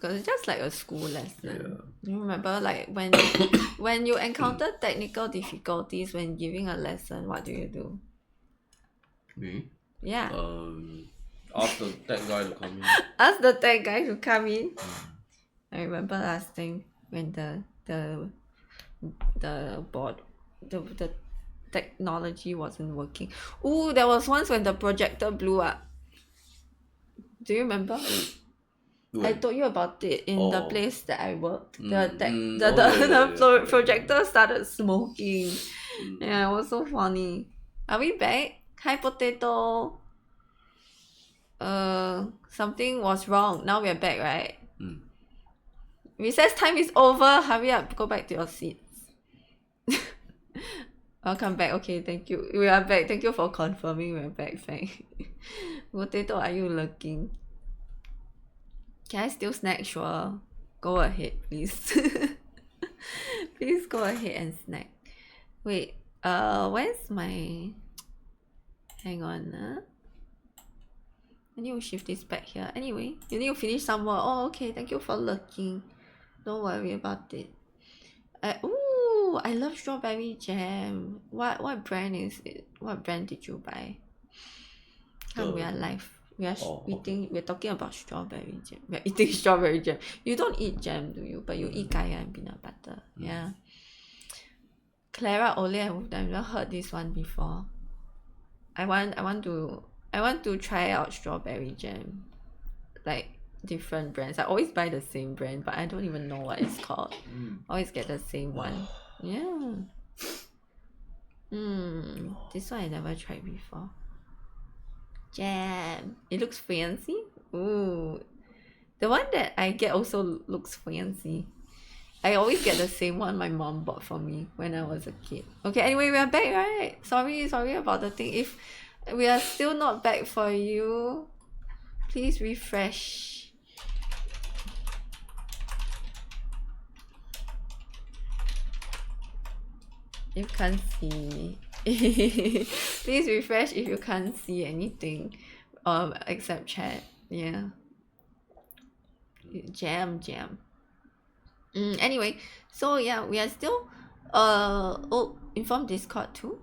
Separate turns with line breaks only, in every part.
because it's just like a school lesson.
Yeah.
You remember, like when you encounter technical difficulties when giving a lesson, what do you do?
Me?
Yeah,
Ask the tech guy to come in.
ask the tech guy to come in.
Mm.
I remember last time when the board the technology wasn't working. Ooh, there was once when the projector blew up. Do you remember? I
When?
told you about it in the
Oh.
place that I worked.
Oh,
The
correct,
projector started smoking.
Mm.
Yeah, it was so funny. Are we back? Hi potato. Something was wrong. Now we're back, right?
Mm.
Recess time is over. Hurry up, go back to your seats. Welcome back. Okay, thank you. We are back. Thank you for confirming we're back, Fang. Potato, are you looking? Can I still snack? Sure. Go ahead, please. Please go ahead and snack. Wait, where's my... Hang on, I need to shift this back here. Anyway, you need to finish some more. Oh, okay. Thank you for looking. Don't worry about it. Ooh, I love strawberry jam. What brand is it? What brand did you buy? Come, we are live. We're talking about strawberry jam. We're eating strawberry jam. You don't eat jam, do you? But you eat kaya and peanut butter. Yeah. Clara Ole, I've never heard this one before. I want to try out strawberry jam. Like different brands. I always buy the same brand, but I don't even know what it's called. Always get the same one. Yeah. This one I never tried before. Jam. It looks fancy. Ooh. The one that I get also looks fancy. I always get the same one my mom bought for me when I was a kid. Okay, anyway, we are back, right? Sorry about the thing. If we are still not back for you, please refresh. You can't see. Please refresh if you can't see anything except chat. Yeah. Jam. Anyway, so yeah, we are still inform Discord too.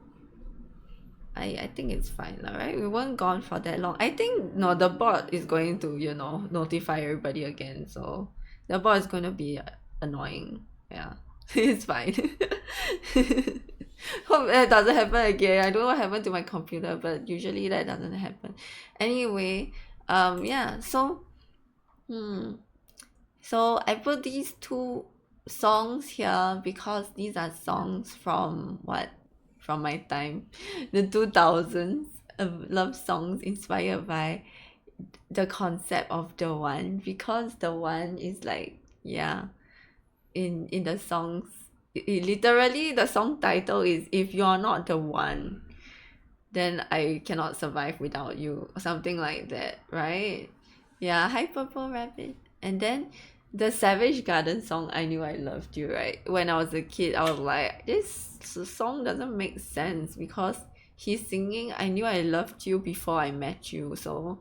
I think it's fine, right? We weren't gone for that long. I think no, the bot is going to notify everybody again, so the bot is going to be annoying. Yeah, it's fine. Hope that doesn't happen again. I don't know what happened to my computer, but usually that doesn't happen. Anyway, yeah. So I put these two songs here because these are songs from my time, the 2000s, of love songs inspired by the concept of the one, because the one is like, yeah, in the songs, literally the song title is "If You're Not the One, Then I Cannot Survive Without You," or something like that, right? Yeah, hi Purple Rabbit. And then the Savage Garden song, "I Knew I Loved You," right? When I was a kid, I was like, this song doesn't make sense because he's singing "I knew I loved you before I met you," so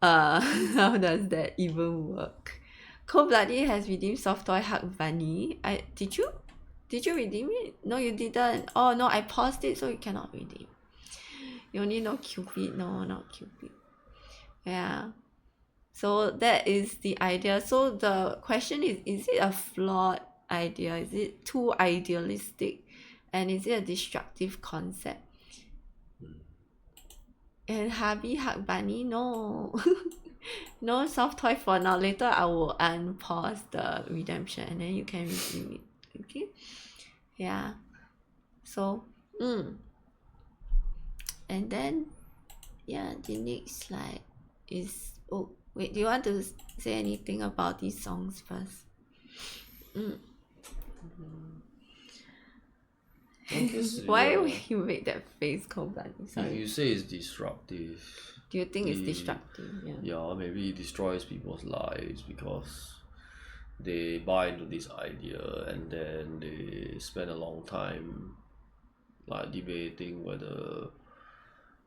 how does that even work? Cold Blooded has redeemed Soft Toy Hug Bunny. Did you redeem it? No, you didn't. Oh no, I paused it so you cannot redeem. You only know Cupid. No, not Cupid. Yeah. So that is the idea. So the question is it a flawed idea? Is it too idealistic? And is it a destructive concept? And Hubby Hug Bunny? No. No soft toy for now. Later I will unpause the redemption and then you can redeem it. Okay? Yeah. So, and then, yeah, the next slide is... Oh, wait, do you want to say anything about these songs first? Why would you make that face, Cold Blooded?
If
Sorry.
you say it's disruptive,
Do you think it's destructive?
yeah, maybe it destroys people's lives because they buy into this idea and then they spend a long time like debating whether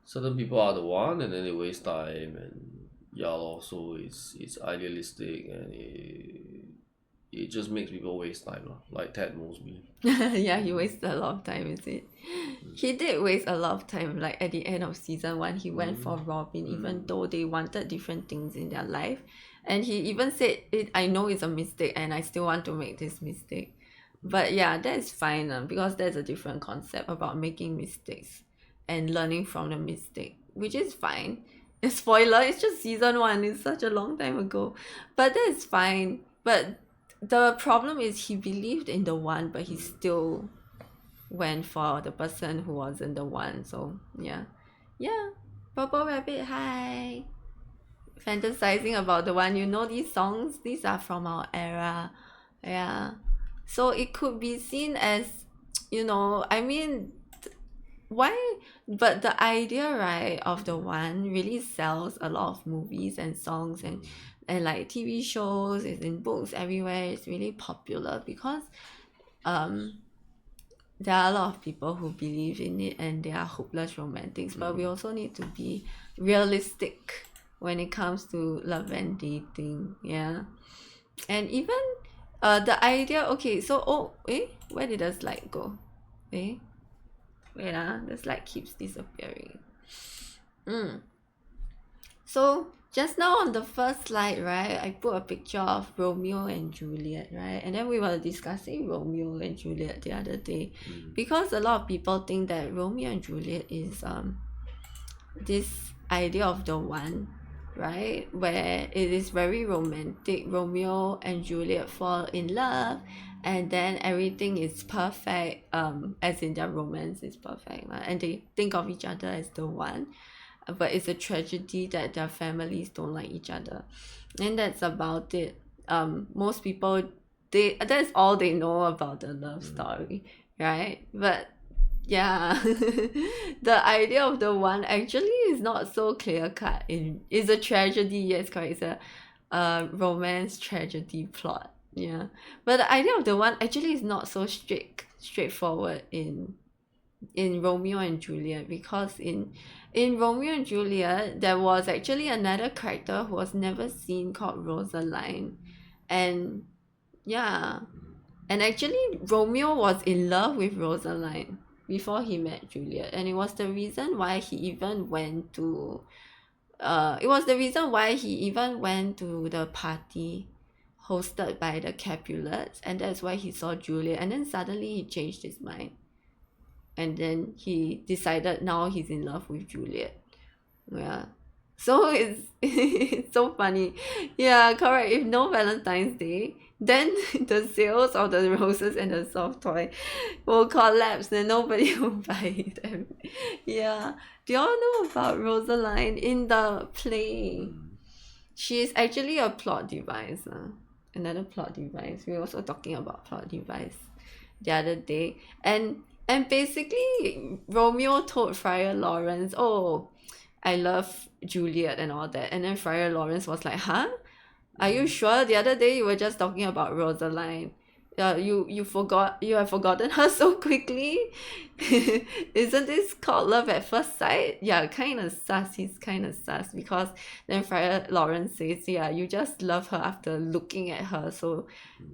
certain people are the one, and then they waste time and yeah lor, so it's idealistic and it just makes people waste time lah, like Ted Mosby.
Yeah, he wasted a lot of time, is it? He did waste a lot of time. Like at the end of season 1, he went for Robin, even though they wanted different things in their life. And he even said, I know it's a mistake and I still want to make this mistake. But yeah, that is fine because there's a different concept about making mistakes and learning from the mistake, which is fine. Spoiler, it's just season 1, it's such a long time ago. But that is fine. But the problem is he believed in the one, but he still went for the person who wasn't the one. So yeah. Purple Rabbit, hi. Fantasizing about the one. You know, these songs, these are from our era. Yeah, so it could be seen as, I mean, why? But the idea, right, of the one really sells a lot of movies and songs and like TV shows. It's in books everywhere. It's really popular because there are a lot of people who believe in it and they are hopeless romantics. But we also need to be realistic when it comes to love and dating. Yeah, and even the idea. Okay, so where did the slide go? Wait, the slide keeps disappearing. So just now on the first slide, right, I put a picture of Romeo and Juliet, right? And then we were discussing Romeo and Juliet the other day because a lot of people think that Romeo and Juliet is this idea of the one, right, where it is very romantic. Romeo and Juliet fall in love and then everything is perfect, as in their romance is perfect, and they think of each other as the one. But it's a tragedy that their families don't like each other, and that's about it. Most people, that's all they know about the love story, right? But yeah, the idea of the one actually is not so clear cut. It's a tragedy, yes, correct. It's a romance tragedy plot. Yeah, but the idea of the one actually is not so straightforward in Romeo and Juliet, because in Romeo and Juliet there was actually another character who was never seen called Rosaline. And yeah, and actually Romeo was in love with Rosaline before he met Juliet, and it was the reason why he even went to the party hosted by the Capulets, and that's why he saw Juliet, and then suddenly he changed his mind and then he decided now he's in love with Juliet. Yeah, so it's so funny. Yeah, correct. If no Valentine's Day, then the sales of the roses and the soft toy will collapse and nobody will buy them. Yeah, do y'all know about Rosaline in the play? She's actually a plot device. Another plot device. We were also talking about plot device the other day, and basically Romeo told Friar Lawrence, oh, I love Juliet and all that, and then Friar Lawrence was like, huh, are you sure? The other day you were just talking about Rosaline. You have forgotten her so quickly. Isn't this called love at first sight? Yeah, kind of sus. He's kind of sus, because then Friar Lawrence says, yeah, you just love her after looking at her, so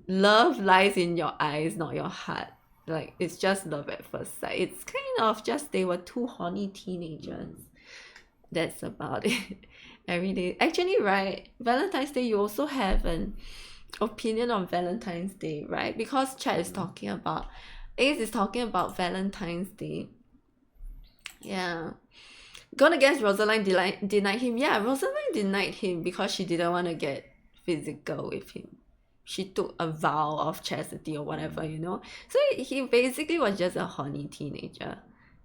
love lies in your eyes, not your heart. Like, it's just love at first sight. It's kind of just they were two horny teenagers. That's about it. Every day. Actually, right, Valentine's Day, you also have an opinion on Valentine's Day, right? Because Chad is talking about, Ace is talking about Valentine's Day. Yeah. Gonna guess Rosaline denied him. Yeah, Rosaline denied him because she didn't want to get physical with him. She took a vow of chastity or whatever, So he basically was just a horny teenager.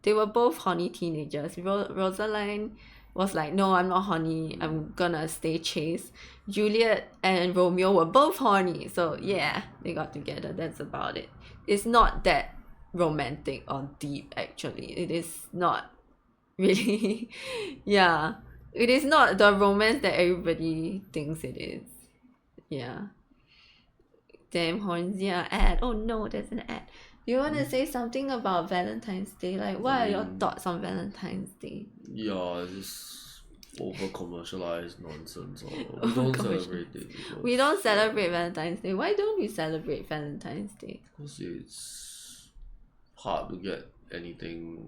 They were both horny teenagers. Rosaline was like, no, I'm not horny. I'm gonna stay chaste. Juliet and Romeo were both horny. So yeah, they got together. That's about it. It's not that romantic or deep, actually. It is not really. Yeah. It is not the romance that everybody thinks it is. Yeah. Damn, Hornzia ad. Oh no, there's an ad. You want to say something about Valentine's Day? Like, what are your thoughts on Valentine's Day?
Yeah, over commercialized nonsense, or we don't celebrate it because
We don't celebrate Valentine's Day. Why don't we celebrate Valentine's Day?
because it's hard to get anything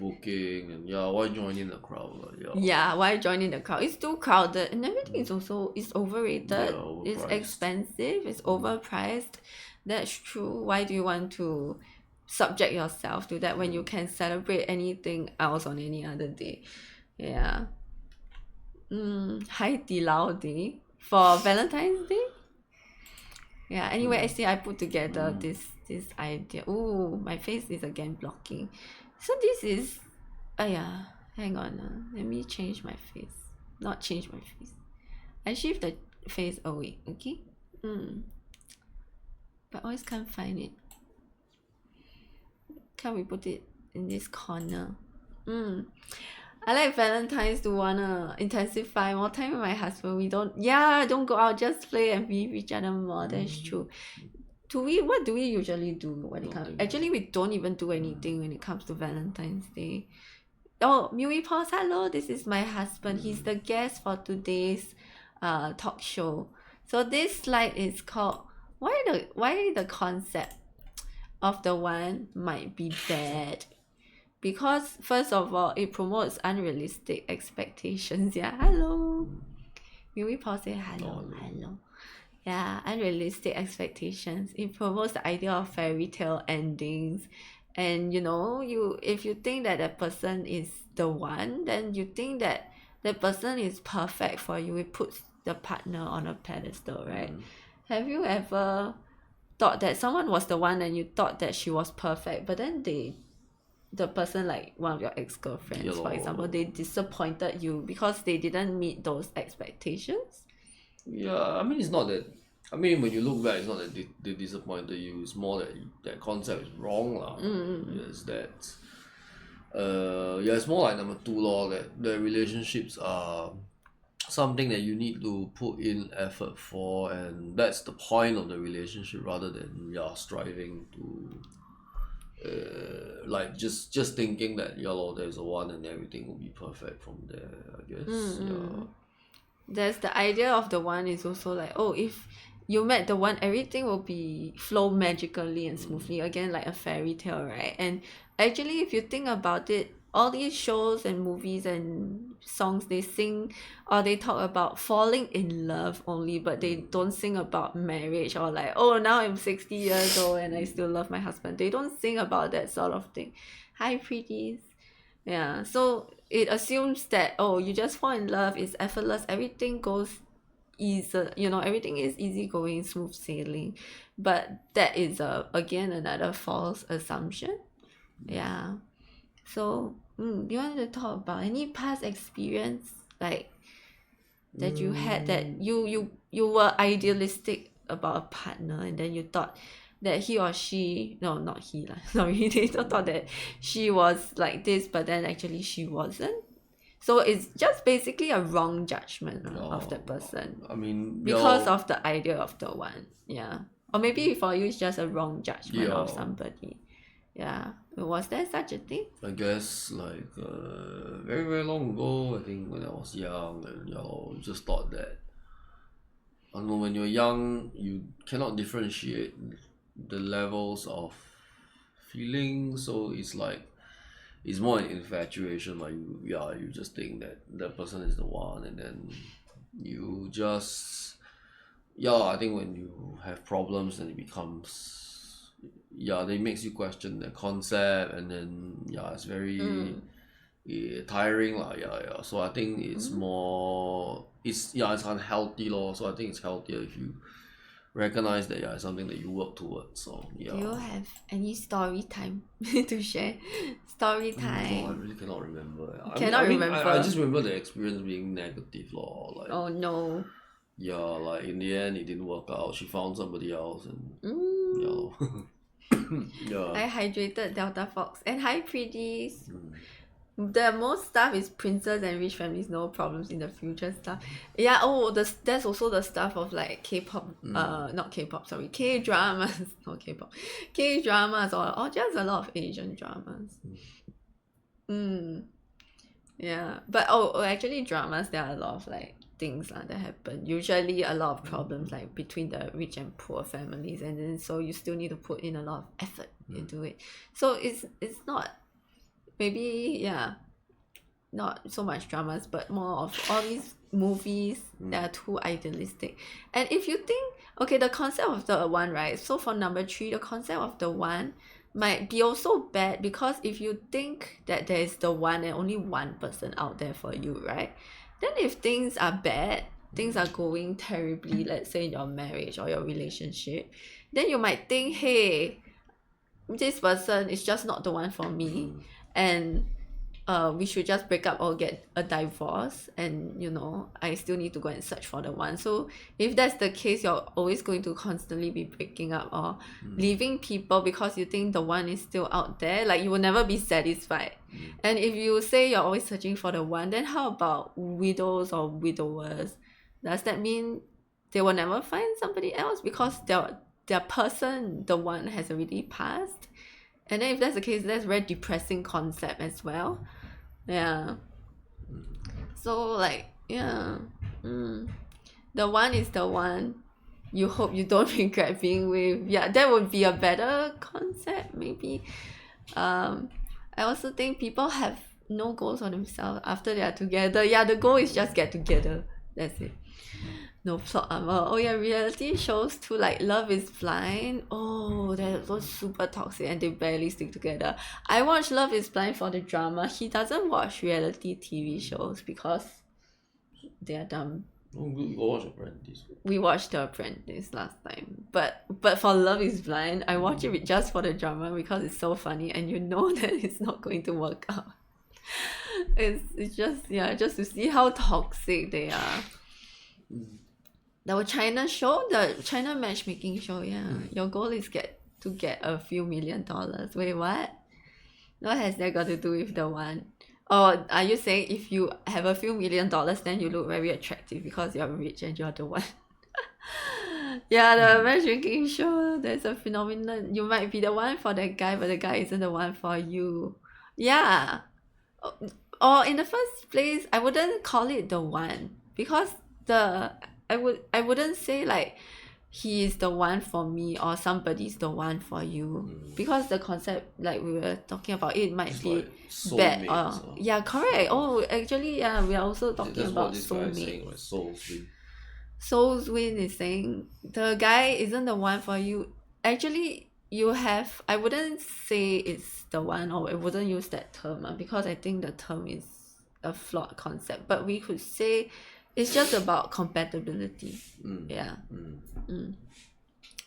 booking, and why join in the crowd?
Yeah, why join in the crowd? It's too crowded, and everything is also it's overrated.
Yeah,
It's
overpriced.
expensive. It's overpriced. That's true. Why do you want to subject yourself to that when you can celebrate anything else on any other day? Yeah. Hai Di Lao Day for Valentine's Day. Yeah. Anyway, actually, I put together this idea. Oh, my face is again blocking. So this is, yeah. Hang on. Let me change my face. Not change my face. I shift the face away. Okay. But I always can't find it. Can we put it in this corner? I like Valentine's to wanna intensify more time with my husband. We don't go out, just play and be with each other more. That's true. What do we usually do when it comes? Actually, we don't even do anything when it comes to Valentine's Day. Oh, Mui Pause, hello. This is my husband. He's the guest for today's talk show. So this slide is called why the concept of the one might be bad. Because first of all, it promotes unrealistic expectations. Yeah, hello. Mui Pause, say hello. Yeah, unrealistic expectations. It promotes the idea of fairy tale endings. And if you think that the person is the one, then you think that the person is perfect for you. It puts the partner on a pedestal, right? Have you ever thought that someone was the one and you thought that she was perfect, but then the person, like one of your ex-girlfriends, for example, they disappointed you because they didn't meet those expectations?
Yeah, I mean, it's not that. I mean, when you look back, it's not that they disappointed you. It's more that that concept is wrong, lah. Yes, that. It's more like number two law, that the relationships are something that you need to put in effort for, and that's the point of the relationship, rather than striving to like just thinking that there's a one and everything will be perfect from there, I guess.
There's the idea of the one is also like, oh, if you met the one, everything will be flow magically and smoothly, again like a fairy tale, right? And actually, if you think about it, all these shows and movies and songs, they sing or they talk about falling in love only, but they don't sing about marriage, or like, oh, now I'm 60 years old and I still love my husband. They don't sing about that sort of thing. Hi, pretties. Yeah, so it assumes that, oh, you just fall in love, it's effortless, everything goes easy, everything is easygoing, smooth sailing. But that is again another false assumption. Yeah. So do you want to talk about any past experience, like that you had, that you were idealistic about a partner, and then you thought that he or she, no, not he lah, sorry, they thought that she was like this, but then actually she wasn't? So it's just basically a wrong judgment of the person,
I mean,
because of the idea of the one. Yeah. Or maybe for you it's just a wrong judgment of somebody. Yeah. Was there such a thing?
I guess like very very long ago, I think when I was young, and just thought that, I don't know, when you're young you cannot differentiate the levels of feelings, so it's like it's more an infatuation. Like you just think that the person is the one, and then you just I think when you have problems, then it becomes they makes you question the concept, and then it's very tiring lah. So I think it's more it's unhealthy lor. So I think it's healthier if you recognize that it's something that you work towards. So
Do you have any story time to share? Story time.
No, I really cannot remember.
Remember.
I just remember the experience being negative lor. Like,
oh no.
Like in the end it didn't work out. She found somebody else, and
I hydrated Delta Fox. And hi, pretties. The most stuff is princess and rich families, no problems in the future stuff. Yeah, there's also the stuff of like K-pop, not K-pop, sorry, K-dramas, not K-pop, K-dramas, or just a lot of Asian dramas. Yeah, but actually dramas, there are a lot of like things that happen. Usually a lot of problems like between the rich and poor families, and then so you still need to put in a lot of effort into it. So it's not, maybe, yeah, not so much dramas, but more of all these movies that are too idealistic. And if you think, okay, the concept of the one, right? So for number three, the concept of the one might be also bad, because if you think that there is the one and only one person out there for you, right? Then if things are bad, things are going terribly, let's say in your marriage or your relationship, then you might think, hey, this person is just not the one for me, and we should just break up or get a divorce, and I still need to go and search for the one. So if that's the case, you're always going to constantly be breaking up or leaving people because you think the one is still out there. Like, you will never be satisfied. And if you say you're always searching for the one, then how about widows or widowers? Does that mean they will never find somebody else because their person, the one, has already passed? And then if that's the case, that's a very depressing concept as well. Yeah. So like, yeah. The one is the one you hope you don't regret being with. Yeah, that would be a better concept maybe. I also think people have no goals for themselves after they are together. Yeah, the goal is just get together. That's it. No plot armor. Oh yeah, reality shows too, like Love is Blind. Oh, that was super toxic and they barely stick together. I watch Love is Blind for the drama. He doesn't watch reality TV shows because they are dumb.
Oh, good. You go watch Apprentice.
We watched The Apprentice last time, but for Love is Blind, I watch it just for the drama because it's so funny and you know that it's not going to work out. It's just, yeah, just to see how toxic they are. The China show, the China matchmaking show, yeah. Your goal is to get a few $1 million. Wait, what? What has that got to do with the one? Or are you saying if you have a few $1 million, then you look very attractive because you're rich and you're the one? Yeah, the matchmaking show, there's a phenomenon. You might be the one for that guy, but the guy isn't the one for you. Yeah. Or in the first place, I wouldn't call it the one, because I wouldn't say like he is the one for me or somebody's the one for you, because the concept, like we were talking about, it might
It's
be
like
bad.
soulmates.
Yeah, correct. Oh, actually, yeah, we are also talking
That's
about
what this guy is
soulmate.
saying, like souls win.
Souls Win is saying the guy isn't the one for you. Actually, you have, I wouldn't say it's the one, or I wouldn't use that term, because I think the term is a flawed concept, but we could say it's just about compatibility. Yeah.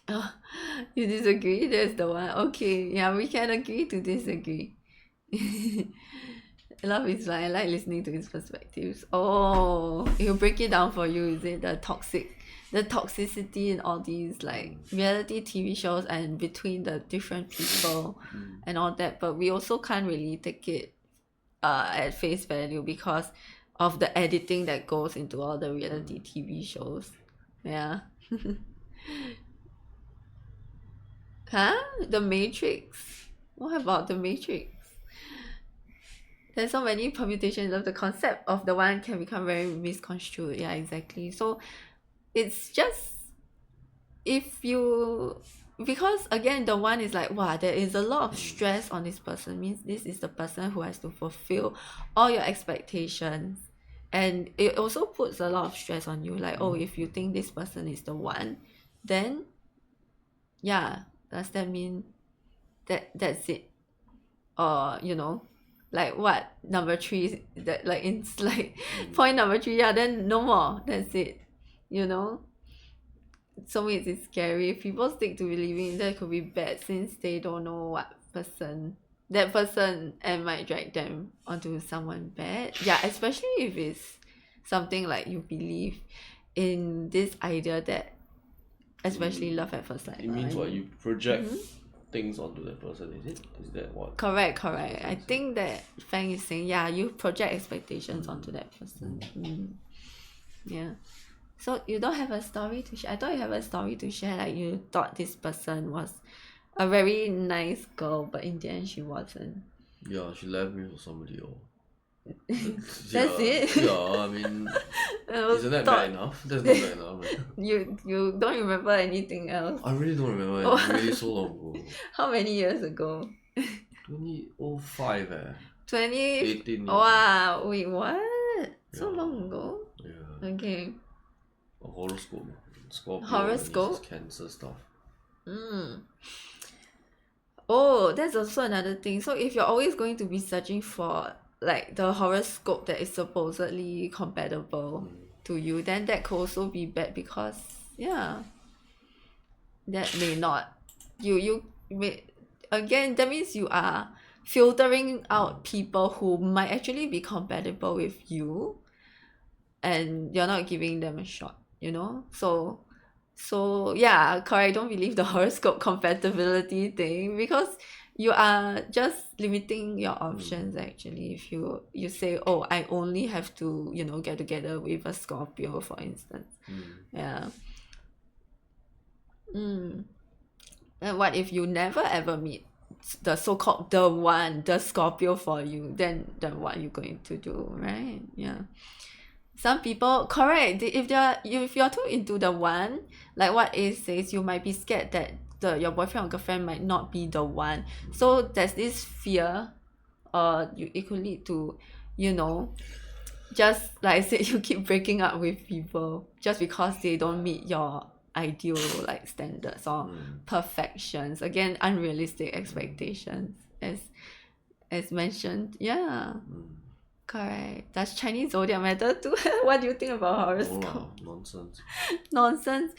Oh, you disagree? There's the one. Okay, yeah, we can agree to disagree. Love is Blind. I like listening to his perspectives. Oh, he'll break it down for you, is it? The toxicity in all these like reality TV shows and between the different people and all that. But we also can't really take it at face value because of the editing that goes into all the reality TV shows. Yeah. Huh? The Matrix? What about The Matrix? There's so many permutations of the concept of the one can become very misconstrued. Yeah, exactly. So it's just, if you, because again the one is like, wow, there is a lot of stress on this person, means this is the person who has to fulfill all your expectations, and it also puts a lot of stress on you, like, oh, if you think this person is the one, then yeah, does that mean that's it? Or like what number three, that like in like point number three, yeah, then no more, that's it. Soulmates is scary. If people stick to believing that could be bad since they don't know what person that person and might drag them onto someone bad. Yeah, especially if it's something like you believe in this idea that, especially love at first sight.
It means what, you project things onto that person, is it? Is that what?
Correct. I think that Fang is saying, yeah, you project expectations onto that person. Yeah. So you don't have a story to share? I thought you have a story to share, like you thought this person was a very nice girl, but in the end she wasn't.
Yeah, she left me for somebody else.
That's it.
Yeah, I mean, isn't that bad enough? That's not bad enough.
You don't remember anything else?
I really don't remember.
Oh.
It's really so long ago.
How many years ago?
2005
20.
18 years.
Wow. Wait, what? So
Yeah.
long ago.
Yeah.
Okay.
A horoscope. Scorpio.
Horoscope?
And this cancer stuff.
Oh, that's also another thing. So if you're always going to be searching for like the horoscope that is supposedly compatible to you, then that could also be bad because yeah, that may not. You may again that means you are filtering out people who might actually be compatible with you, and you're not giving them a shot. So yeah, correct. Don't believe the horoscope compatibility thing because you are just limiting your options actually if you say, oh, I only have to get together with a Scorpio, for instance. Yeah. And what if you never ever meet the so-called the Scorpio for you? Then what are you going to do, right? Yeah. Some people, correct, if you're too into the one, like what Ace says, you might be scared that your boyfriend or girlfriend might not be the one. So there's this fear, it could lead to, just like I said, you keep breaking up with people just because they don't meet your ideal like standards or perfections. Again, unrealistic expectations, as mentioned. Yeah. Correct. Does Chinese zodiac matter too? What do you think about horoscope?
Oh, nonsense.
Nonsense.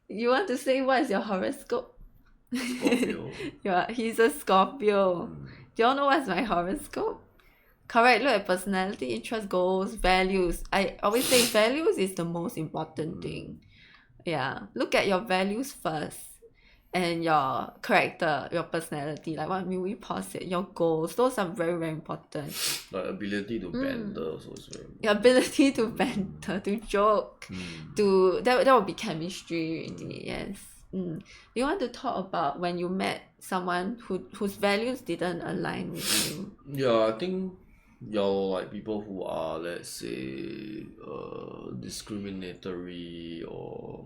You want to say what is your horoscope?
Scorpio.
Yeah, he's a Scorpio. Do y'all know what's my horoscope? Correct. Look at personality, interest, goals, values. I always say values is the most important thing. Yeah. Look at your values first. And your character, your personality, like what we pause it, your goals, those are very, very important.
Like ability to banter also is very important.
Your ability to banter, to joke, that will be chemistry really, yes. You want to talk about when you met someone whose values didn't align with you?
Yeah, I think like people who are, let's say, discriminatory or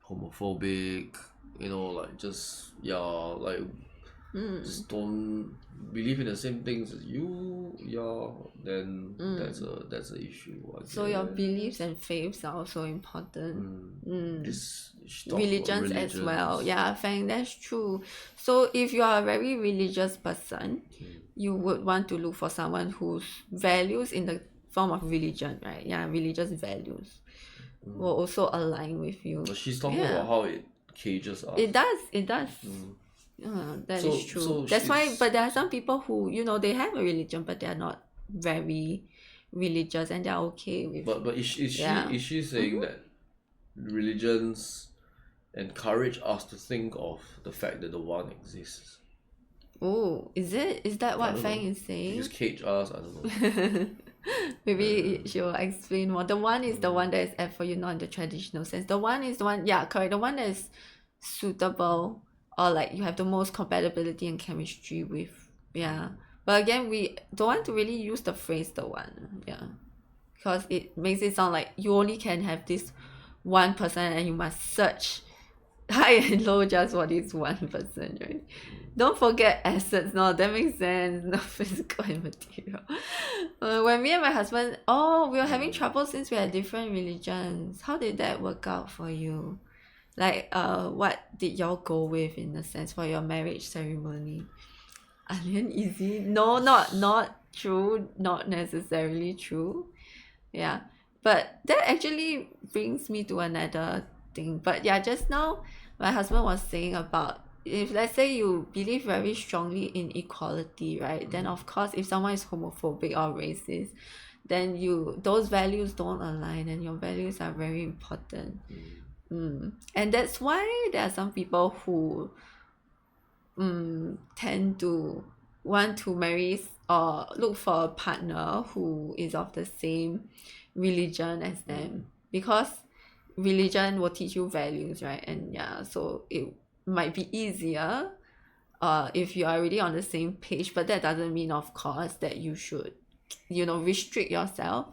homophobic, like just just don't believe in the same things as you, then that's a issue.
So your beliefs and faiths are also important. Religions as well. Yeah, I think that's true. So if you are a very religious person, you would want to look for someone whose values in the form of religion, right? Yeah, religious values will also align with you.
But she's talking about how it cages us.
It does. That is true.
So
that's why, but there are some people who they have a religion but they are not very religious and they're okay with.
But is she saying that religions encourage us to think of the fact that the one exists?
Oh, is that what Fang is saying?
Just cage us, I don't know.
Maybe she will explain more. The one is the one that is at for you, not in the traditional sense. The one is the one, yeah, correct. The one that is suitable or like you have the most compatibility and chemistry with. Yeah. But again, we don't want to really use the phrase the one. Yeah. Because it makes it sound like you only can have this one person and you must search high and low just for this one person, right? Don't forget assets. No, that makes sense. No, physical and material. When me and my husband, we were having trouble since we had different religions. How did that work out for you? Like, what did y'all go with in a sense for your marriage ceremony? Easy? No, not true. Not necessarily true. Yeah, but that actually brings me to another thing. But yeah, just now my husband was saying about if let's say you believe very strongly in equality, right? Then of course if someone is homophobic or racist, then those values don't align and your values are very important. And that's why there are some people who tend to want to marry or look for a partner who is of the same religion as them, because religion will teach you values, right? And yeah, so it might be easier if you are already on the same page, but that doesn't mean of course that you should restrict yourself,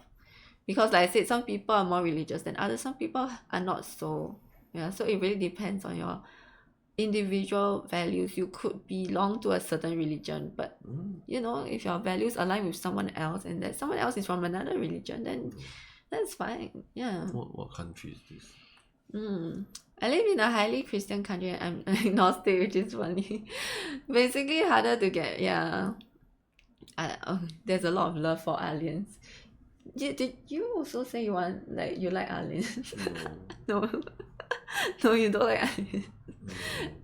because like I said, some people are more religious than others, some people are not so. Yeah, so it really depends on your individual values. You could belong to a certain religion, but if your values align with someone else and that someone else is from another religion, then that's fine. Yeah.
What country is this?
I live in a highly Christian country and I'm agnostic, which is funny. Basically harder to get. Yeah. There's a lot of love for aliens. Did you also say you like aliens?
No.
No. No, you don't like aliens.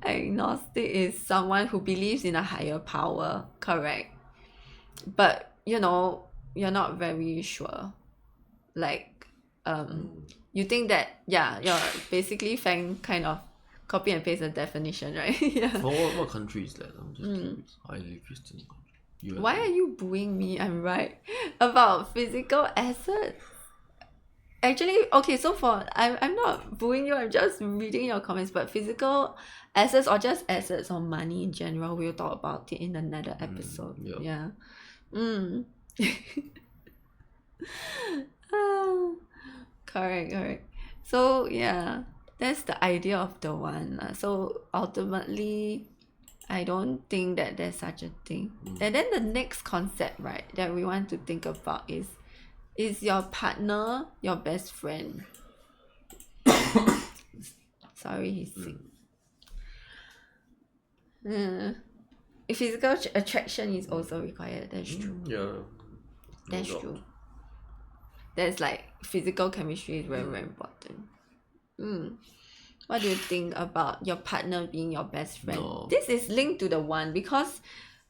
Agnostic is someone who believes in a higher power, correct? But you're not very sure. Like you think that, yeah, you're basically Fang kind of copy and paste the definition, right? Yeah.
For what country is that? I'm just curious. Highly Christian country. US.
Why are you booing me? I'm right. About physical assets. Actually, okay, so I'm not booing you, I'm just reading your comments, but physical assets or just assets or money in general, we'll talk about it in another episode.
Yep.
Yeah. Ah, correct. So yeah, that's the idea of the one. So ultimately, I don't think that there's such a thing. And then the next concept, right, that we want to think about is your partner your best friend? Sorry, he's sick. If physical attraction is also required, that's true.
Yeah.
That's
No doubt.
true. That's like physical chemistry is very important. What do you think about your partner being your best friend?
No.
This is linked to the one, because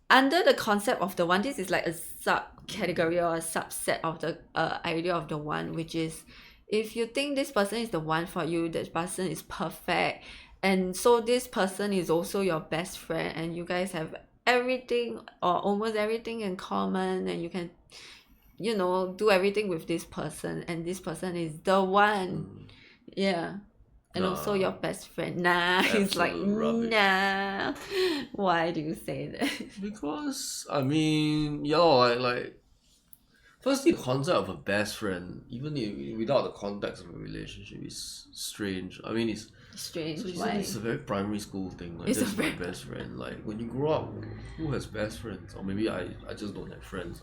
under the concept of the one, this is like a subcategory or a subset of the idea of the one, which is if you think this person is the one for you, this person is perfect, and so this person is also your best friend, and you guys have everything or almost everything in common, and you can do everything with this person, and this person is the one. Yeah. And also your best friend. Nah. He's like,
Absolute rubbish.
nah. Why do you say that?
Because I mean, like firstly, the concept of a best friend, even without the context of a relationship, is strange. I mean, it's
Strange.
so
Why?
it's a very primary school thing. Like,
It's
that's
a
my
very-
best friend. Like when you grow up, who has best friends? Or maybe I just don't have friends.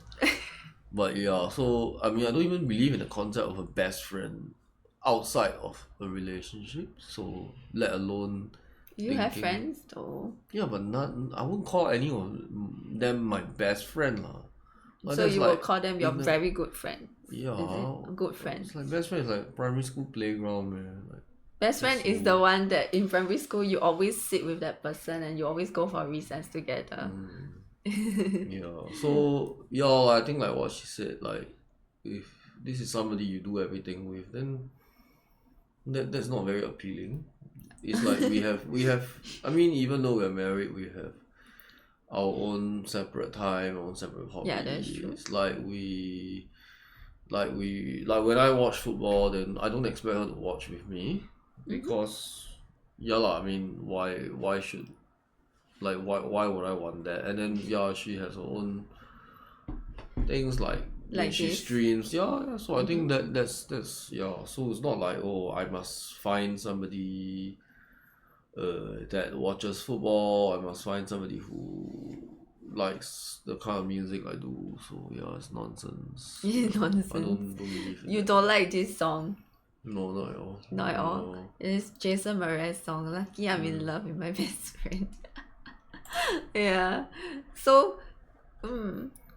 But yeah, so I mean, I don't even believe in the concept of a best friend outside of a relationship. So let alone
You have
thinking-
friends though.
yeah, but I wouldn't call any of them my best friend lah. Like,
So
that's
you
like
will call them your
in the-
very good friend.
yeah,
Is it? Good friends.
It's like best friend is like primary school playground, man. Like
Best friend
That's
is
so-
the one that in primary school you always sit with that person and you always go for recess together.
yeah. So yeah, I think like what she said, like if this is somebody you do everything with, then that's not very appealing. It's like we have I mean, even though we're married, we have our own separate time, our own separate hobbies.
Yeah, that's true.
It's like when I watch football, then I don't expect her to watch with me because yeah lah, I mean why should why would I want that? And then yeah, she has her own things like when
Like
she
this?
streams. Yeah, so I think that's yeah. So it's not like, oh, I must find somebody that watches football. I must find somebody who likes the kind of music I do. So yeah, it's nonsense.
Nonsense.
I don't believe in
You
that.
don't like this song?
No, not at all.
Not at all.
No.
It's Jason Mraz song. Lucky I'm in love with my best friend. Yeah. So,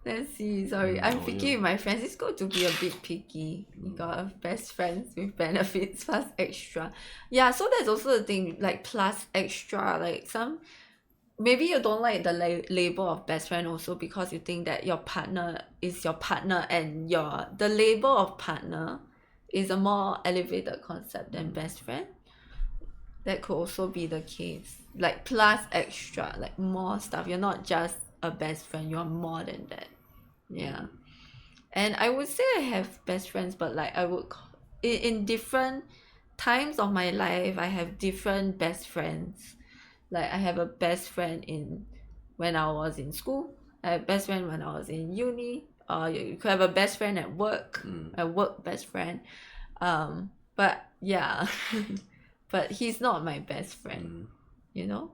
let's see. Sorry, I'm picky with my friends. It's good to be a bit picky. You got best friends with benefits plus extra. Yeah. So that's also the thing. Like plus extra. Like maybe you don't like the label of best friend also because you think that your partner is your partner and the label of partner is a more elevated concept than best friend. That could also be the case. Like plus extra, like more stuff. You're not just a best friend, you're more than that. Yeah. And I would say I have best friends, but like I would in different times of my life I have different best friends. Like I have a best friend when I was in school. I have best friend when I was in uni. you could have a best friend at work, a work best friend. But yeah, but he's not my best friend. You know,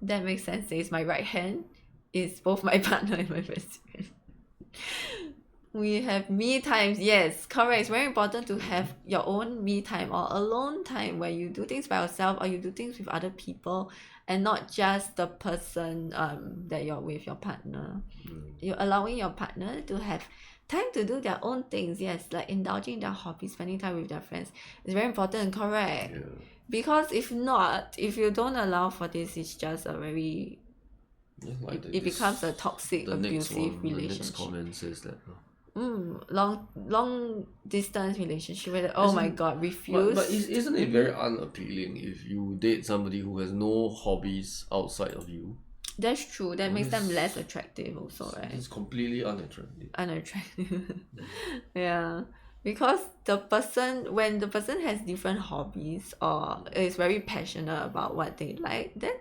that makes sense. He's my right hand. Is both my partner and my best friend. We have me times. Yes, correct. It's very important to have your own me time or alone time where you do things by yourself or you do things with other people and not just the person that you're with, your partner. You're allowing your partner to have time to do their own things. Yes, like indulging in their hobbies, spending time with their friends. It's very important, correct?
Yeah.
Because if not, if you don't allow for this, it's just a very
Yeah, like
it becomes a toxic,
the next
abusive
one, the next
relationship.
comment says that.
Long distance relationship where oh my god, refuse.
But isn't it very unappealing if you date somebody who has no hobbies outside of you?
That's true. That makes them less attractive also, right?
It's completely unattractive.
Unattractive. Yeah. Because when the person has different hobbies or is very passionate about what they like, then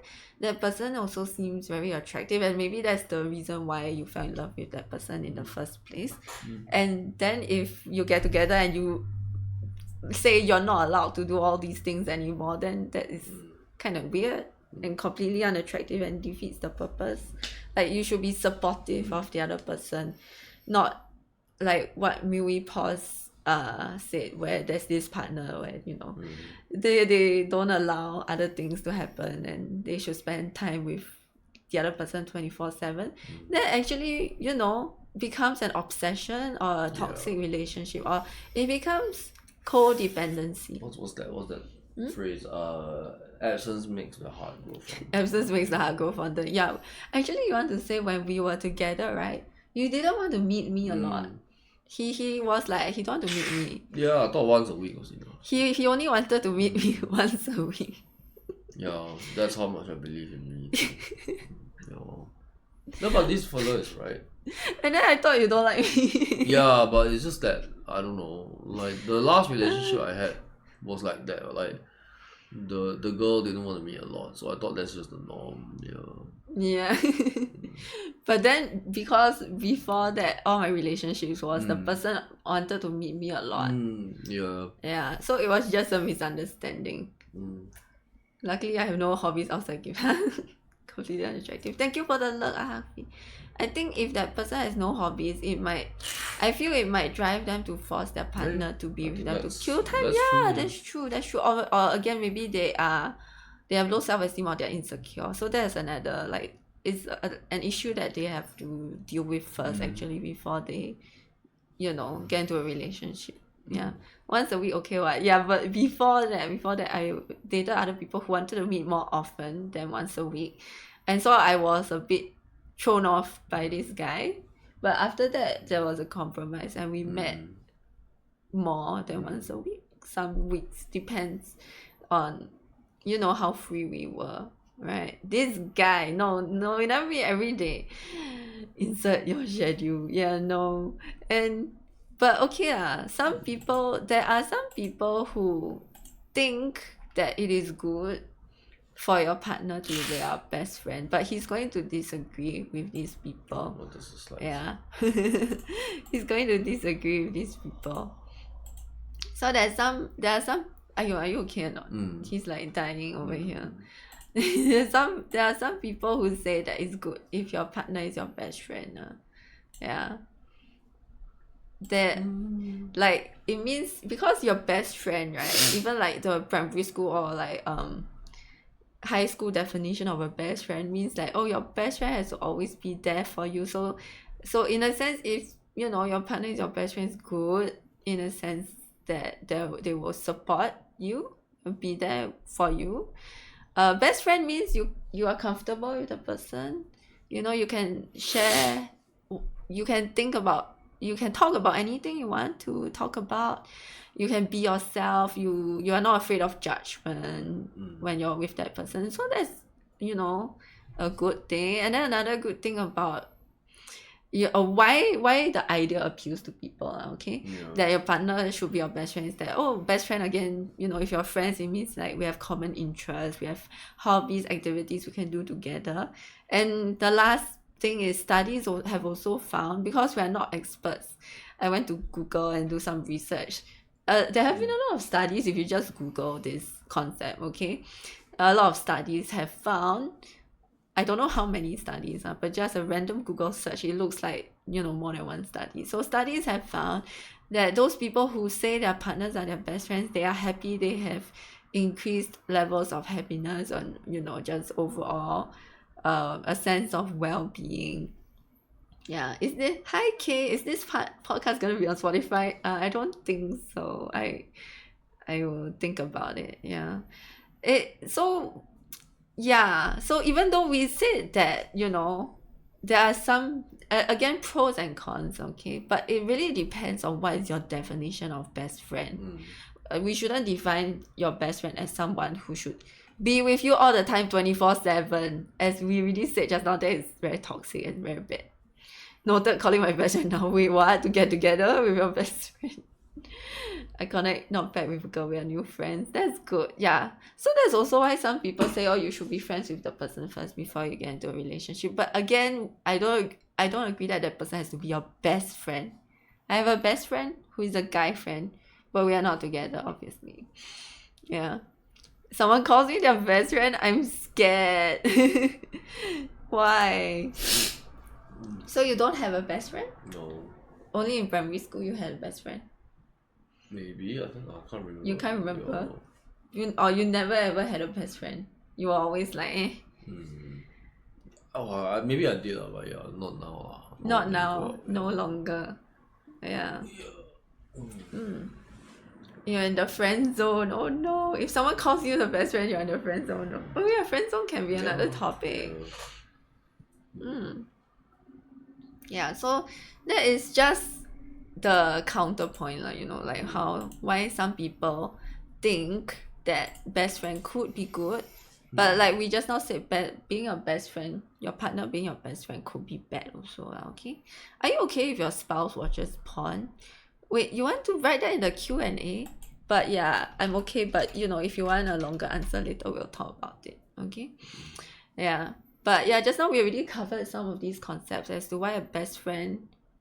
that person also seems very attractive, and maybe that's the reason why you fell in love with that person in the first place. And then if you get together and you say you're not allowed to do all these things anymore, then that is kind of weird and completely unattractive and defeats the purpose. Like, you should be supportive of the other person, not like what Mui Pause said, where there's this partner where they don't allow other things to happen and they should spend time with the other person 24/7. That actually becomes an obsession or a toxic relationship, or it becomes codependency.
What's that phrase? Absence makes the heart grow fonder.
Absence makes the heart grow fonder. Yeah, actually, you want to say when we were together, right? You didn't want to meet me a lot. He was like, he don't want to meet me.
Yeah, I thought once a week was enough.
He only wanted to meet me once a week.
Yeah, that's how much I believe in me. No, but this fella is right.
And then I thought you don't like me.
Yeah, but it's just that I don't know. Like, the last relationship I had was like that. Like, the girl didn't want to meet a lot, so I thought that's just the norm.
Yeah. But then, because before that all my relationships was the person wanted to meet me a lot. Yeah, so it was just a misunderstanding. Luckily I have no hobbies outside game. Completely unattractive. Thank you for the look, Ahafi. I think if that person has no hobbies, I feel it might drive them to force their partner to be with them to kill time. Yeah, that's true. Or again, maybe they have low self-esteem or they're insecure. So that's another, like, it's an issue that they have to deal with first, actually, before they get into a relationship. Yeah, once a week, okay, what? Yeah, but before that I dated other people who wanted to meet more often than once a week, and so I was a bit thrown off by this guy. But after that, there was a compromise and we met more than once a week. Some weeks, depends on how free we were, right? This guy, no, we never meet every day. Insert your schedule. Yeah, no. But okay, there are some people who think that it is good for your partner to be their best friend, but he's going to disagree with these people.
What does this like?
Yeah. He's going to disagree with these people. So there are some are you okay or not? He's like dying over here. There are some people who say that it's good if your partner is your best friend. Yeah. That like, it means because your best friend, right? Even like the primary school or like high school definition of a best friend means like, oh, your best friend has to always be there for you. So in a sense, if your partner is your best friend, is good in a sense that they will support you and be there for you. Best friend means you are comfortable with the person. You can share, you can talk about anything you want to talk about. You can be yourself. You are not afraid of judgment when you're with that person. So that's a good thing. And then another good thing about why the idea appeals to people, okay? That your partner should be your best friend is that, best friend, again, if you're friends, it means like we have common interests, we have hobbies, activities we can do together. And the last thing is studies have also found, because we are not experts. I went to Google and do some research. There have been a lot of studies. If you just Google this concept, okay, a lot of studies have found, I don't know how many studies, but just a random Google search, it looks like, more than one study. So studies have found that those people who say their partners are their best friends, they are happy, they have increased levels of happiness, and just overall a sense of well-being. Yeah, hi Kay, is this podcast gonna be on Spotify? I don't think so. I will think about it. Yeah, so even though we said that, there are some again, pros and cons, okay, but it really depends on what is your definition of best friend. We shouldn't define your best friend as someone who should be with you all the time 24/7. As we really said just now, that is very toxic and very bad. Noted, calling my best friend now. Wait, what? To get together with your best friend? I connect not back with a girl, we are new friends. That's good. Yeah. So that's also why some people say, oh, you should be friends with the person first before you get into a relationship. But again, I don't agree that person has to be your best friend. I have a best friend who is a guy friend, but we are not together, obviously. Yeah. Someone calls me their best friend, I'm scared. Why? So you don't have a best friend?
No.
Only in primary school you had a best friend?
Maybe, I can't remember.
You can't remember? You never ever had a best friend? You were always like, eh?
Maybe I did, but yeah, not now.
Not now, no longer. Yeah. You're in the friend zone. Oh no. If someone calls you the best friend, you're in the friend zone. Oh yeah, friend zone can be another topic. Yeah, so that is just the counterpoint, like why some people think that best friend could be good, but like we just now said, being a best friend, your partner being your best friend could be bad also. Okay, are you okay if your spouse watches porn? Wait, you want to write that in the Q&A? But yeah, I'm okay, but if you want a longer answer later, we'll talk about it. Okay. Yeah, but yeah, just now we already covered some of these concepts as to why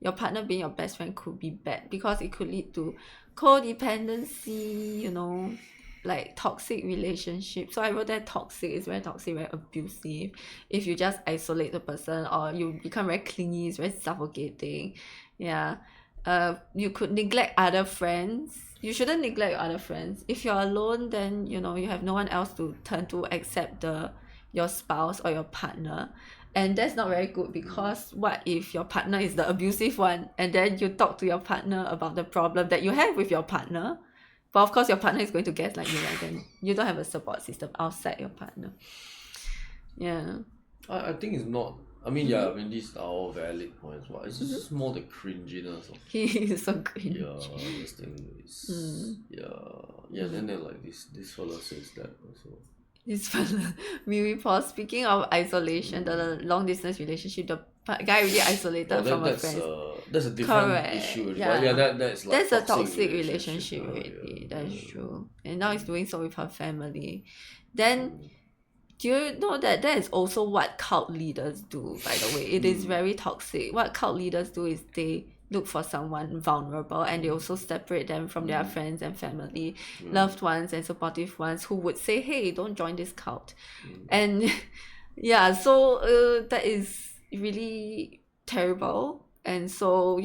your partner being your best friend could be bad, because it could lead to codependency, like toxic relationships. So I wrote that toxic is very toxic, very abusive. If you just isolate the person, or you become very clingy, it's very suffocating. Yeah. You could neglect other friends. You shouldn't neglect your other friends. If you're alone, then you have no one else to turn to except your spouse or your partner. And that's not very good, because what if your partner is the abusive one, and then you talk to your partner about the problem that you have with your partner, but of course your partner is going to gaslight you, right? Then you don't have a support system outside your partner. Yeah.
I think it's not, these are all valid points, but it's just more the cringiness of
He is so cringe.
this thing is and then like this fella says that also.
This fella, pause. Speaking of isolation, the long distance relationship, the guy really isolated from a friend.
That's a different
Correct.
issue.
Yeah.
But yeah, that's like
that's a toxic relationship already.
Yeah.
That's true. And now he's doing so with her family. Then, do you know that is also what cult leaders do, by the way? It is very toxic. What cult leaders do is they look for someone vulnerable, and they also separate them from their friends and family, loved ones and supportive ones who would say, hey, don't join this cult. And yeah, so that is really terrible. And so,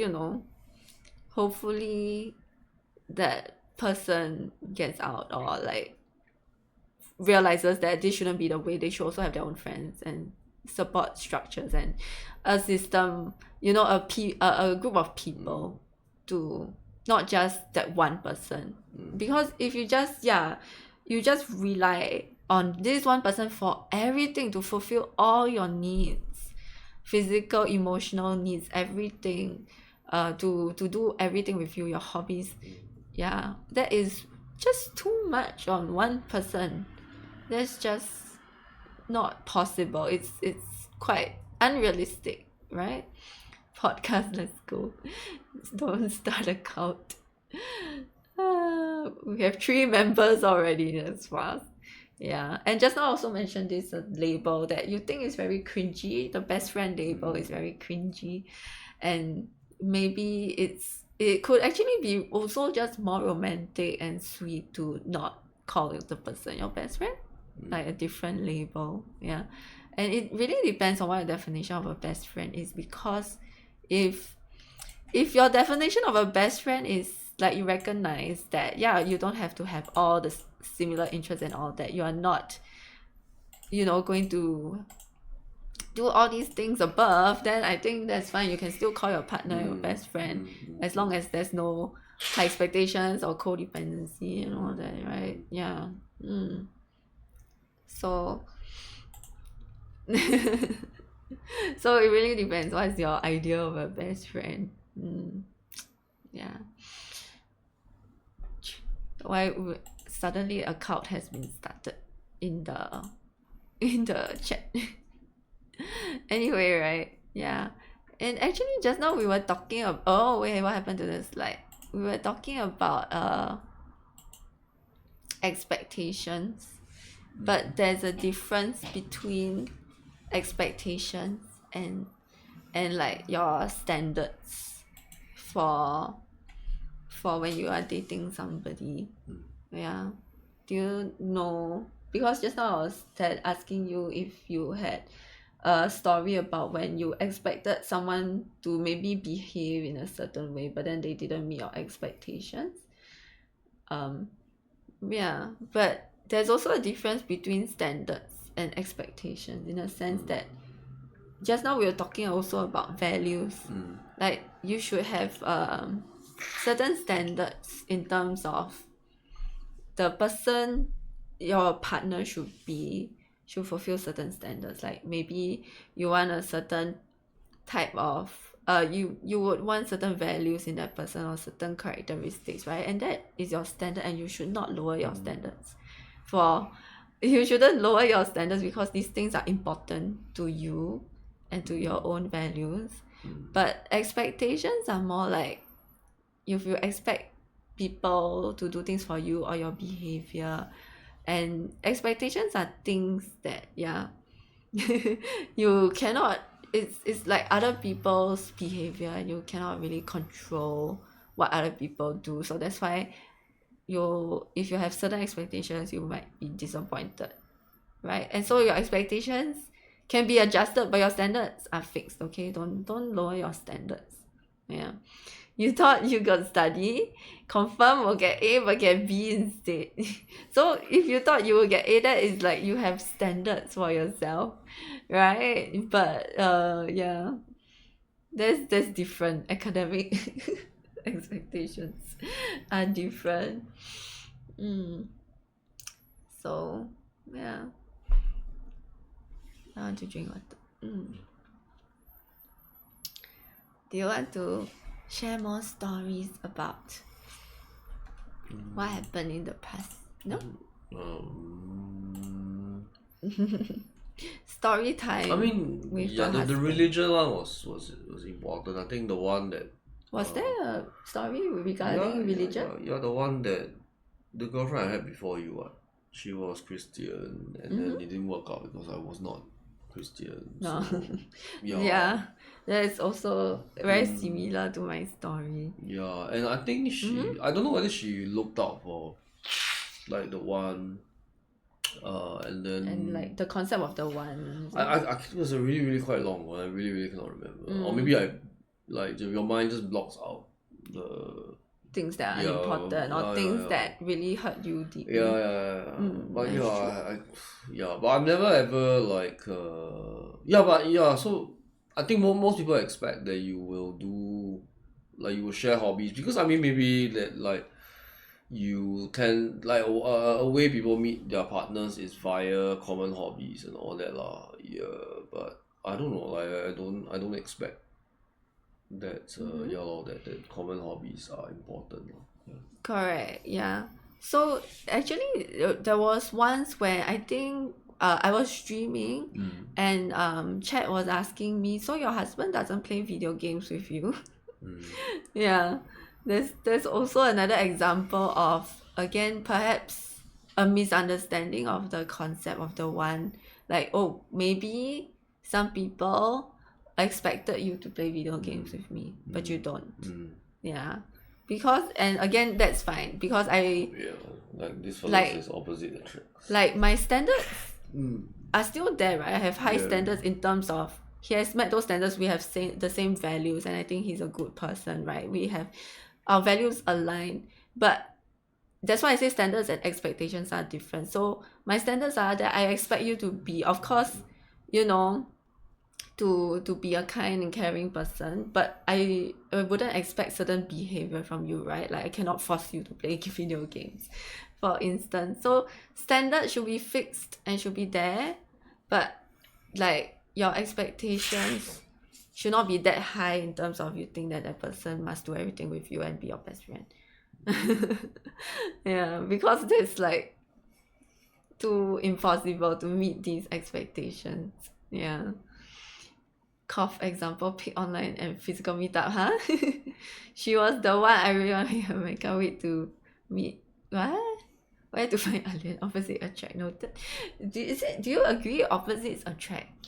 hopefully that person gets out, or like realizes that this shouldn't be the way. They should also have their own friends and support structures and a system, a group of people, to not just that one person. Because if you just rely on this one person for everything, to fulfill all your needs, physical, emotional needs, everything, to do everything with you, your hobbies, that is just too much on one person. That's just not possible. It's quite unrealistic, right? Podcast, let's go. Don't start a cult. We have 3 members already. That's fast. Yeah, and just now I also mentioned this label that you think is very cringy. The best friend label is very cringy, and maybe it could actually be also just more romantic and sweet to not call the person your best friend, like a different label. Yeah, and it really depends on what your definition of a best friend is, because if your definition of a best friend is like you recognize that, yeah, you don't have to have all the similar interests and all that, you are not going to do all these things above, then I think that's fine. You can still call your partner your best friend, as long as there's no high expectations or codependency and all that, right? Yeah. So so it really depends what's your idea of a best friend. Yeah. Why suddenly a cult has been started in the chat. Anyway, right? Yeah. And actually just now we were talking about, oh wait, what happened to the slide? We were talking about expectations, but there's a difference between expectations and like your standards for when you are dating somebody. Yeah. Do you know, because just now I was asking you if you had a story about when you expected someone to maybe behave in a certain way, but then they didn't meet your expectations. Yeah, but there's also a difference between standards and expectations, in a sense that just now we were talking also about values. Like you should have certain standards in terms of the person, your partner should fulfill certain standards. Like maybe you want a certain type of you would want certain values in that person or certain characteristics, right? And that is your standard, and you should not lower your standards. You shouldn't lower your standards because these things are important to you and to your own values. But expectations are more like if you expect people to do things for you or your behavior, and expectations are things that, yeah, you cannot, it's like other people's behavior, and you cannot really control what other people do. So that's why if you have certain expectations, you might be disappointed, right? And so your expectations can be adjusted, but your standards are fixed. Okay, don't lower your standards. Yeah. You thought you got study, confirm will get A but get B instead. So if you thought you will get A, that is like you have standards for yourself, right? But yeah, there's different academic expectations are different. So yeah, I want to drink water. Do you want to share more stories about what happened in the past? No? Story time.
I mean,
with
yeah,
the
the
husband.
religion one was important. I think the one that
Was there a story regarding religion?
yeah, the one that the girlfriend I had before you, she was Christian, and then it didn't work out because I was not Christian.
No.
So,
Yeah, that is also very similar to my story.
yeah, and I think I don't know whether she looked out for like the one, and then
And like the concept of the one.
it was a really quite long one. I really cannot remember, or maybe I like your mind just blocks out the
things that are important, or things that really hurt you deeply.
but but I've never ever like so I think most people expect that you will do, like you will share hobbies, because I mean maybe that like you can like a way people meet their partners is via common hobbies and all that lah. Yeah, but I don't know, like I don't expect that that common hobbies are important. Yeah.
Correct, yeah. So actually there was once where I think I was streaming, and Chat was asking me, so your husband doesn't play video games with you? Yeah. There's also another example of, again, perhaps a misunderstanding of the concept of the one, like, oh, maybe some people expected you to play video games with me, but you don't. Yeah, because, and again, that's fine, because
Yeah, like this fellow
Like-
is opposite attracts.
like my standards are still there, right? I have high
Yeah.
standards in terms of he has met those standards. We have the same values, and I think he's a good person, right? We have our values align, but that's why I say standards and expectations are different. So my standards are that I expect you to be, of course, you know, to be a kind and caring person, but I wouldn't expect certain behavior from you, right? Like I cannot force you to play video games, for instance. So standards should be fixed and should be there, but like your expectations should not be that high in terms of you think that that person must do everything with you and be your best friend. Yeah, because there's like too impossible to meet these expectations. Yeah. Cough example, pick online and physical meetup, huh? She was the one I really want to meet. I can't wait to meet. What? Where to find alien? Opposite attract. Noted. Do you agree opposites attract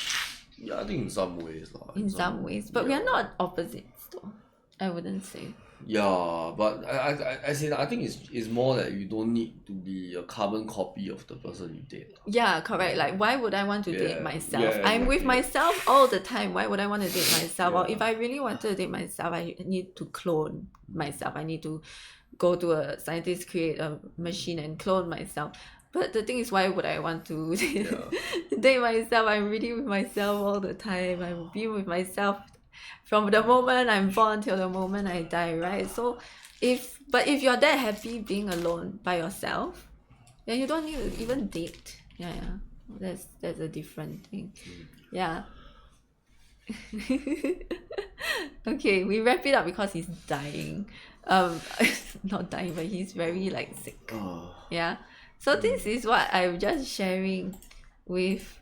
Yeah, I think in some ways lah.
in some ways? But we
yeah.
are not opposites though. I wouldn't say.
Yeah, but I think it's more that you don't need to be a carbon copy of the person you date lah.
Yeah, correct. Like, why would I want to date
Yeah,
myself?
yeah,
I'm with
exactly.
myself all the time. Why would I want to date myself? Or
Yeah.
if I really wanted to date myself, I need to clone myself. I need to go to a scientist, create a machine, and clone myself. But the thing is, why would I want to date myself? I'm really with myself all the time. I'm being with myself from the moment I'm born till the moment I die, right? So if you're that happy being alone by yourself, then you don't need to even date. Yeah. That's a different thing. Yeah. Okay, we wrap it up because he's dying. Not dying, but he's very like sick. Yeah. So this is what I'm just sharing with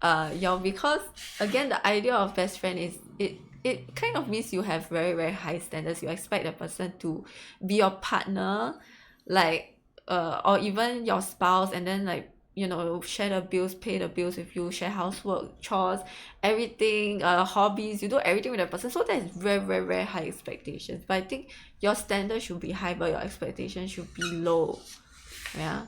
y'all, because again, the idea of best friend is it kind of means you have very, very high standards. You expect the person to be your partner, like or even your spouse, and then like, you know, share the bills, pay the bills with you, share housework, chores, everything, hobbies, you do everything with that person. So that's very, very, very high expectations. But I think your standard should be high, but your expectation should be low. Yeah.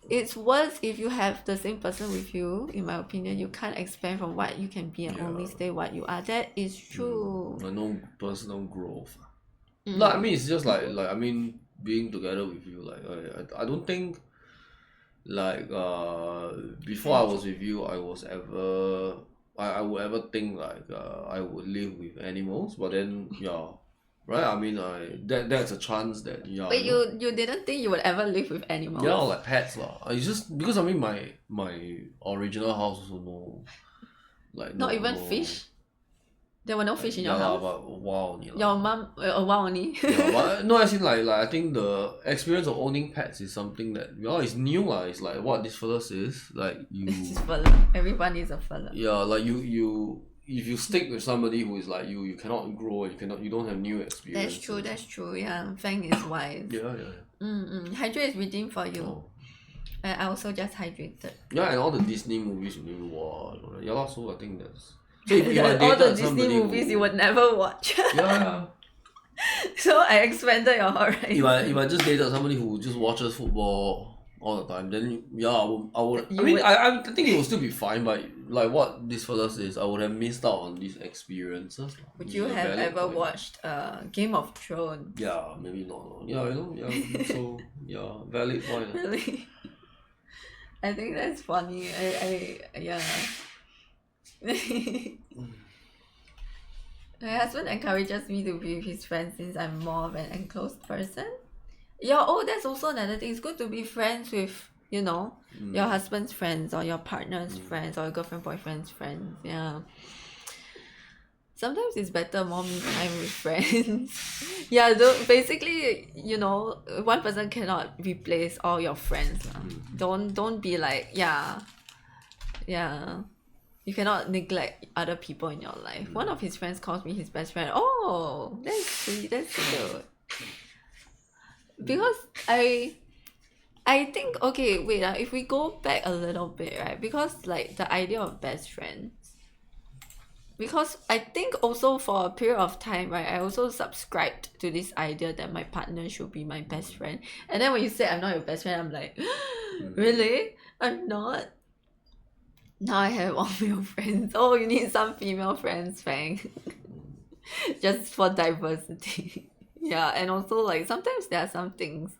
It's worse if you have the same person with you. In my opinion, you can't expand from what you can be and only stay what you are. That is true.
No personal growth. Like, I mean, it's just like I mean, being together with you, like I don't think like before I was with you, I would ever think like I would live with animals, but then yeah, right? I mean, that's a chance that yeah.
But you didn't think you would ever live with animals?
Yeah, like pets lah. It's just because I mean my original house also no, like
Not even
no,
fish? There were no fish in your
yeah,
house?
but wow only lah.
Your mum, a while only?
Yeah, but no, as in like I think the experience of owning pets is something that it's new lah. It's like what this fella says, like you.
It's fella. Everyone is a fella.
Yeah, like you if you stick with somebody who is like you cannot grow and you don't have new experiences.
That's true. Yeah, Fang is wise.
Yeah.
Hydrate is redeemed for you.
Oh.
I also just hydrated.
Yeah, and all the Disney movies you need to watch. Yeah, lah, so I think that's. So if I
All the
dated
Disney
somebody
movies you would never watch.
Yeah.
So I expanded your horizon.
If I just dated somebody who just watches football all the time, then yeah, I would.
You
I think it would still be fine, but like what this fella says, I would have missed out on these experiences.
Would
Which
you
is a
have
valid
ever
point.
watched Game of Thrones?
Yeah, maybe not. Yeah, yeah. So yeah, valid point.
Really? I think that's funny. Yeah. My husband encourages me to be with his friends since I'm more of an enclosed person. Yeah, that's also another thing. It's good to be friends with, your husband's friends or your partner's friends or your girlfriend, boyfriend's friends. Yeah. Sometimes it's better more me time with friends. Yeah, basically, one person cannot replace all your friends. Don't be like, yeah. You cannot neglect other people in your life. One of his friends calls me his best friend. Oh, that's sweet. That's good. Because I think okay, wait, if we go back a little bit, right? Because like the idea of best friends, because I think also for a period of time, right, I also subscribed to this idea that my partner should be my best friend. And then when you say I'm not your best friend, I'm like, really? I'm not? Now I have all male friends. Oh, you need some female friends, Fang. Just for diversity. Yeah, and also like sometimes there are some things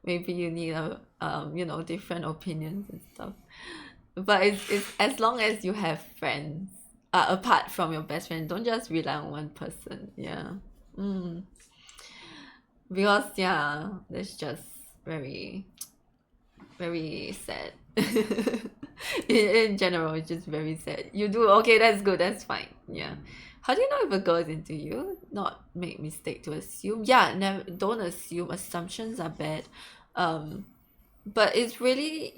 maybe you need a different opinions and stuff. But it's as long as you have friends apart from your best friend, don't just rely on one person. Yeah. Mm. Because yeah, that's just very very sad. In general, it's just very sad. You do okay, that's good, that's fine. Yeah. How do you know if a girl is into you? Not make mistake to assume. Yeah, never don't assume. Assumptions are bad. Um but it's really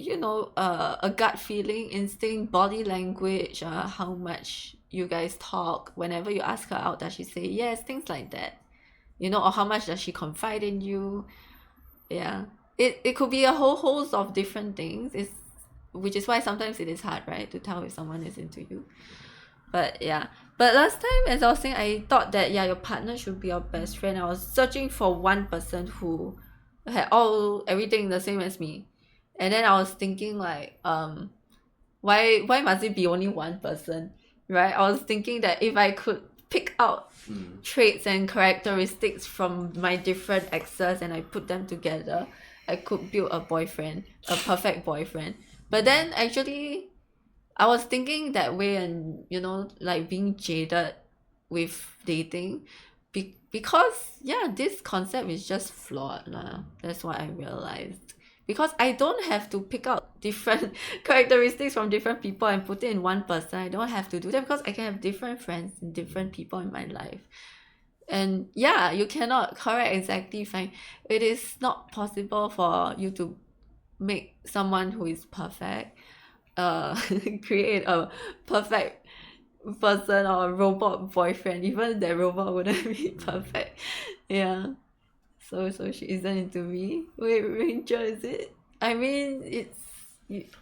a gut feeling, instinct, body language, how much you guys talk. Whenever you ask her out, does she say yes, things like that, or how much does she confide in you? Yeah, it could be a whole host of different things. Which is why sometimes it is hard, right, to tell if someone is into you. But yeah, but last time, as I was saying, I thought that yeah, your partner should be your best friend. I was searching for one person who had everything the same as me, and then I was thinking like, why must it be only one person, right? I was thinking that if I could pick out traits and characteristics from my different exes and I put them together, I could build a perfect boyfriend. But then actually I was thinking that way, and like being jaded with dating, because yeah, this concept is just flawed lah. That's what I realized. Because I don't have to pick out different characteristics from different people and put it in one person. I don't have to do that because I can have different friends and different people in my life. And yeah, you cannot correct exactly fine. It is not possible for you to make someone who is perfect uh create a perfect person or a robot boyfriend. Even that robot wouldn't be perfect. Yeah, so she isn't into me. Wait, Ranger, is it? I mean,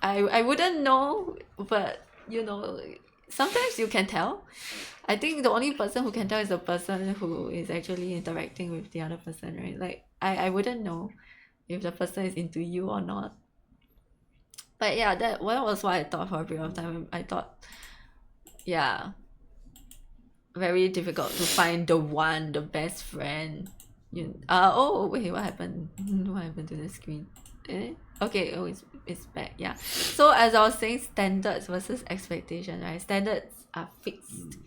I wouldn't know, but sometimes you can tell. I think the only person who can tell is the person who is actually interacting with the other person, right? Like I wouldn't know if the person is into you or not. But yeah, that was what I thought for a period of time. I thought, yeah, very difficult to find the best friend. Oh wait, what happened? What happened to the screen? Okay, oh, it's back. Yeah. So as I was saying, standards versus expectation, right? Standards are fixed.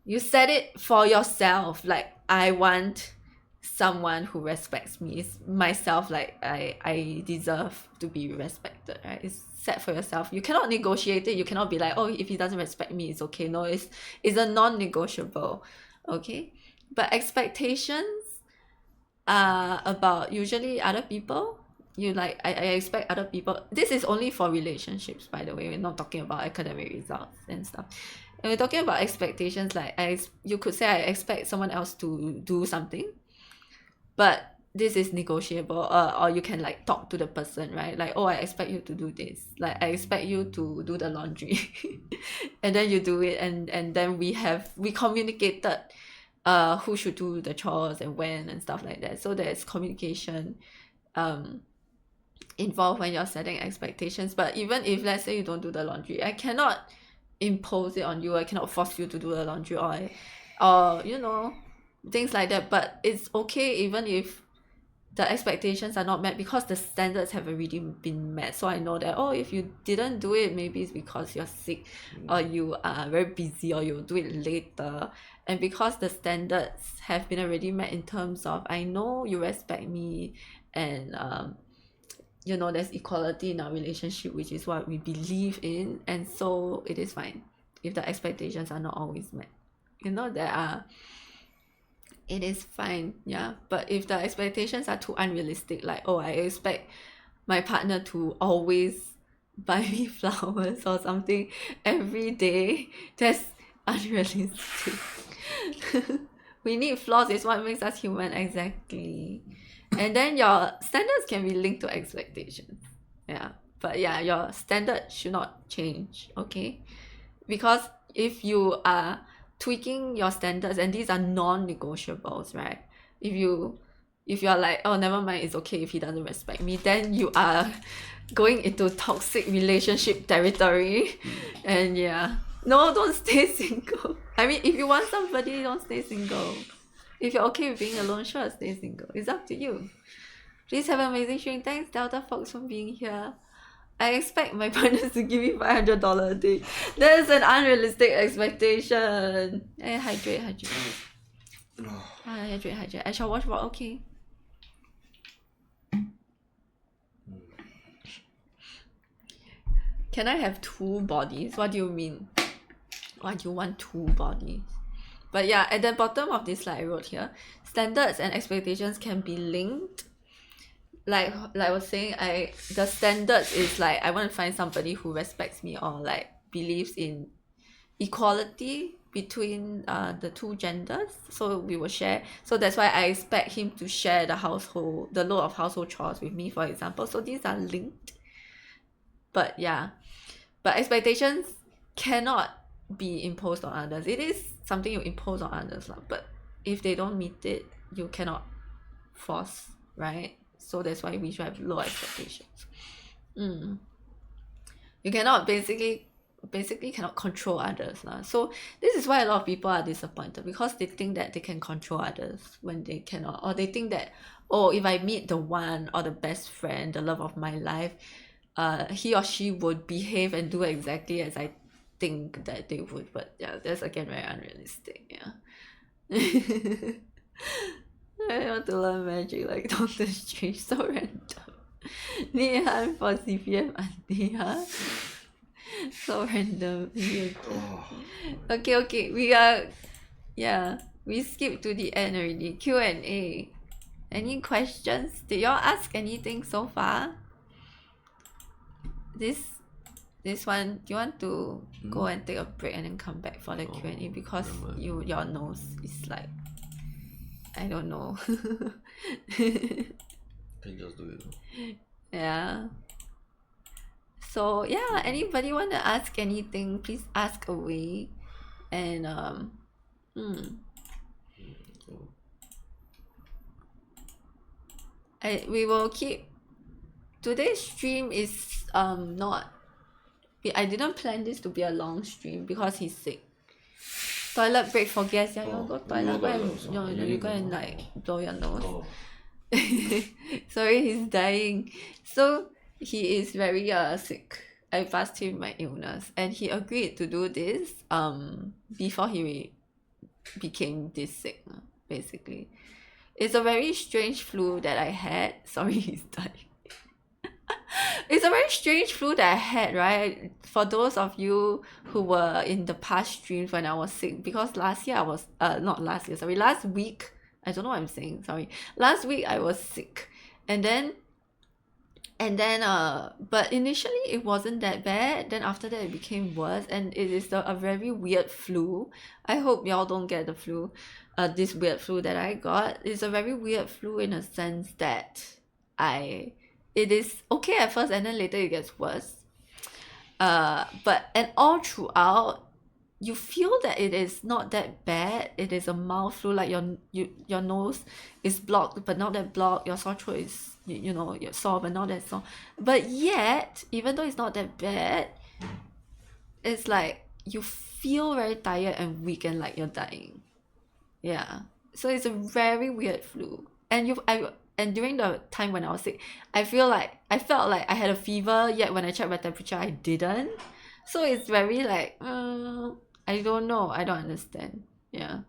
You set it for yourself. Like, I want someone who respects me. It's myself, like I deserve to be respected, right? It's set for yourself. You cannot negotiate it. You cannot be like, oh, if he doesn't respect me, it's okay. No, it's a non-negotiable. Okay. But expectations are about usually other people. You like, I expect other people. This is only for relationships, by the way. We're not talking about academic results and stuff. And we're talking about expectations, like you could say I expect someone else to do something, but this is negotiable. Or you can like talk to the person, right? Like, oh, I expect you to do this. Like, I expect you to do the laundry, and then you do it, and then we communicated who should do the chores and when and stuff like that. So there's communication involved when you're setting expectations. But even if, let's say, you don't do the laundry, I cannot impose it on you. I cannot force you to do the laundry, or things like that. But it's okay even if the expectations are not met, because the standards have already been met. So I know that, oh, if you didn't do it, maybe it's because you're sick, or you are very busy, or you'll do it later. And because the standards have been already met in terms of, I know you respect me, and there's equality in our relationship, which is what we believe in, and so it is fine if the expectations are not always met. It is fine, yeah. But if the expectations are too unrealistic, like, oh, I expect my partner to always buy me flowers or something every day, that's unrealistic. We need flaws, it's what makes us human, exactly. And then your standards can be linked to expectations. Yeah. But yeah, your standard should not change, okay? Because if you are tweaking your standards and these are non-negotiables, right? If you're like, oh, never mind, it's okay if he doesn't respect me, then you are going into toxic relationship territory. And yeah, no, don't stay single. I mean, if you want somebody, don't stay single. If you're okay with being alone, sure, stay single. It's up to you. Please have an amazing stream. Thanks, Delta Fox, for being here. I expect my partners to give me $500 a day. That is an unrealistic expectation. Hey, hydrate. Hydrate. I shall watch what? Okay. Can I have two bodies? What do you mean? Why do you want two bodies? But yeah, at the bottom of this slide I wrote here, standards and expectations can be linked. Like I was saying, the standards is like I want to find somebody who respects me or like believes in equality between the two genders, so we will share. So that's why I expect him to share the load of household chores with me, for example. So these are linked. But yeah, but expectations cannot be imposed on others. It is something you impose on others, but if they don't meet it, you cannot force, right? So that's why we should have low expectations. You cannot basically cannot control others lah. So this is why a lot of people are disappointed, because they think that they can control others when they cannot, or they think that, oh, if I meet the one or the best friend, the love of my life, he or she would behave and do exactly as I think that they would. But yeah, that's again very unrealistic. Yeah. I want to learn magic like Doctor Strange. So random. Nihan for CPM auntie, huh? So random. Okay. We skipped to the end already. Q&A. Any questions? Did y'all ask anything so far? This one, do you want to go and take a break and then come back for the Q&A? Because your nose is like, I don't know.
Can just do it.
Yeah. So yeah, anybody want to ask anything, please ask away. And we will keep. Today's stream is not. I didn't plan this to be a long stream because he's sick. Toilet break for guests. Yeah, you go toilet. You go and like blow your nose. Sorry, he's dying. So he is very sick. I passed him my illness, and he agreed to do this before he became this sick. Basically, it's a very strange flu that I had. Sorry, he's dying. It's a very strange flu that I had, right? For those of you who were in the past streams when I was sick, because last week, I don't know what I'm saying, sorry. Last week I was sick, and then but initially it wasn't that bad. Then after that it became worse, and it is a very weird flu. I hope y'all don't get the flu, this weird flu that I got. It's a very weird flu in a sense that it is okay at first and then later it gets worse. And all throughout you feel that it is not that bad. It is a mild flu, like your nose is blocked but not that blocked, your sore throat is you're sore but not that sore. But yet, even though it's not that bad, it's like you feel very tired and weak and like you're dying. Yeah. So it's a very weird flu. And during the time when I was sick, I felt like I had a fever, yet when I checked my temperature I didn't. So it's very like I don't know, I don't understand. Yeah.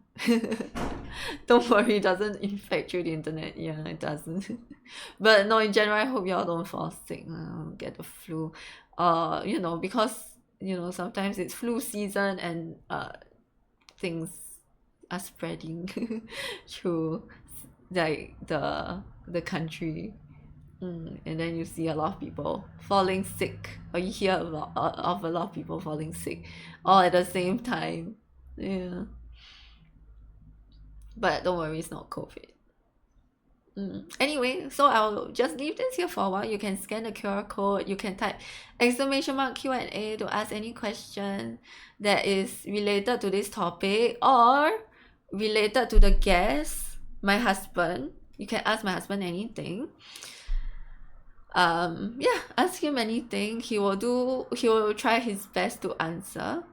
Don't worry, it doesn't infect through the internet. Yeah, it doesn't. But no, in general, I hope y'all don't fall sick, get the flu. Because sometimes it's flu season and things are spreading through like the country. And then you see a lot of people falling sick, or you hear of a lot of people falling sick all at the same time. Yeah. But don't worry, it's not COVID. Anyway, so I'll just leave this here for a while. You can scan the QR code. You can type !Q&A to ask any question that is related to this topic or related to the guest, my husband. You can ask my husband anything. Yeah, ask him anything. He will try his best to answer.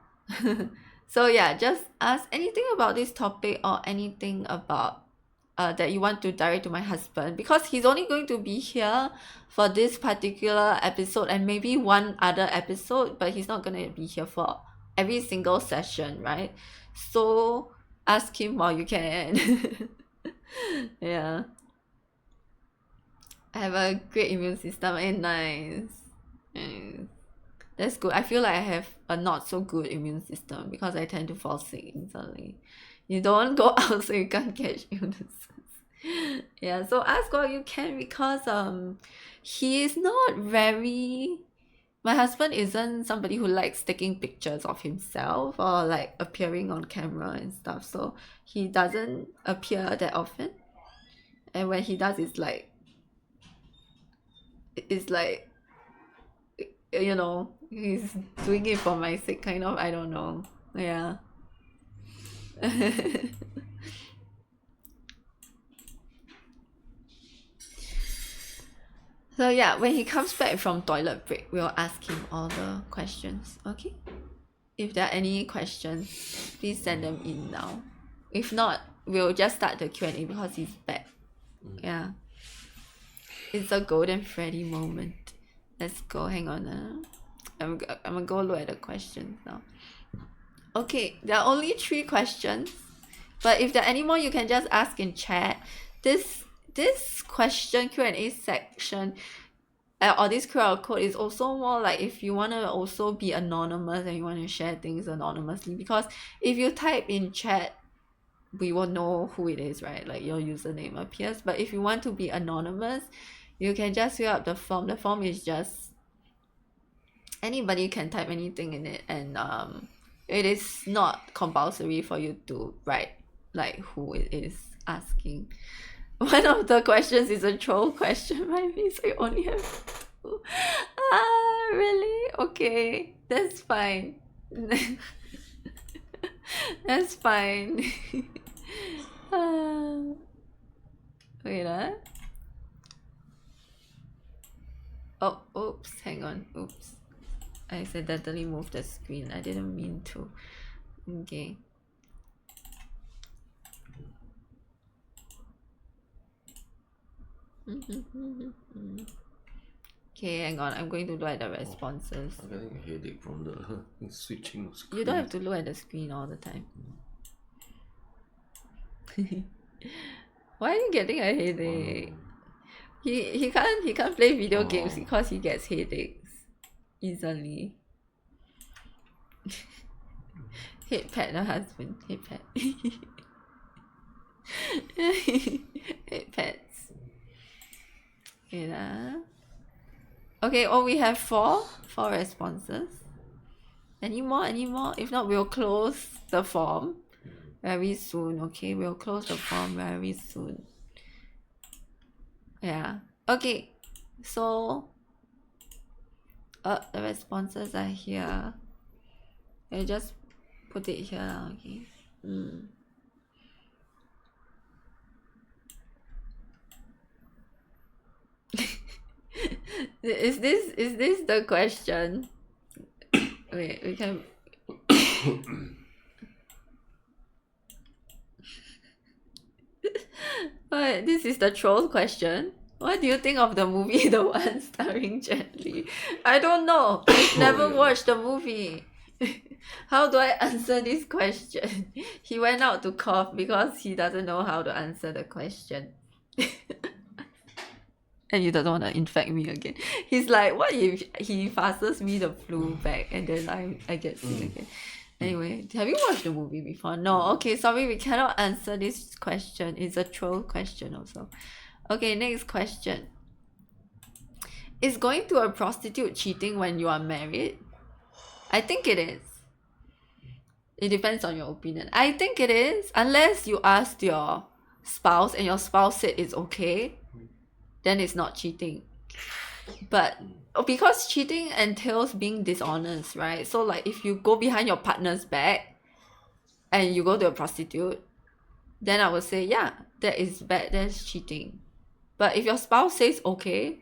So yeah, just ask anything about this topic or anything about that you want to direct to my husband, because he's only going to be here for this particular episode and maybe one other episode, but he's not going to be here for every single session, right? So ask him while you can. Yeah, I have a great immune system. Nice. That's good. I feel like I have a not so good immune system because I tend to fall sick easily. You don't go out so you can't catch illnesses. Yeah, so ask what you can, because he is not very, my husband isn't somebody who likes taking pictures of himself or like appearing on camera and stuff, so he doesn't appear that often. And when he does, it's like he's doing it for my sake, kind of. I don't know. Yeah. So yeah, when he comes back from toilet break, we'll ask him all the questions. Okay? If there are any questions, please send them in now. If not, we'll just start the Q&A because he's back. Yeah. It's a golden Freddy moment. Let's go. Hang on. I'm gonna go look at the questions now. Okay, there are only 3 questions, but if there are any more, you can just ask in chat. This question Q&A section or this QR code is also more like if you want to also be anonymous and you want to share things anonymously, because if you type in chat, we will know who it is, right? Like your username appears. But if you want to be anonymous, you can just fill out the form. The form is just anybody can type anything in it, and it is not compulsory for you to write like who it is asking. One of the questions is a troll question, right? So you only have 2. Really? Okay, that's fine. That's fine. Wait, oh, oops, hang on. Oops. I accidentally moved the screen. I didn't mean to. Okay. Okay, hang on. I'm going to look at the responses.
I'm getting a headache from the switching screen.
You don't have to look at the screen all the time. Why are you getting a headache? He can't play video games because he gets headaches easily. Head pat the husband. Head pat. Head pats. Okay, we have 4 responses. Any more? If not, we'll close the form very soon. Okay, we'll close the form very soon. Yeah. Okay, so the responses are here. I just put it here. Okay. Is this the question? Wait, we can. But this is the troll question. What do you think of the movie The One starring Jet Li? I don't know. I've never watched the movie. How do I answer this question? He went out to cough because he doesn't know how to answer the question. And you don't want to infect me again. He's like, what if he passes me the flu back and then I get sick again? Anyway, have you watched the movie before? No. Okay, sorry, we cannot answer this question. It's a troll question also. Okay, next question. Is going to a prostitute cheating when you are married? I think it is. It depends on your opinion. I think it is, unless you asked your spouse and your spouse said it's okay, then it's not cheating. But because cheating entails being dishonest, right? So like if you go behind your partner's back and you go to a prostitute, then I would say, yeah, that is bad, that's cheating. But if your spouse says okay,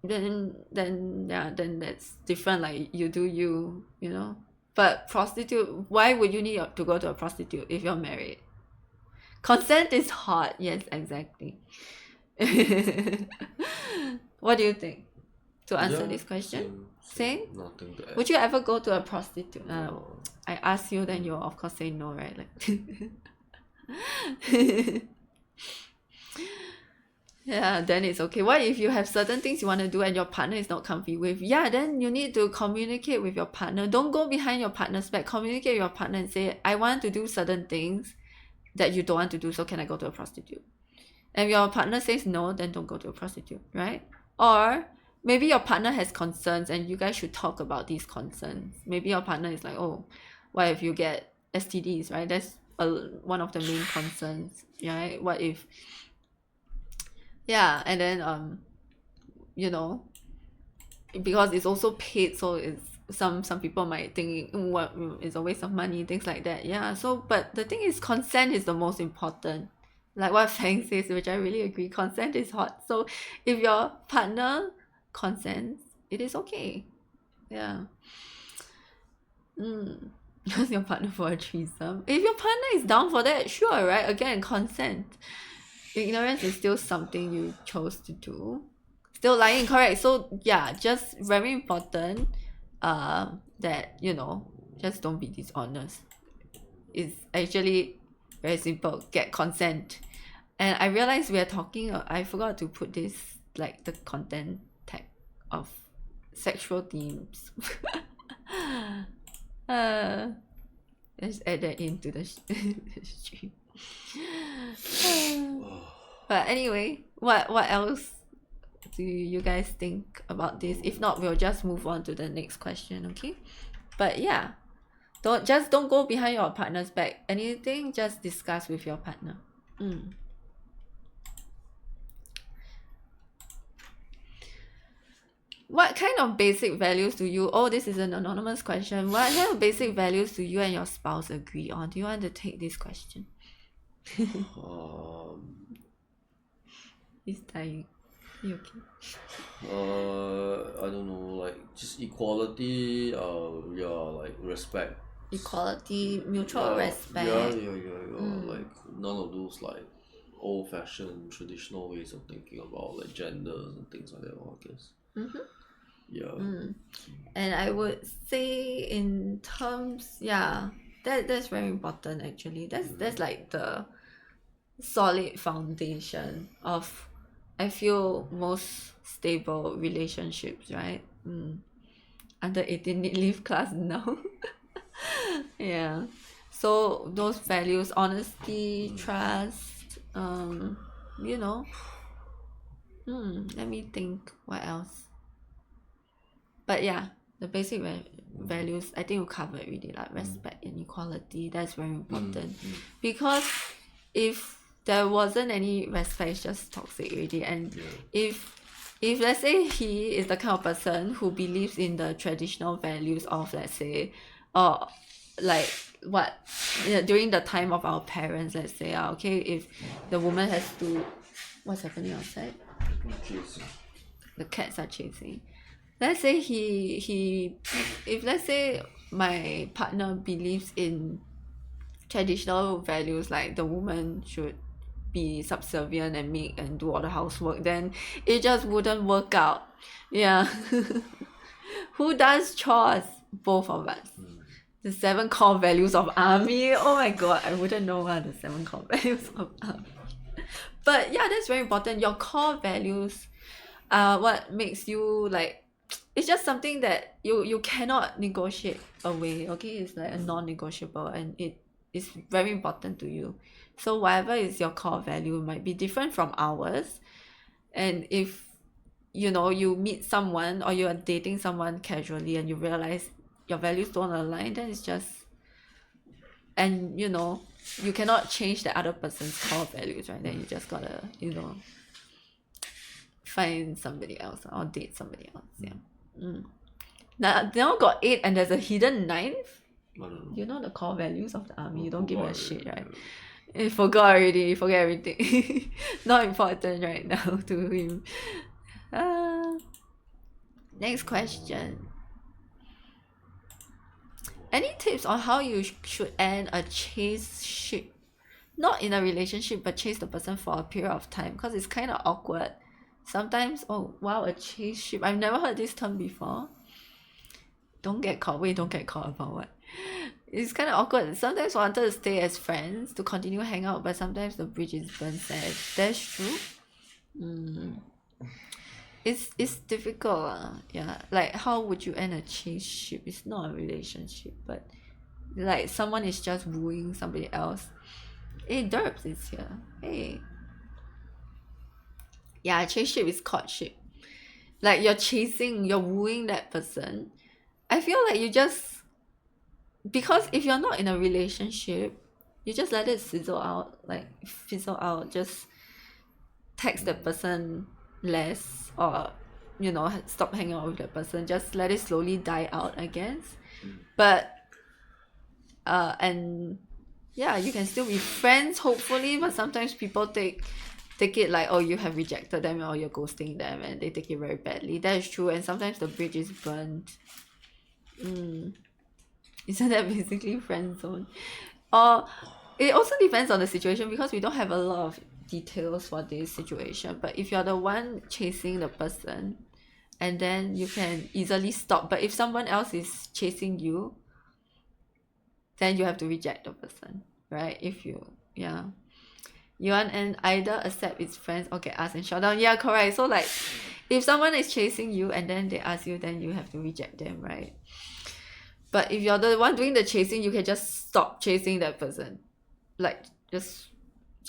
then that's different. Like you do you, you know. But prostitute, why would you need to go to a prostitute if you're married? Consent is hard. Yes, exactly. What do you think? To answer
Yeah,
this question,
same.
same?
Nothing to add.
Would you ever go to a prostitute?
No.
I ask you, then you'll of course say no, right? Like, yeah, then it's okay. What if you have certain things you want to do and your partner is not comfy with? Yeah, then you need to communicate with your partner. Don't go behind your partner's back. Communicate with your partner and say, I want to do certain things that you don't want to do, so can I go to a prostitute? And if your partner says no, then don't go to a prostitute, right? Or maybe your partner has concerns and you guys should talk about these concerns. Maybe your partner is like, oh, what if you get STDs, right? That's one of the main concerns, right? What if, yeah, and then you know, because it's also paid, so it's some people might think what it's a waste of money, things like that. Yeah, so but the thing is, consent is the most important. Like what Fang says, which I really agree, consent is hot. So if your partner consents, it is okay. Yeah. Ask your partner for a threesome. If your partner is down for that, sure, right? Again, consent. Ignorance is still something you chose to do. Still lying, correct. So yeah, just very important that, you know, just don't be dishonest. It's actually very simple. Get consent. And I realized we are talking, I forgot to put this, like the content tag of sexual themes. Let's add that into the stream. But anyway, what else do you guys think about this? If not, we'll just move on to the next question, okay? But yeah, don't go behind your partner's back. Anything, just discuss with your partner. What kind of basic values do you, oh, this is an anonymous question. What kind of basic values do you and your spouse agree on? Do you want to take this question? He's dying. You okay?
I don't know, like just equality, like respect.
Equality, mutual respect.
Like none of those like old fashioned traditional ways of thinking about like genders and things like that, I guess. Yeah.
And I would say in terms, yeah, that's very important actually. That's like the solid foundation of, I feel, most stable relationships, right? Under 18 need leave class now. Yeah. So those values, honesty, trust, you know. Let me think what else. But yeah, the basic values I think we covered already, like respect and equality. That's very important. Because if there wasn't any respect, it's just toxic already. And if let's say he is the kind of person who believes in the traditional values of, let's say, like what, during the time of our parents, let's say, okay, if the woman has to, what's happening outside? The cats are chasing. Let's say if let's say my partner believes in traditional values, like the woman should be subservient and make and do all the housework, then it just wouldn't work out. Yeah. Who does chores? Both of us. The 7 core values of army. Oh my god, I wouldn't know what are the 7 core values of army. But yeah, that's very important. Your core values are what makes you, like, it's just something that you cannot negotiate away, okay? It's like a non-negotiable, and it is very important to you. So whatever is your core value might be different from ours. And if, you know, you meet someone or you are dating someone casually and you realize your values don't align, then it's just, and you know, you cannot change the other person's core values, right? Then you just gotta, find somebody else or date somebody else. Yeah. Now got 8 and there's a hidden 9th.
I don't know.
You know the core values of the army. You don't give a shit, right?
Yeah.
You forgot already. You forget everything. Not important right now to him. Next question. Any tips on how you should end a chase ship? Not in a relationship, but chase the person for a period of time, because it's kind of awkward. Sometimes, oh wow, a chase ship. I've never heard this term before. Don't get caught. Wait, don't get caught about what? It's kind of awkward. Sometimes I wanted to stay as friends to continue hang out, but sometimes the bridge is burned sad. That's true. It's difficult. Yeah, like how would you end a chase ship? It's not a relationship, but like someone is just wooing somebody else. Hey, Derbs is here. Hey. Yeah, chase ship is courtship. Like you're wooing that person. I feel like you just, because if you're not in a relationship, you just let it fizzle out. Just text the person less, or stop hanging out with that person. Just let it slowly die out, I guess. But and yeah, you can still be friends hopefully, but sometimes people take it like, oh, you have rejected them or you're ghosting them, and they take it very badly. That is true, and sometimes the bridge is burnt. Isn't that basically friend zone? Or it also depends on the situation, because we don't have a lot of details for this situation. But if you're the one chasing the person, and then you can easily stop. But if someone else is chasing you, then you have to reject the person, right? You want and either accept its friends or get asked and shut down. Yeah, correct. So like, if someone is chasing you and then they ask you, then you have to reject them, right? But if you're the one doing the chasing, you can just stop chasing that person. Like, just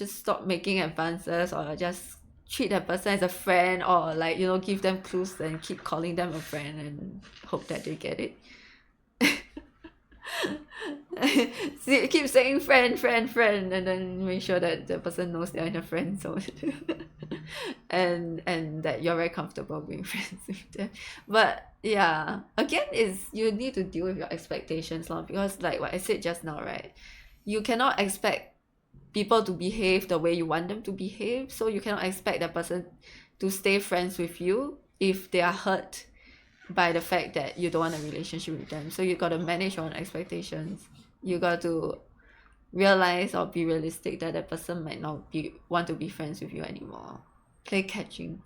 stop making advances, or just treat that person as a friend, or like, give them clues and keep calling them a friend and hope that they get it. Keep saying friend, and then make sure that the person knows they're in a friend zone. and that you're very comfortable being friends with them. But yeah, again, is you need to deal with your expectations, because like what I said just now, right? You cannot expect people to behave the way you want them to behave, so you cannot expect that person to stay friends with you if they are hurt by the fact that you don't want a relationship with them. So you got to manage your own expectations. You got to realize or be realistic that that person might not want to be friends with you anymore. Play catching.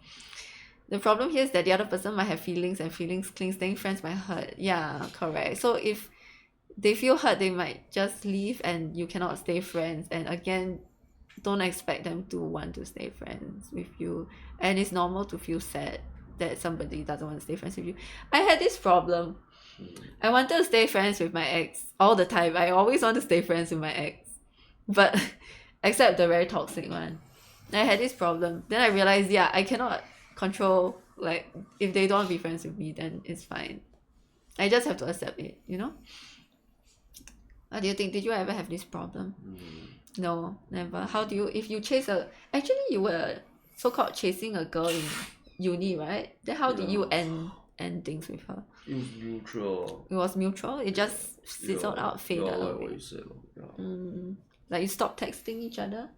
The problem here is that the other person might have feelings, and staying friends might hurt. Yeah, correct. So if they feel hurt, they might just leave and you cannot stay friends. And again, don't expect them to want to stay friends with you. And it's normal to feel sad that somebody doesn't want to stay friends with you. I had this problem. I wanted to stay friends with my ex all the time. I always want to stay friends with my ex, but except the very toxic one. I had this problem. Then I realized, yeah, I cannot control, like, if they don't want to be friends with me, then it's fine. I just have to accept it, What do you think? Did you ever have this problem? No, never. How do you, if you chase actually you were so-called chasing a girl in uni, right? Then how did you end things with her?
It was neutral.
It was mutual? It just fizzled out, faded
like
away?
what you said.
Like you stopped texting each other?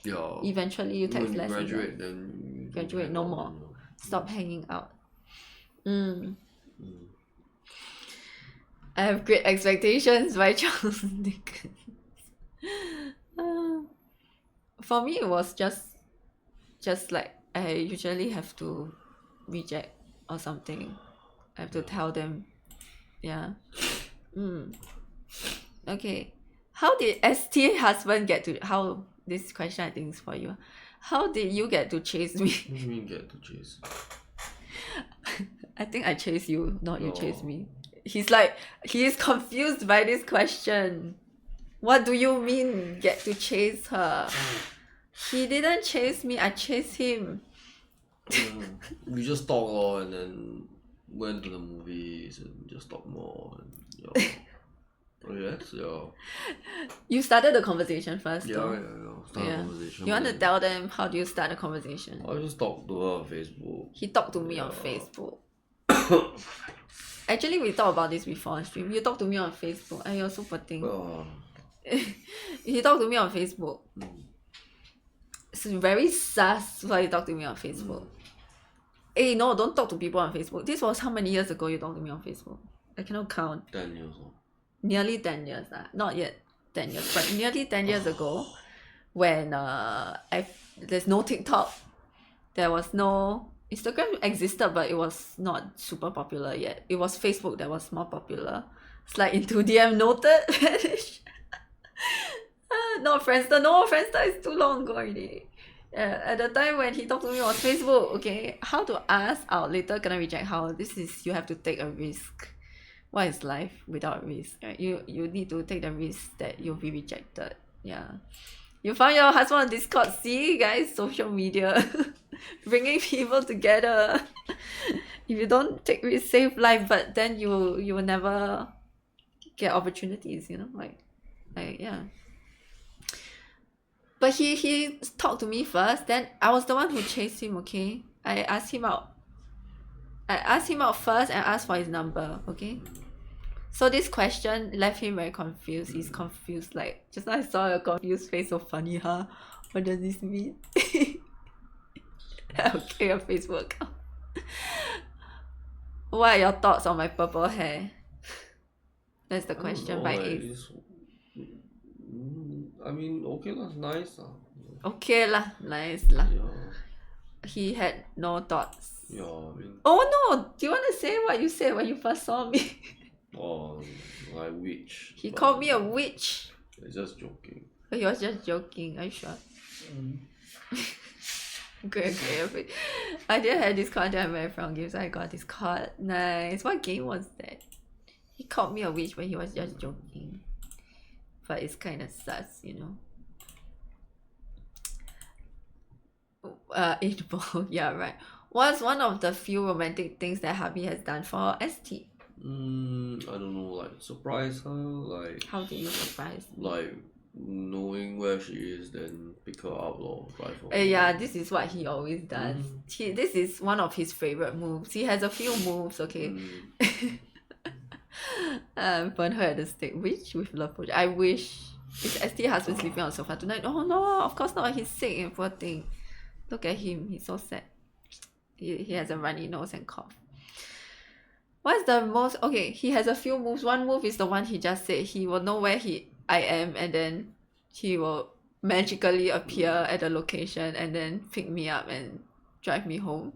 Yeah.
Eventually you text
when
less.
you graduate, then you
graduate, no more. Stop hanging out. I Have Great Expectations by Charles Dickens. For me, it was just like I usually have to reject or something. I have to tell them. Yeah. Okay. How did ST husband get to, how, this question I think is for you. How did you get to chase me?
What do you mean get to chase?
I think I chase you, not you chase
No.
me. He's confused by this question. What do you mean get to chase her? He didn't chase me, I chased him.
We just talk lor, and then went to the movies and just talk more. And, Oh yes? thoughts. Yeah.
You started the conversation first,
Yeah,
though.
yeah. Start a
Yeah.
conversation.
You want to
then
tell them how do you start a conversation?
I just talk to her on Facebook.
He talked to me on
Yeah.
Facebook. Actually, we talked about this before on stream. You talked to me on Facebook. And you're so poor thing. He talked to me on Facebook. It's very sus why you talk to me on Facebook. Hey, no, don't talk to people on Facebook. This was how many years ago you talked to me on Facebook? I cannot count.
10 years old.
Nearly 10 years. Not yet 10 years, but nearly 10 years ago when there's no TikTok. There was no... Instagram existed, but it was not super popular yet. It was Facebook that was more popular. Slide into DM noted. Not Friendster. No, Friendster is too long ago already. At the time when he talked to me it was Facebook. Okay, how to ask out later gonna reject how? This is, you have to take a risk. What is life without risk? Right? You need to take the risk that you'll be rejected. Yeah. You found your husband on Discord. See, guys, social media. Bringing people together. If you don't take risk, save life, but then you will never get opportunities, you know, like yeah. But he talked to me first, then I was the one who chased him, okay? I asked him out first and asked for his number, okay? So this question left him very confused. He's confused, like, just now I saw your confused face, so funny, huh? What does this mean? Okay, your Facebook account. What are your thoughts on my purple hair? That's the question by Ace.
I mean, okay, that's nice.
Okay lah, nice lah.
Yeah.
He had no thoughts.
Yeah, I mean,
Oh no! Do you want to say what you said when you first saw me?
like witch.
He
but
called me a witch.
It's just joking.
But he was just joking. Are you sure? Okay. I didn't have Discord until I met from games. I got Discord. Nice. What game was that? He called me a witch, but he was just joking. But it's kind of sus, you know. 8 ball. Yeah, right. What's one of the few romantic things that hubby has done for ST?
I don't know, like surprise her, like
How do you surprise me?
like knowing where she is, then pick her up or drive her.
Yeah, this is what he always does. This is one of his favorite moves. He has a few moves, okay. Burn her at the stake. Wish with love project. I wish. Is ST husband sleeping on the sofa tonight? Oh no, of course not. He's sick and poor thing. Look at him. He's so sad. He has a runny nose and cough. What's the most... Okay, he has a few moves. One move is the one he just said. He will know where I am, and then he will magically appear at the location and then pick me up and drive me home.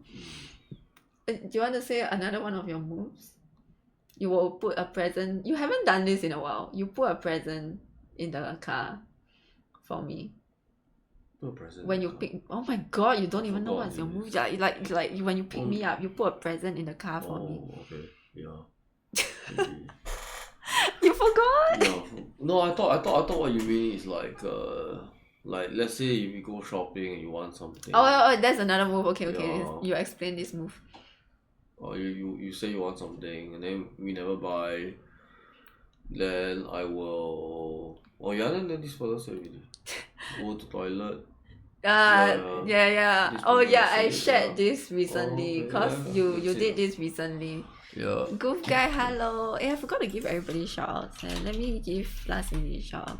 Do you want to say another one of your moves? You will put a present... You haven't done this in a while. You put a present in the car for me.
Put a present
When
in
you
the car.
pick... Oh my god, you don't even know
forgot
what's your
this.
move. Yeah, like when you pick me up, you put a present in the car for me.
Oh, okay. Yeah. Maybe.
You forgot?
Yeah. No, I thought what you mean is like let's say if you go shopping and you want something.
Oh, that's another move. Okay.
Yeah.
You explain this move.
Or you say you want something and then we never buy, then I will... Oh yeah, then this fellow said already. Go to toilet.
Yeah.
This
Oh
person
yeah, I
said,
shared
yeah.
this recently
Oh, okay,
because
yeah,
you
that's
did
it.
this recently.
Yeah.
Goof guy, hello. Hey, I forgot to give everybody shout outs. Let me give last minute shout out.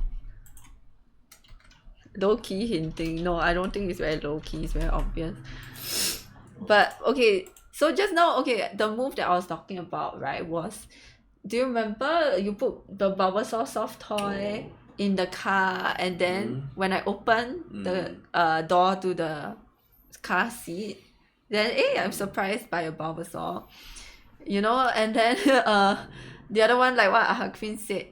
Low key hinting. No, I don't think it's very low key, it's very obvious. But okay, so just now, okay, the move that I was talking about, right, was, do you remember you put the Bulbasaur soft toy in the car, and then when I open the door to the car seat, then I'm surprised by a Bulbasaur, you know. And then the other one, like what Ahakvin said,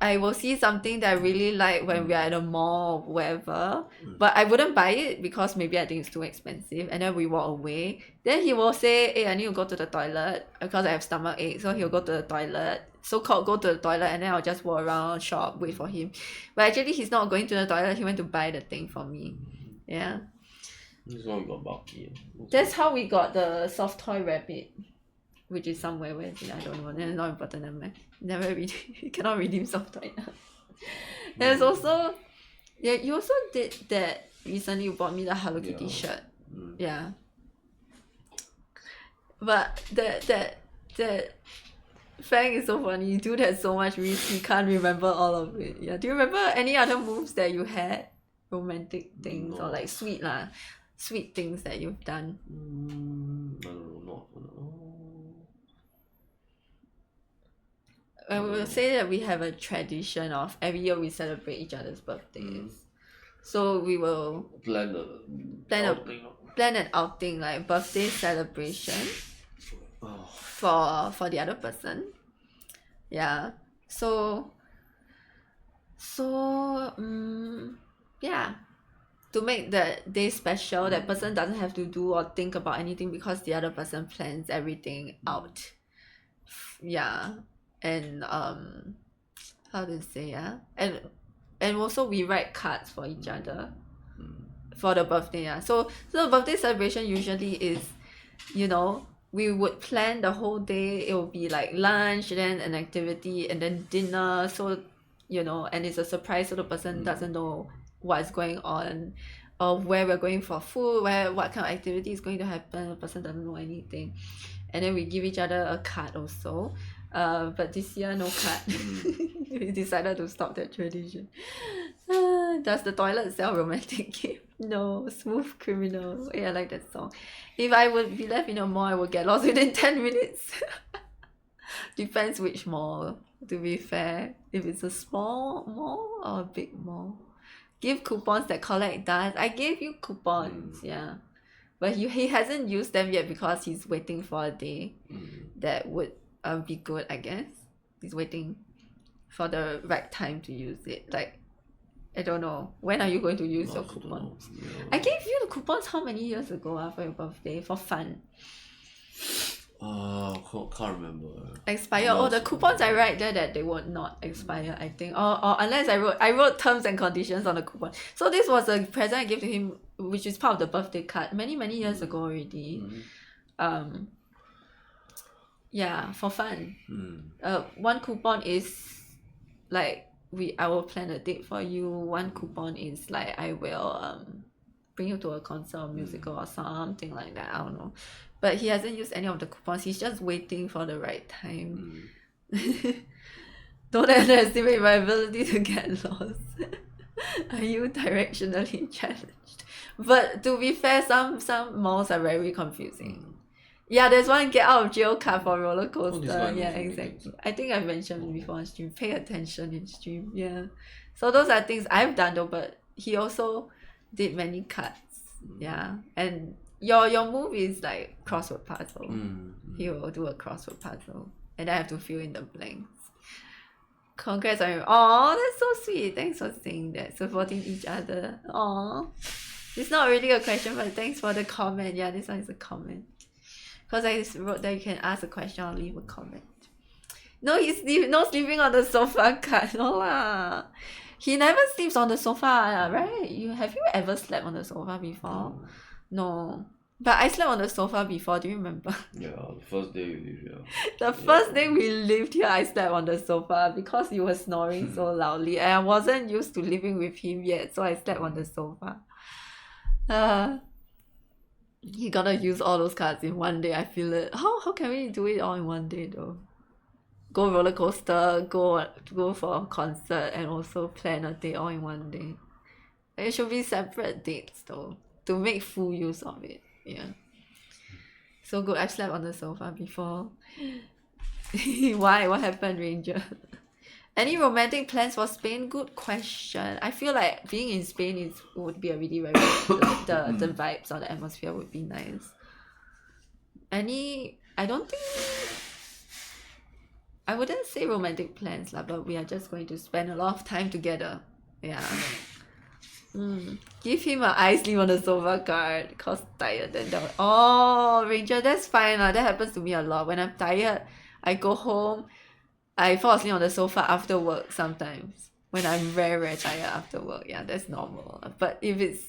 I will see something that I really like when we are at a mall or wherever, but I wouldn't buy it because maybe I think it's too expensive, and then we walk away. Then he will say, hey, I need to go to the toilet because I have stomach ache, so he'll go to the toilet, so-called go to the toilet, and then I'll just walk around, shop, wait for him. But actually he's not going to the toilet, he went to buy the thing for me. Yeah.
This is why we got Bucky.
That's how we got the soft toy rabbit. which is somewhere where I don't know. Then it's not important. Never read. You cannot redeem soft toy now. There's also, yeah, you also did that recently. You bought me the Hello Kitty shirt. Yeah. But that Fang is so funny. Dude has so much risk, he can't remember all of it. Yeah. Do you remember any other moves that you had? Romantic things or like sweet things that you've done?
I don't know.
I will say that we have a tradition of every year we celebrate each other's birthdays. So we will
Plan
an outing, like birthday celebration for the other person. Yeah. So yeah, to make that day special, that person doesn't have to do or think about anything because the other person plans everything out. Yeah. And how to say, and also we write cards for each other for the birthday. So the birthday celebration usually is, we would plan the whole day. It will be like lunch, then an activity, and then dinner. So and it's a surprise, so the person doesn't know what's going on or where we're going for food, what kind of activity is going to happen. The person doesn't know anything, and then we give each other a card also. But this year no card. We decided to stop that tradition. Does the toilet sell romantic gift? No. Smooth Criminal. Yeah, I like that song. If I would be left in a mall, I would get lost within 10 minutes. Depends which mall, to be fair. If it's a small mall or a big mall. Give coupons that collect dust. I gave you coupons, yeah. But he hasn't used them yet because he's waiting for a day that would be good, I guess. He's waiting for the right time to use it. Like, I don't know. When are you going to use your coupons? I gave you the coupons how many years ago for your birthday for fun?
Can't remember.
Expire. The coupons I write there that they would not expire, I think. Or unless I wrote terms and conditions on the coupon. So this was a present I gave to him, which is part of the birthday card many years ago already. Yeah, for fun. One coupon is like I will plan a date for you. One coupon is like I will bring you to a concert or musical or something like that. I don't know. But he hasn't used any of the coupons. He's just waiting for the right time. Don't underestimate my ability to get lost. Are you directionally challenged? But to be fair, some malls are very confusing. Yeah, there's one get out of jail card for roller coaster. Yeah, exactly. I think I mentioned before on stream. Pay attention in stream. Yeah. So those are things I've done though, but he also did many cards. Yeah. And your move is like crossword puzzle. He will do a crossword puzzle. And I have to fill in the blanks. Congrats on you. Aw, that's so sweet. Thanks for saying that. Supporting each other. Aw. It's not really a question, but thanks for the comment. Yeah, this one is a comment. Because I wrote that you can ask a question or leave a comment. No, he's no sleeping on the sofa card. No lah. He never sleeps on the sofa, right? Have you ever slept on the sofa before? No. But I slept on the sofa before, do you remember?
Yeah, the first day we lived here.
The first day we lived here, I slept on the sofa because he was snoring so loudly. And I wasn't used to living with him yet, so I slept on the sofa. You gotta use all those cards in one day. I feel it. How can we do it all in one day though? Go roller coaster, go for a concert, and also plan a day all in one day. It should be separate dates though, to make full use of it. Yeah. So good. I've slept on the sofa before. Why? What happened, Ranger? Any romantic plans for Spain? Good question. I feel like being in Spain would be a really very like the vibes or the atmosphere would be nice. I don't think I wouldn't say romantic plans lah, but we are just going to spend a lot of time together. Yeah. Give him an I sleep on the sofa card cause tired then Ranger, that's fine lah. That happens to me a lot. When I'm tired, I go home, I fall asleep on the sofa after work sometimes. When I'm very, very tired after work. Yeah, that's normal. But if it's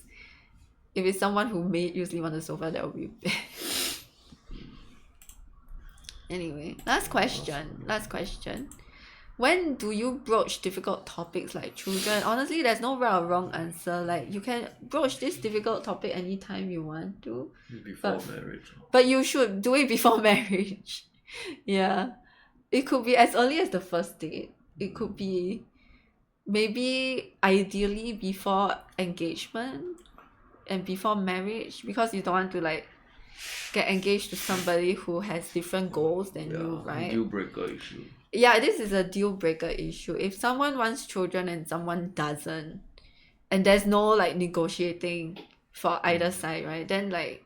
someone who made you sleep on the sofa, that would be bad. Anyway, last question. When do you broach difficult topics like children? Honestly, there's no right or wrong answer. Like, you can broach this difficult topic anytime you want to,
Before marriage.
but you should do it before marriage. Yeah. It could be as early as the first date. It could be maybe ideally before engagement and before marriage, because you don't want to like get engaged to somebody who has different goals than you, right?
Deal breaker issue.
Yeah, this is a deal breaker issue. If someone wants children and someone doesn't, and there's no like negotiating for either side, right? Then like,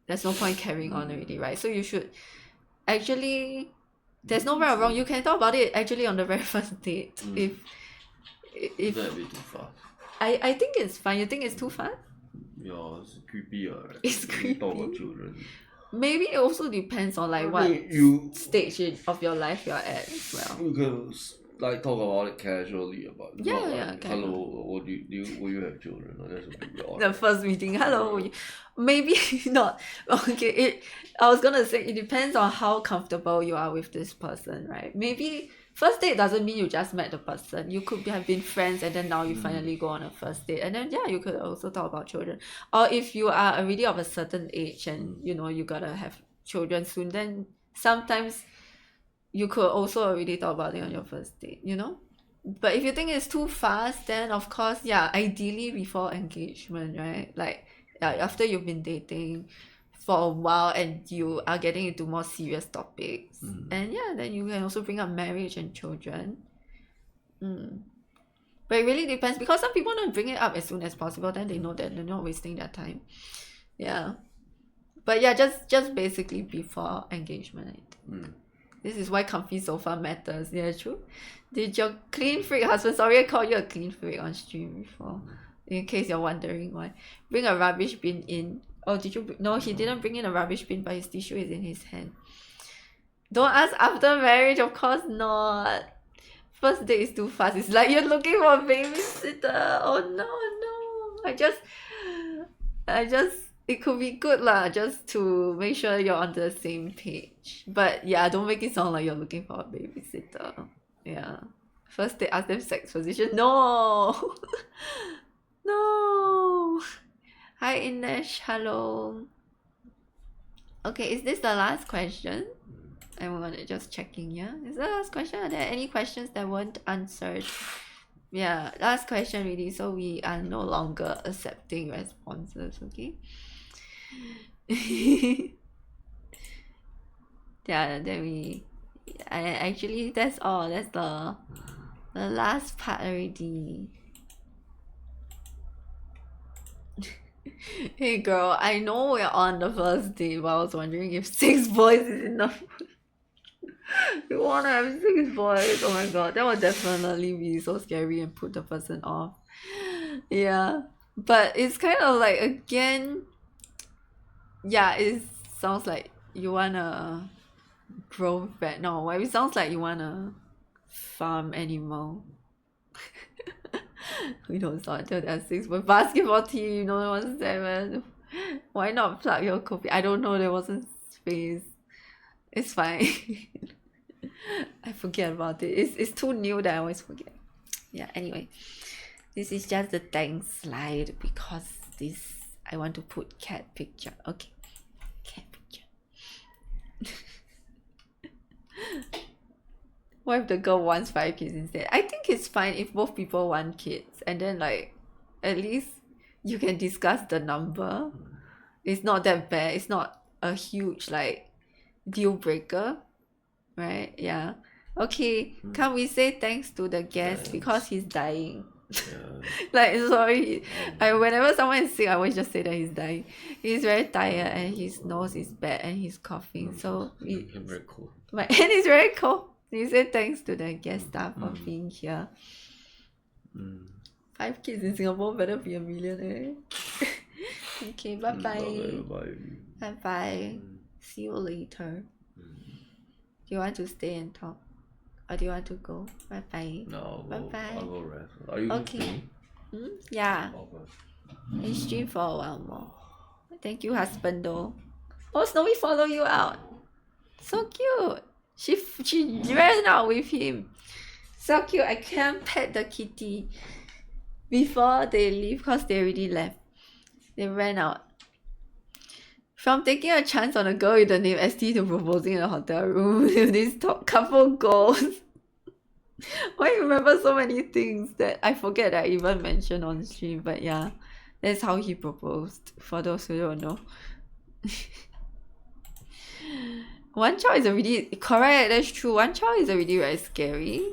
there's no point carrying on already, right? So you should actually, there's no right or wrong. You can talk about it actually on the very first date. If
That'd be too fast.
I think it's fine. You think it's too fast?
Yeah, it's creepy. Right?
It's
When you talk about
creepy.
children.
Maybe it also depends on like what stage of your life you're at as well.
You can like talk about it casually about
Yeah,
not
yeah,
like,
casual.
hello, will you have children? No, that's a bit odd.
The first meeting, hello. Maybe not. Okay, I was gonna say it depends on how comfortable you are with this person, right? Maybe first date doesn't mean you just met the person. You could have been friends and then now you finally go on a first date, and then you could also talk about children. Or if you are already of a certain age and you gotta have children soon, then sometimes you could also already talk about it on your first date, But if you think it's too fast, then of course, ideally before engagement, right? Like after you've been dating for a while and you are getting into more serious topics, and then you can also bring up marriage and children. But it really depends, because some people don't bring it up as soon as possible, then they know that they're not wasting their time. But just basically before engagement, I think. This is why comfy sofa matters. Yeah, true. Did your clean freak husband, sorry I called you a clean freak on stream before, in case you're wondering why, bring a rubbish bin in? Oh, did you? No, he didn't bring in a rubbish bin, but his tissue is in his hand. Don't ask after marriage, of course not. First date is too fast. It's like you're looking for a babysitter. Oh no. I just it could be good lah, just to make sure you're on the same page. But don't make it sound like you're looking for a babysitter. First they ask them sex position. No. No. Hi Inesh, hello. Okay, is this the last question? I'm gonna just checking. Is that the last question? Are there any questions that weren't answered? Last question really, so we are no longer accepting responses, okay? Then actually that's all. That's the last part already. Hey girl, I know we're on the first date, but I was wondering if 6 boys is enough. You wanna have 6 boys? Oh my god, that would definitely be so scary and put the person off. But it's kind of like, again, it sounds like you wanna grow fat. No, it sounds like you wanna farm animal. We don't start until there are 6 boys. Basketball team, no one wants 7. Why not plug your coffee? I don't know, there wasn't space. It's fine. I forget about it. It's too new that I always forget. Anyway, this is just the thanks slide, because I want to put cat picture. Okay, cat picture. What if the girl wants 5 kids instead? I think it's fine if both people want kids, and then like at least you can discuss the number. It's not that bad. It's not a huge like deal breaker, right? Okay, can we say thanks to the guest because he's dying? Like, sorry, whenever someone is sick, I always just say that he's dying. He's very tired and his nose is bad and he's coughing. So
I'm very cold.
My hand is very cold. You say thanks to the guest staff for being here. 5 kids in Singapore better be a millionaire. Okay, bye bye. See you later. Do you want to stay and talk, or do you want to go? Bye bye.
No,
bye.
I'll go rest. Are you
okay? Yeah. I stream for a while more. Thank you, husband. Though. Oh, Snowy follow you out. So cute. She ran out with him. So cute. I can't pet the kitty before they leave because they already left. They ran out. From taking a chance on a girl with the name ST to proposing in a hotel room with this top couple goals. Why you remember so many things that I forget that I even mentioned on stream, but yeah, that's how he proposed, for those who don't know. One child is already correct, that's true. One child is already very scary.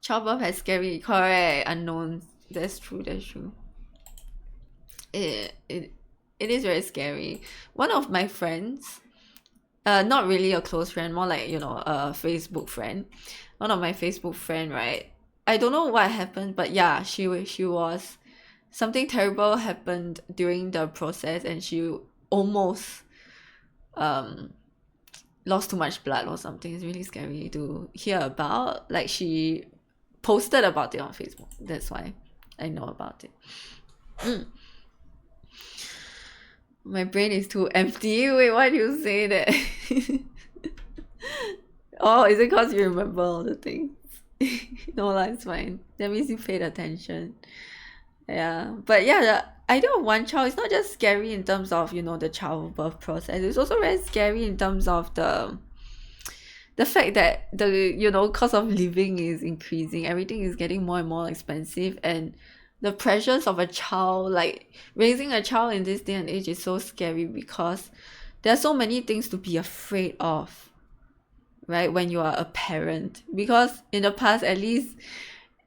Childbirth has scary, correct, unknowns. That's true, that's true. It is very scary. One of my friends, not really a close friend, more like, you know, a Facebook friend. One of my Facebook friend, right? I don't know what happened, but yeah, she was something terrible happened during the process, and she almost lost too much blood or something. It's really scary to hear about. Like, she posted about it on Facebook. That's why I know about it. My brain is too empty. Wait, why do you say that? Oh, is it because you remember all the things? No, that's fine. That means you paid attention. Yeah, but yeah, the idea of one child is not just scary in terms of, you know, the childbirth process. It's also very scary in terms of the fact that the, you know, cost of living is increasing. Everything is getting more and more expensive, and the pressures of a child, like raising a child in this day and age, is so scary because there are so many things to be afraid of, right, when you are a parent. Because in the past, at least,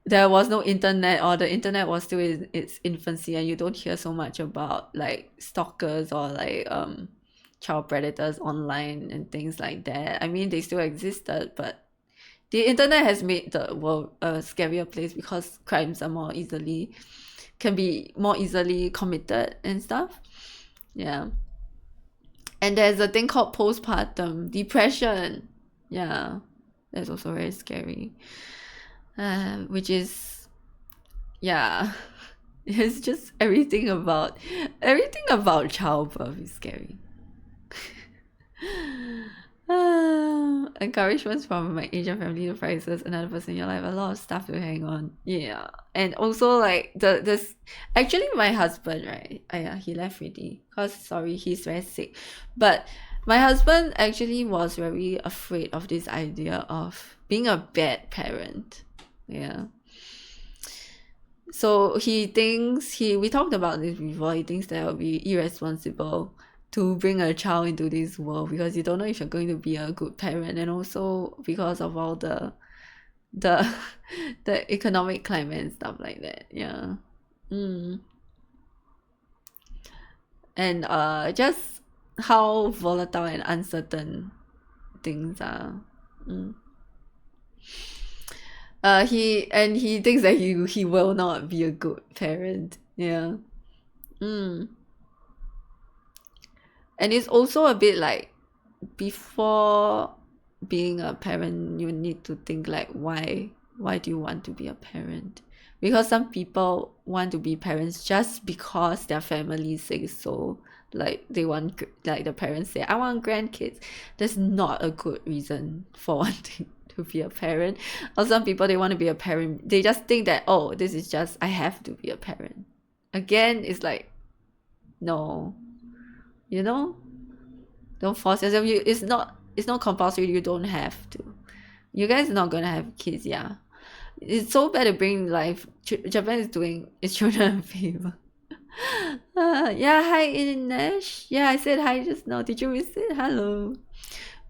there was no internet, or the internet was still in its infancy, and you don't hear so much about like stalkers or like child predators online and things like that. I mean, they still existed, but the internet has made the world a scarier place because crimes are can be more easily committed and stuff. Yeah. And there's a thing called postpartum depression. Yeah. That's also very scary. Which is, yeah. It's just everything about childbirth is scary. Encouragements from my Asian family, the prices, another person in your life, a lot of stuff to hang on. Yeah. And also like this actually my husband, right? Yeah, he left already. Cause sorry, he's very sick. But my husband actually was very afraid of this idea of being a bad parent. Yeah. So he thinks we talked about this before, he thinks that it will be irresponsible to bring a child into this world because you don't know if you're going to be a good parent, and also because of all the the economic climate and stuff like that. Yeah. And just how volatile and uncertain things are. He thinks that he will not be a good parent. Yeah. And it's also a bit like, before being a parent, you need to think like, why do you want to be a parent? Because some people want to be parents just because their family says so. Like they want, like the parents say, I want grandkids. That's not a good reason for wanting to be a parent. Or some people, they want to be a parent, they just think that, oh, this is just, I have to be a parent. Again, it's like, no, you know, don't force yourself. It's not compulsory. You don't have to. You guys are not gonna have kids. Yeah, it's so bad to bring life. Japan is doing its children a favor. Yeah, hi Inesh. Yeah, I said hi just now. Did you miss it? Hello.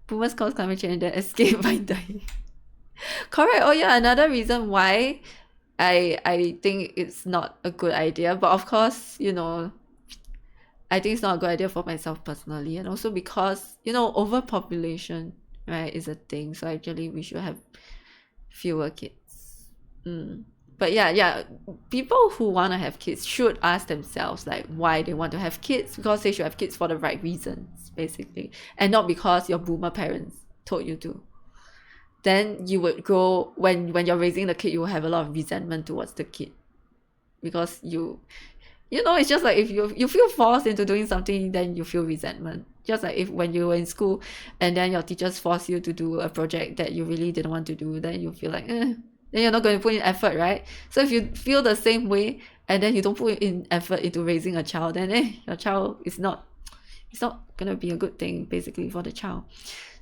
Boomers cause climate change and then escape by dying. Correct. Oh yeah, another reason why I think it's not a good idea. But of course, you know, I think it's not a good idea for myself personally, and also because, you know, overpopulation, right, is a thing. So actually we should have fewer kids. But yeah, people who want to have kids should ask themselves like why they want to have kids, because they should have kids for the right reasons, basically, and not because your boomer parents told you to. Then you would grow, when you're raising the kid, you will have a lot of resentment towards the kid, because you know, it's just like if you feel forced into doing something, then you feel resentment. Just like if when you were in school and then your teachers force you to do a project that you really didn't want to do, then you feel like then you're not going to put in effort, right? So if you feel the same way and then you don't put in effort into raising a child, then your child is not, it's not gonna be a good thing basically for the child.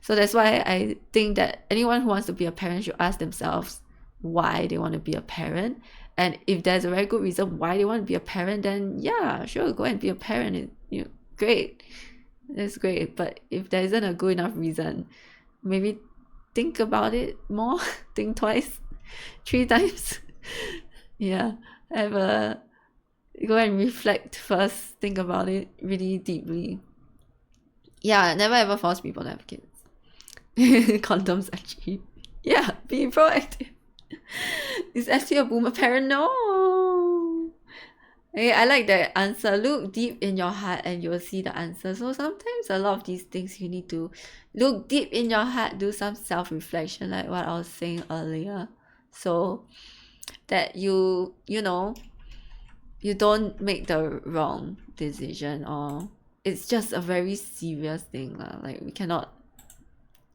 So that's why I think that anyone who wants to be a parent should ask themselves why they want to be a parent. And if there's a very good reason why they want to be a parent, then yeah, sure, go and be a parent. Great. That's great. But if there isn't a good enough reason, maybe think about it more. Think twice, 3 times. Yeah. Go and reflect first. Think about it really deeply. Yeah, never ever force people to have kids. Condoms are cheap. Yeah, be proactive. Is ST a boomer parent? No. Hey, I like that answer. Look deep in your heart and you'll see the answer. So sometimes a lot of these things you need to look deep in your heart, do some self-reflection, like what I was saying earlier. So that you don't make the wrong decision, or it's just a very serious thing. Like we cannot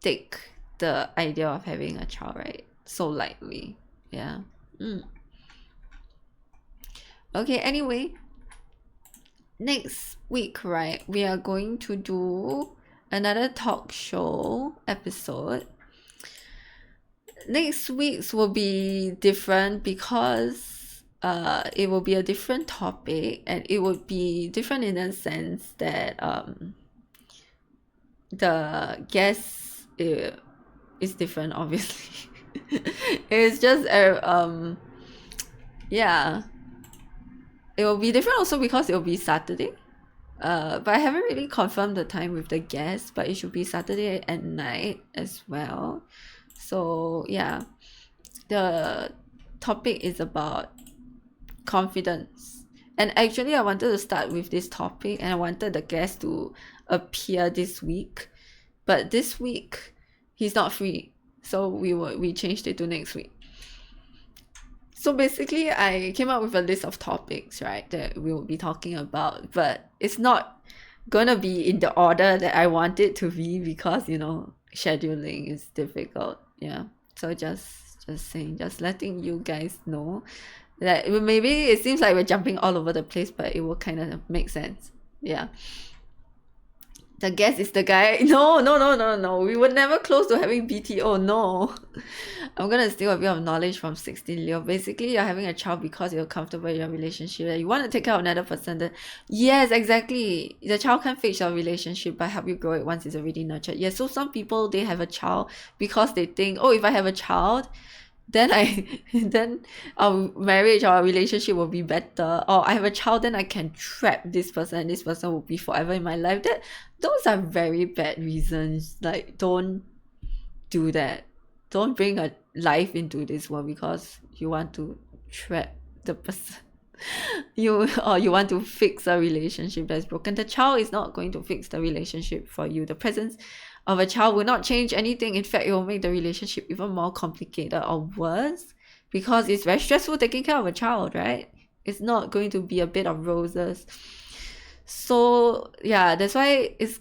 take the idea of having a child, right, so lightly. Yeah. Okay, anyway, next week, right, we are going to do another talk show episode. Next week's will be different because it will be a different topic, and it would be different in the sense that the guest is different, obviously. It's just yeah, it will be different also because it will be Saturday. But I haven't really confirmed the time with the guest, but it should be Saturday at night as well. So yeah, the topic is about confidence. And actually I wanted to start with this topic, and I wanted the guest to appear this week, but this week he's not free, so we changed it to next week. So basically I came up with a list of topics, right, that we will be talking about, but it's not gonna be in the order that I want it to be because scheduling is difficult. Yeah, so just saying, just letting you guys know that maybe it seems like we're jumping all over the place, but it will kind of make sense. Yeah, the guest is the guy. No, we were never close to having BTO. No. I'm gonna steal a bit of knowledge from 16 Leo. Basically, you're having a child because you're comfortable in your relationship and you want to take care of another person. Yes, exactly. The child can fix your relationship but help you grow it once it's already nurtured. Yes, so some people, they have a child because they think, oh, if I have a child, then then our marriage or our relationship will be better, or I have a child, then I can trap this person and this person will be forever in my life. Those are very bad reasons. Like, don't do that. Don't bring a life into this world because you want to trap the person. You want to fix a relationship that's broken. The child is not going to fix the relationship for you. The presence of a child will not change anything. In fact, it will make the relationship even more complicated or worse, because it's very stressful taking care of a child, right? It's not going to be a bed of roses. So yeah, that's why it's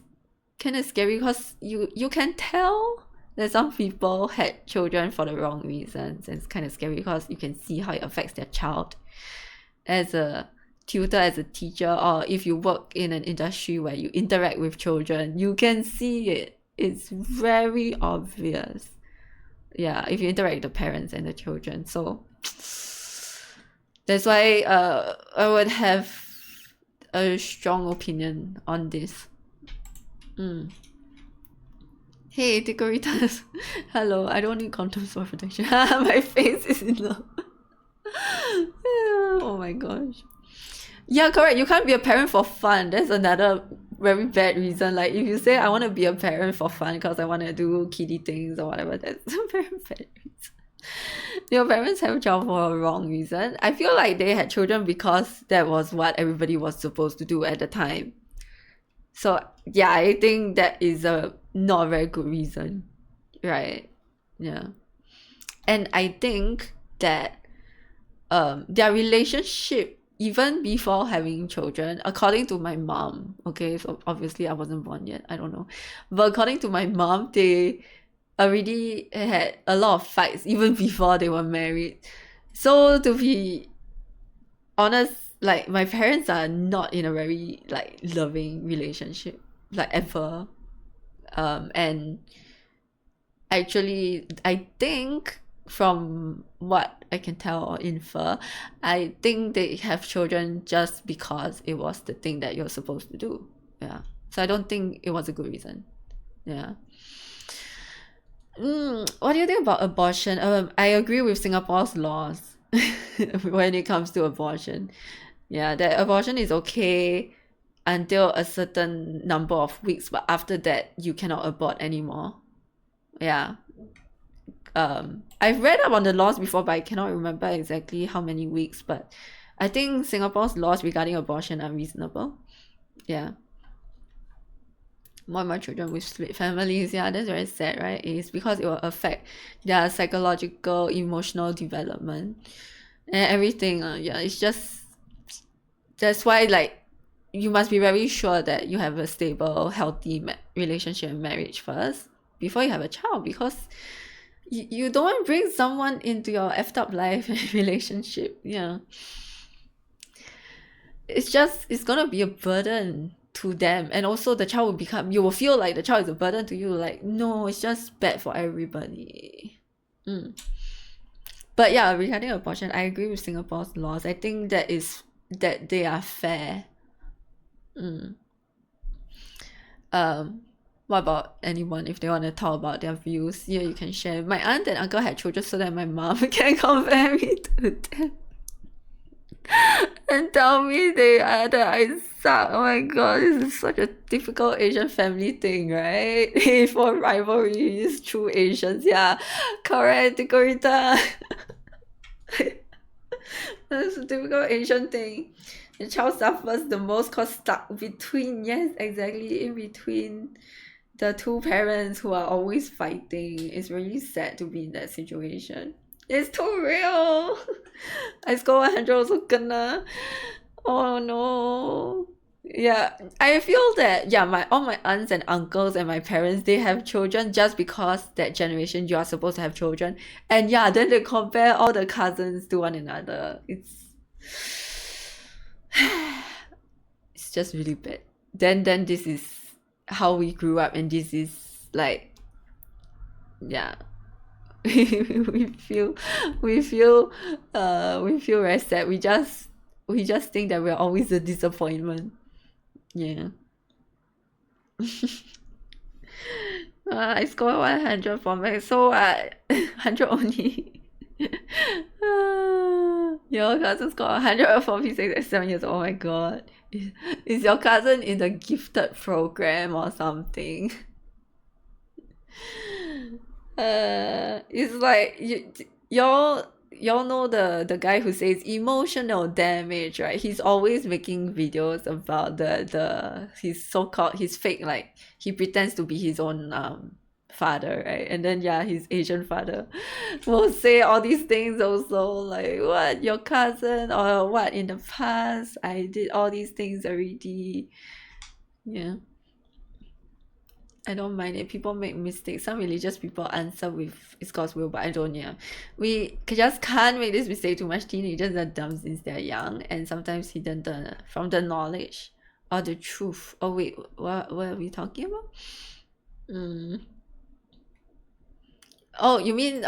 kind of scary, because you can tell that some people had children for the wrong reasons, and it's kind of scary because you can see how it affects their child. As a tutor, as a teacher, or if you work in an industry where you interact with children, you can see it. It's very obvious. Yeah, if you interact with the parents and the children. So that's why I would have a strong opinion on this. Hey, Ticoritas. Hello, I don't need condoms for protection. My face is in the... Oh my gosh. Yeah, correct. You can't be a parent for fun. That's another very bad reason. Like, if you say I want to be a parent for fun because I want to do kiddie things or whatever, that's a very bad reason. Your parents have a child for a wrong reason. I feel like they had children because that was what everybody was supposed to do at the time. So yeah, I think that is a not a very good reason, right? Yeah. And I think that their relationship even before having children, according to my mom, okay, so obviously I wasn't born yet, I don't know, but according to my mom, they already had a lot of fights even before they were married. So to be honest, like my parents are not in a very like loving relationship, like ever. And actually, I think from what I can tell or infer, I think they have children just because it was the thing that you're supposed to do. Yeah. So I don't think it was a good reason. Yeah. What do you think about abortion? I agree with Singapore's laws when it comes to abortion. Yeah, that abortion is okay until a certain number of weeks, but after that, you cannot abort anymore. Yeah. I've read up on the laws before, but I cannot remember exactly how many weeks. But I think Singapore's laws regarding abortion are reasonable. Yeah. More and more children with split families. Yeah, that's very sad, right? It's because it will affect their psychological, emotional development and everything. Yeah, it's just that's why like you must be very sure that you have a stable, healthy relationship and marriage first before you have a child, because you don't want to bring someone into your effed up life and relationship. Yeah, it's gonna be a burden to them, and also the child will become, you will feel like the child is a burden to you. Like, no, it's just bad for everybody. But yeah, regarding abortion, I agree with Singapore's laws. I think that they are fair. What about anyone, if they want to talk about their views? Yeah, you can share. My aunt and uncle had children so that my mom can compare me to them and tell me that I suck. Oh my god, this is such a typical Asian family thing, right? For rivalries, true Asians. Yeah, correct, Tikorita. That's a typical Asian thing. The child suffers the most cause stuck between, yes, exactly, in between the two parents who are always fighting. It's really sad to be in that situation. It's too real. I score 100 also kena. Oh no. Yeah, I feel that all my aunts and uncles and my parents, they have children just because that generation you are supposed to have children. And yeah, then they compare all the cousins to one another. It's just really bad. Then this is how we grew up, and this is like, yeah. we feel we feel very sad. We just think that we're always a disappointment. Yeah. I scored 100 for math, so 100 only. Your cousin scored 100 for physics at 7 years old. Oh my god. Is your cousin in the gifted program or something? It's like y'all know the guy who says emotional damage, right? He's always making videos about his so-called, his fake, like he pretends to be his own father, right? And then yeah, his Asian father will say all these things also, like, what, your cousin, or what, in the past I did all these things already. Yeah, I don't mind it. People make mistakes. Some religious people answer with it's God's will, but I don't. Yeah, we just can't make this mistake too much. Teenagers are dumb since they're young, and sometimes hidden from the knowledge or the truth. Oh wait, what are we talking about? Oh, you mean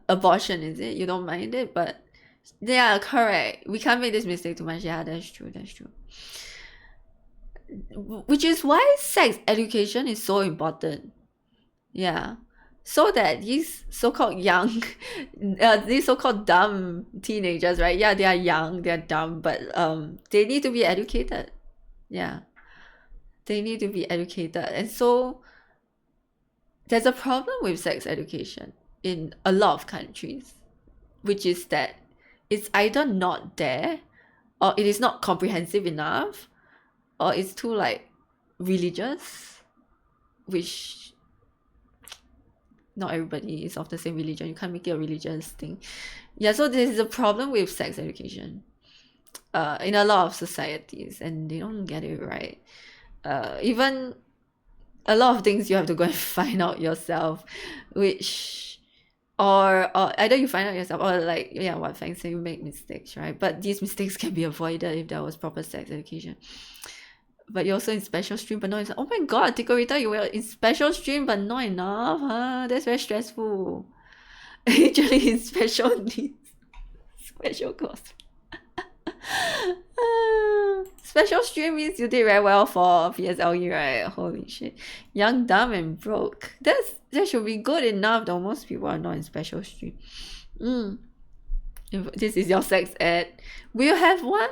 abortion, is it? You don't mind it, but yeah, correct. We can't make this mistake too much. Yeah, that's true. That's true. Which is why sex education is so important. Yeah. So that these so-called young, these so-called dumb teenagers, right? Yeah, they are young, they're dumb, but they need to be educated. Yeah. They need to be educated. And so there's a problem with sex education in a lot of countries, which is that it's either not there, or it is not comprehensive enough, or it's too like religious, which not everybody is of the same religion. You can't make it a religious thing. Yeah, so this is a problem with sex education. in a lot of societies, and they don't get it right. Even a lot of things you have to go and find out yourself, which or either you find out yourself, or like, yeah, what Fang say, you make mistakes, right? But these mistakes can be avoided if there was proper sex education. But you're also in special stream, but not in, oh my god, Tikorita, you were in special stream but not enough, huh? That's very stressful. Actually, in special needs, special course. Special stream means you did very well for PSLE, right? Holy shit. Young, dumb, and broke. That should be good enough, though most people are not in special stream. If this is your sex ed, we'll have one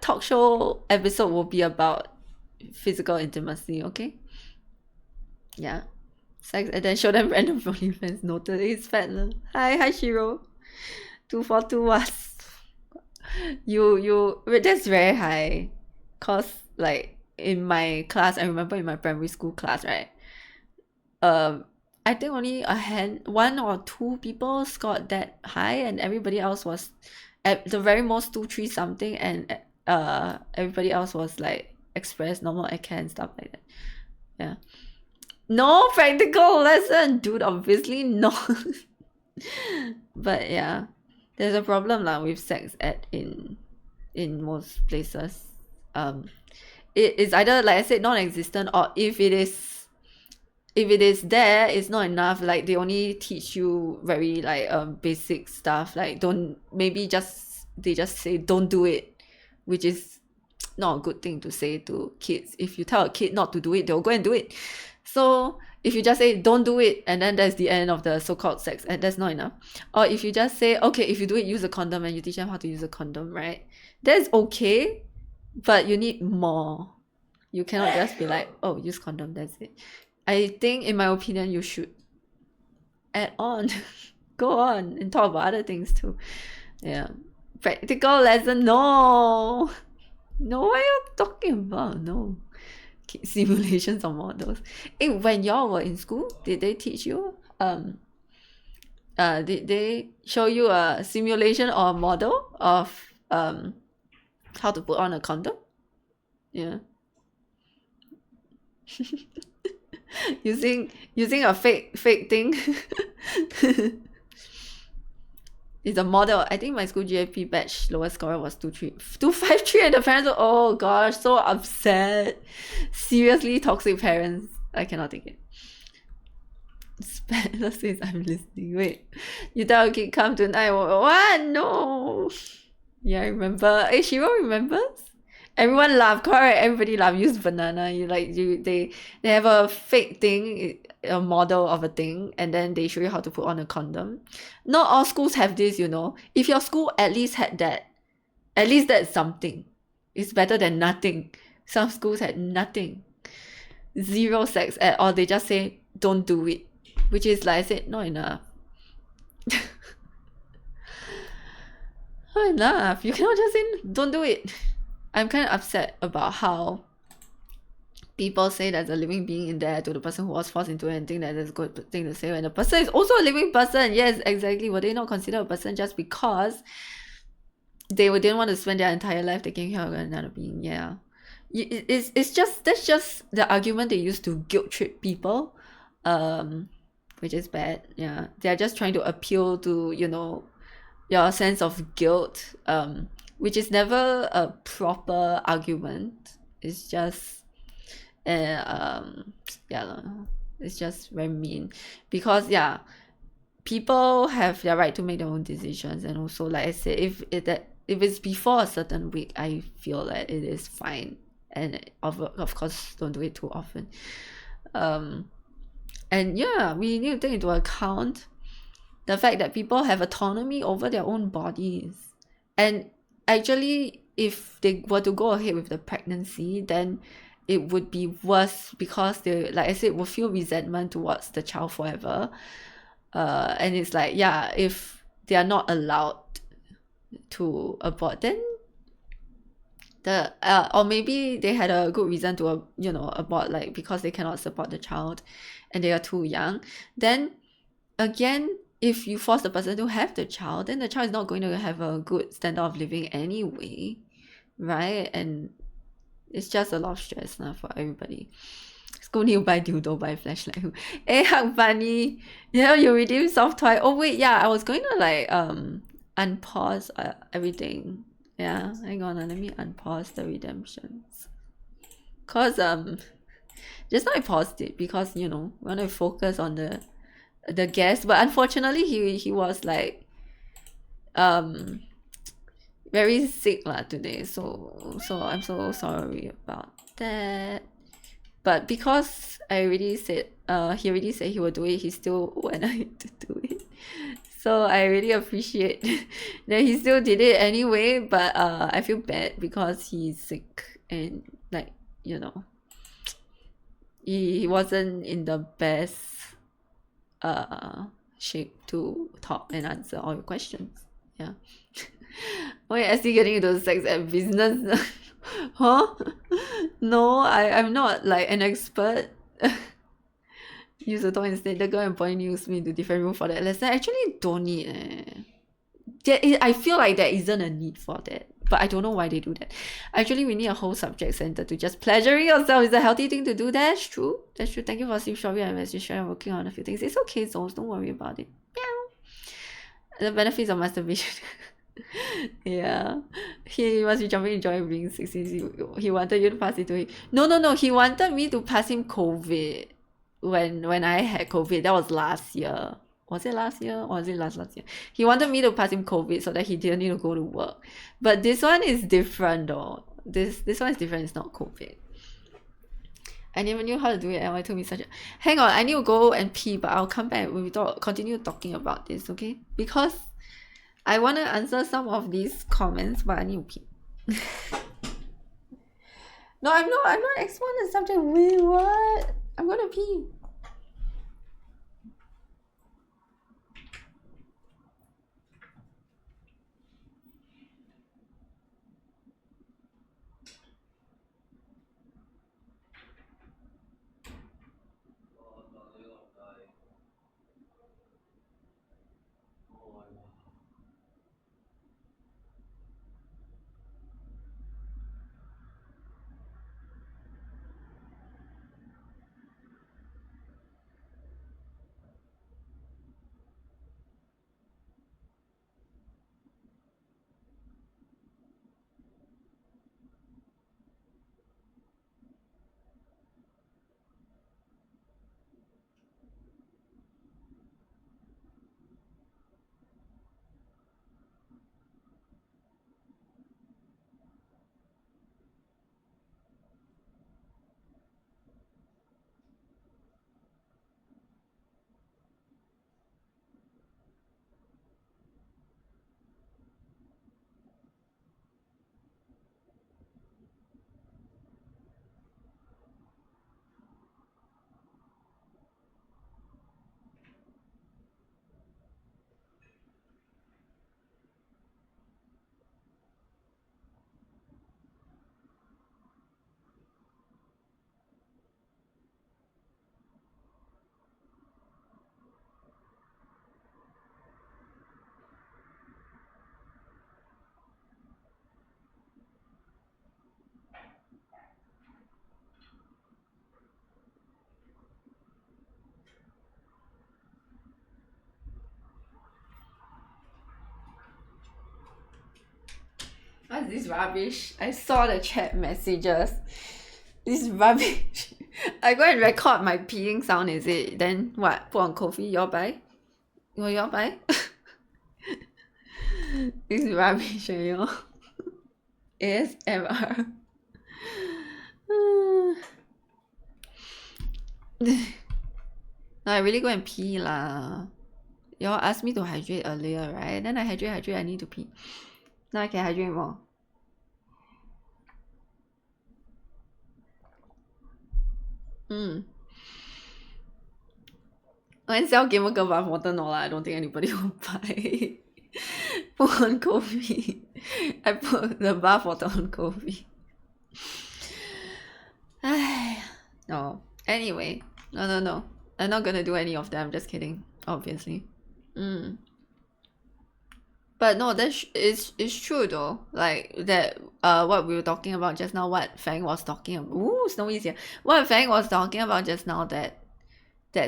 talk show episode will be about physical intimacy, okay? Yeah. Sex ed, then show them random OnlyFans. Noted. It's fat. Hi Shiro. 242 was. That's very high, cause like in my class, I remember in my primary school class, right? I think only one or two people scored that high, and everybody else was at the very most 2-3 something, and everybody else was like express, normal, ECHA and stuff like that. Yeah. No practical lesson, dude. Obviously not. But yeah. There's a problem lah with sex ed in most places. It is either, like I said, non-existent, or if it is there, it's not enough. Like they only teach you very like basic stuff. Like they just say don't do it, which is not a good thing to say to kids. If you tell a kid not to do it, they'll go and do it. So if you just say don't do it, and then that's the end of the so-called sex, and that's not enough. Or if you just say, okay, if you do it, use a condom, and you teach them how to use a condom, right? That's okay, but you need more. You cannot just be like, oh, use condom, that's it. I think, in my opinion, you should add on, go on, and talk about other things too. Yeah. Practical lesson, no. No, what are you talking about? No. Simulations or models. When y'all were in school, did they teach you did they show you a simulation or a model of how to put on a condom? Yeah. using a fake thing. It's a model. I think my school GAP batch lowest score was 253, and the parents were, oh gosh, so upset. Seriously, toxic parents. I cannot take it. Spanish says I'm listening. Wait, you tell a kid come tonight. What? No. Yeah, I remember. Hey, Shiro remembers? Everyone laughed, correct? Everybody laughed. Use banana. They have a fake thing, a model of a thing, and then they show you how to put on a condom. Not all schools have this, you know. If your school at least had that, at least that's something. It's better than nothing. Some schools had nothing. Zero sex ed, or they just say don't do it, which is, like I said, not enough. Not enough. You cannot just say don't do it. I'm kind of upset about how people say there's a living being in there to the person who was forced into it, and think that that's a good thing to say when the person is also a living person. Yes, exactly. Were they not considered a person just because they didn't want to spend their entire life taking care of another being? Yeah. That's just the argument they use to guilt trip people, which is bad. Yeah. They're just trying to appeal to, you know, your sense of guilt, which is never a proper argument. It's just it's just very mean, because people have their right to make their own decisions, and also, like I said, if it's before a certain week, I feel that it is fine, and of course don't do it too often. And we need to take into account the fact that people have autonomy over their own bodies, and actually, if they were to go ahead with the pregnancy, then it would be worse, because they, like I said, will feel resentment towards the child forever. And it's like, if they are not allowed to abort, then or maybe they had a good reason to abort, like because they cannot support the child and they are too young, then again, if you force the person to have the child, then the child is not going to have a good standard of living anyway, right? And it's just a lot of stress now for everybody. School need to buy dildo, buy flashlight. Eh, Hug Bunny, you redeem soft toy. Oh wait, yeah, I was going to like unpause everything. Yeah, hang on, let me unpause the redemptions. Cause just now I paused it because we want to focus on the guest, but unfortunately he was like very sick today, so I'm so sorry about that. But because I already said he already said he will do it, he still went ahead to do it. So I really appreciate that he still did it anyway, but I feel bad because he's sick and like he wasn't in the best shape to talk and answer all your questions. Yeah. Why is he getting into sex and business? Huh? No, I'm not like an expert. Use the toy instead. The girl and boy use me into different room for that lesson. I actually don't need I feel like there isn't a need for that. But I don't know why they do that. Actually, we need a whole subject center to just pleasuring yourself. Is a healthy thing to do. That's true. That's true. Thank you for Steve Strawberry and message share. I'm working on a few things. It's okay, so don't worry about it. Meow. The benefits of masturbation. Yeah. He must be jumping in joy being 60. He wanted you to pass it to him. No. He wanted me to pass him COVID. When I had COVID. That was last year. Was it last year or was it last year? He wanted me to pass him COVID so that he didn't need to go to work. But this one is different though. This one is different. It's not COVID. I never knew how to do it and why told me such a... Hang on, I need to go and pee, but I'll come back when we continue talking about this, okay? Because I want to answer some of these comments, but I need to pee. No, I'm not explaining the subject. Wait, what? I'm gonna pee. What's this rubbish? I saw the chat messages. This rubbish. I go and record my peeing sound, is it? Then what? Put on coffee, you all buy? Will you all buy? This rubbish, you know? ASMR. No, I really go and pee lah. Y'all asked me to hydrate earlier, right? Then I hydrate, I need to pee. Now I can hydrate more. When sell gamer girl bath water, no lah. I don't think anybody will buy. Put on coffee. I put the bath water on coffee. No. Anyway, no. I'm not gonna do any of them. I'm just kidding. Obviously. But no, it's true though. Like that, what we were talking about just now, what Fang was talking about. Ooh, Snowy's here. What Fang was talking about just now, that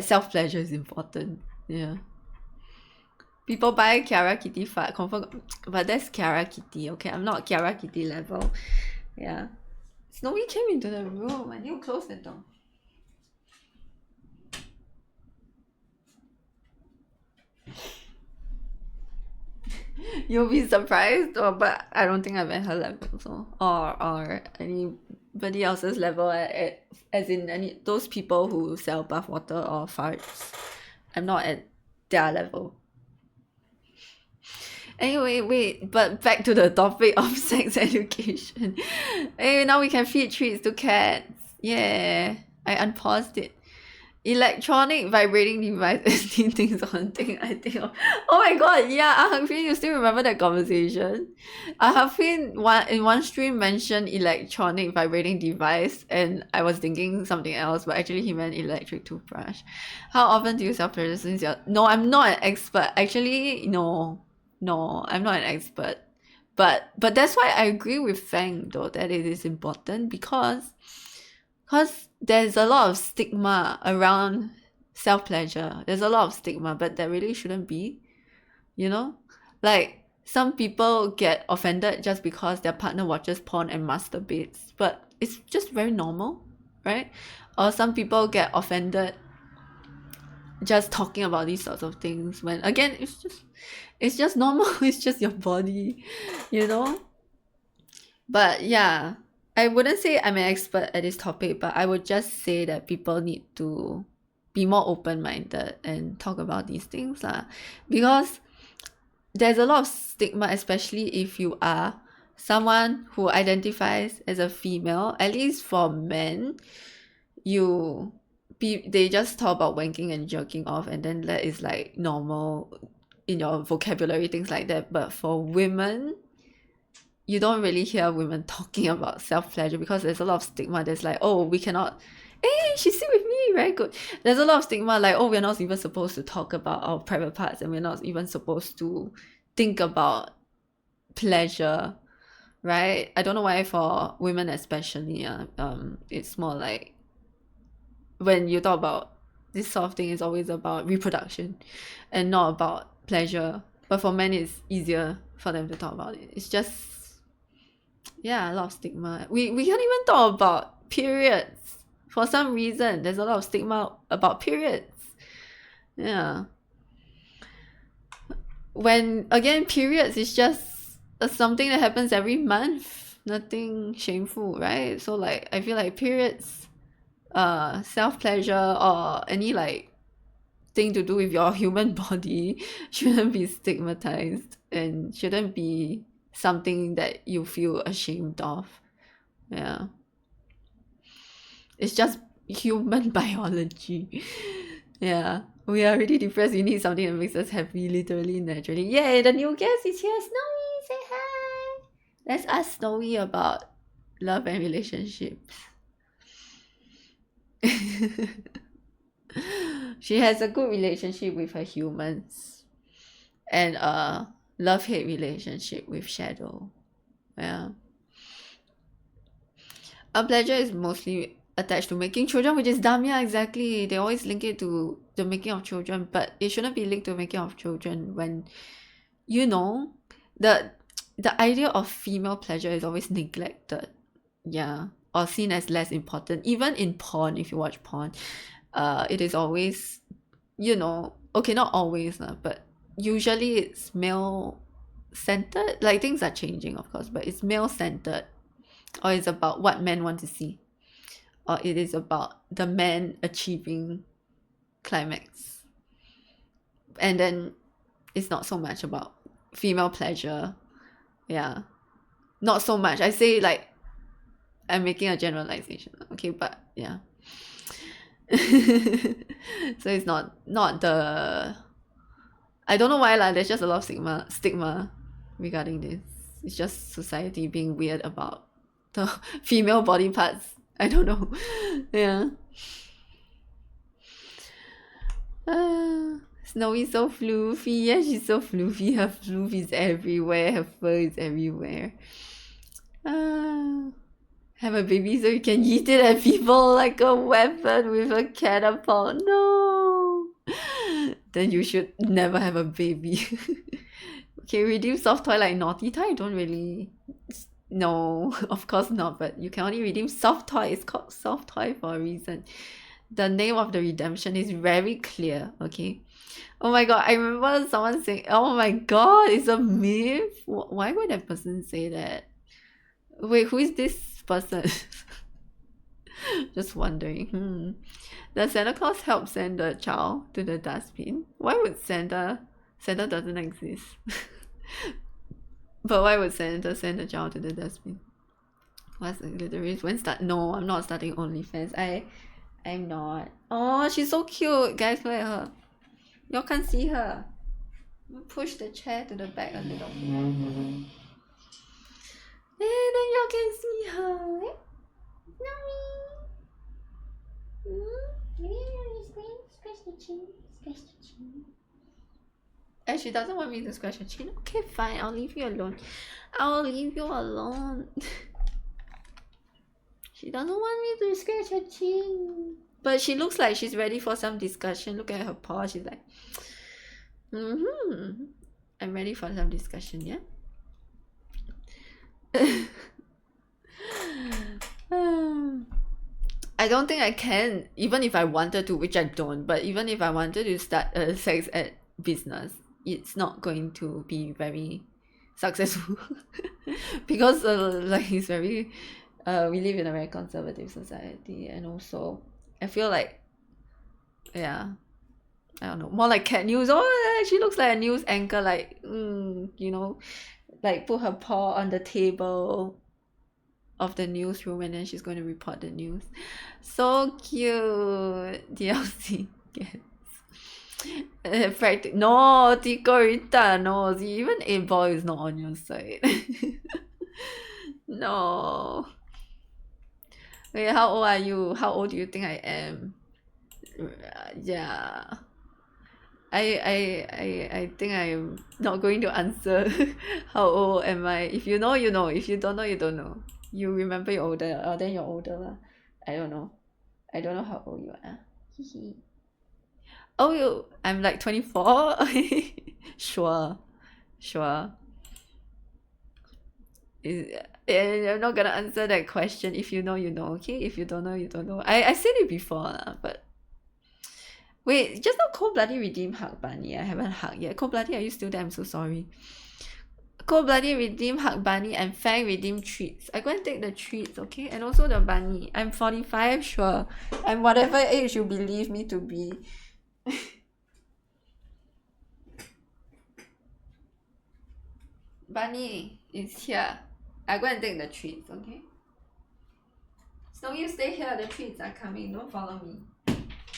self pleasure is important. Yeah. People buy Kiara Kitty fart, confirm, but that's Kiara Kitty. Okay, I'm not Kiara Kitty level. Yeah. Snowy came into the room. I need to close the door. You'll be surprised, but I don't think I'm at her level, so or anybody else's level as in those people who sell bathwater or farts. I'm not at their level. Anyway, wait, but back to the topic of sex education. Hey, now we can feed treats to cats. Yeah, I unpaused it. Electronic vibrating device is things on thing I think of. Oh my god, yeah, Ah Heng Fin, you still remember that conversation? Ah Heng Fin in one stream mentioned electronic vibrating device and I was thinking something else, but actually he meant electric toothbrush. How often do you self-pleasure since you're... No, I'm not an expert. Actually, no, I'm not an expert. But that's why I agree with Fang though, that it is important because there's a lot of stigma around self-pleasure. There's a lot of stigma, but there really shouldn't be. You know? Like, some people get offended just because their partner watches porn and masturbates, but it's just very normal, right? Or some people get offended just talking about these sorts of things when, again, it's just normal. It's just your body, you know? But yeah, I wouldn't say I'm an expert at this topic, but I would just say that people need to be more open-minded and talk about these things lah. Because there's a lot of stigma, especially if you are someone who identifies as a female. At least for men, they just talk about wanking and jerking off, and then that is like normal in your vocabulary, things like that. But for women, you don't really hear women talking about self-pleasure because there's a lot of stigma. There's like, oh, we cannot, hey, she sit with me, very good. There's a lot of stigma like, oh, we're not even supposed to talk about our private parts and we're not even supposed to think about pleasure, right? I don't know why for women especially, it's more like when you talk about this sort of thing, it's always about reproduction and not about pleasure. But for men, it's easier for them to talk about it. It's just, yeah, a lot of stigma. We can't even talk about periods. For some reason, there's a lot of stigma about periods. Yeah. When, again, periods is just something that happens every month. Nothing shameful, right? So, like, I feel like periods, self-pleasure or any, like, thing to do with your human body shouldn't be stigmatized and shouldn't be something that you feel ashamed of. Yeah, it's just human biology. Yeah, we are really depressed. We need something that makes us happy, literally, naturally. Yay, the new guest is here. Snowy, say hi. Let's ask Snowy about love and relationships. She has a good relationship with her humans and a love-hate relationship with Shadow. Yeah. A pleasure is mostly attached to making children, which is dumb. Yeah, exactly. They always link it to the making of children, but it shouldn't be linked to making of children when, you know, the idea of female pleasure is always neglected. Yeah. Or seen as less important. Even in porn, if you watch porn, it is always, you know, okay, not always, but usually it's male-centered. Like, things are changing, of course, but it's male-centered. Or it's about what men want to see. Or it is about the man achieving climax. And then it's not so much about female pleasure. Yeah. Not so much. I say, like, I'm making a generalization. Okay, but yeah. So it's not the... I don't know why lah. There's just a lot of stigma regarding this. It's just society being weird about the female body parts. I don't know. Yeah. Snowy's so floofy. Yeah, she's so floofy. Her floof is everywhere. Her fur is everywhere. Have a baby so you can eat it at people like a weapon with a catapult. No. Then you should never have a baby. Okay, redeem soft toy like naughty toy. Don't really. No, of course not. But you can only redeem soft toy. It's called soft toy for a reason. The name of the redemption is very clear. Okay. Oh my god, I remember someone saying, "Oh my god, it's a myth." Why would that person say that? Wait, who is this person? Just wondering. Does Santa Claus help send the child to the dustbin? Why would Santa doesn't exist? But why would Santa send the child to the dustbin? What's the literary when start? No, I'm not starting OnlyFans. I'm not. Oh, she's so cute. Guys, look at her. Y'all can't see her. Push the chair to the back a little. And then y'all can see her. And she doesn't want me to scratch her chin. Okay, fine. I'll leave you alone. I'll leave you alone. She doesn't want me to scratch her chin. But she looks like she's ready for some discussion. Look at her paw. She's like, I'm ready for some discussion, yeah? I don't think I can, even if I wanted to, which I don't, but even if I wanted to start a sex ed business, it's not going to be very successful. Because like it's very we live in a very conservative society, and also I feel like, yeah, I don't know, more like cat news. Oh, she looks like a news anchor, like you know, like put her paw on the table of the newsroom and then she's going to report the news. So cute. DLC. Yes. No, Tikorita, no. See, even A-Boy is not on your side. No. Wait, how old are you? How old do you think I am? Yeah. I think I'm not going to answer how old am I. If you know, you know. If you don't know, you don't know. You remember you're older, or then you're older lah. I don't know. I don't know how old you are. Oh, I'm like 24. Sure. I'm not gonna answer that question. If you know, you know. Okay. If you don't know, you don't know. I said it before lah, but wait, just now Cold Bloody redeemed Hug Bunny. I haven't hugged yet. Cold Bloody, are you still there? I'm so sorry. Cold Bloody redeem Hug Bunny and Fang redeem treats. I go and take the treats, okay? And also the bunny. I'm 45, sure. I'm whatever age you believe me to be. Bunny is here. I go and take the treats, okay? So you stay here, the treats are coming. Don't follow me.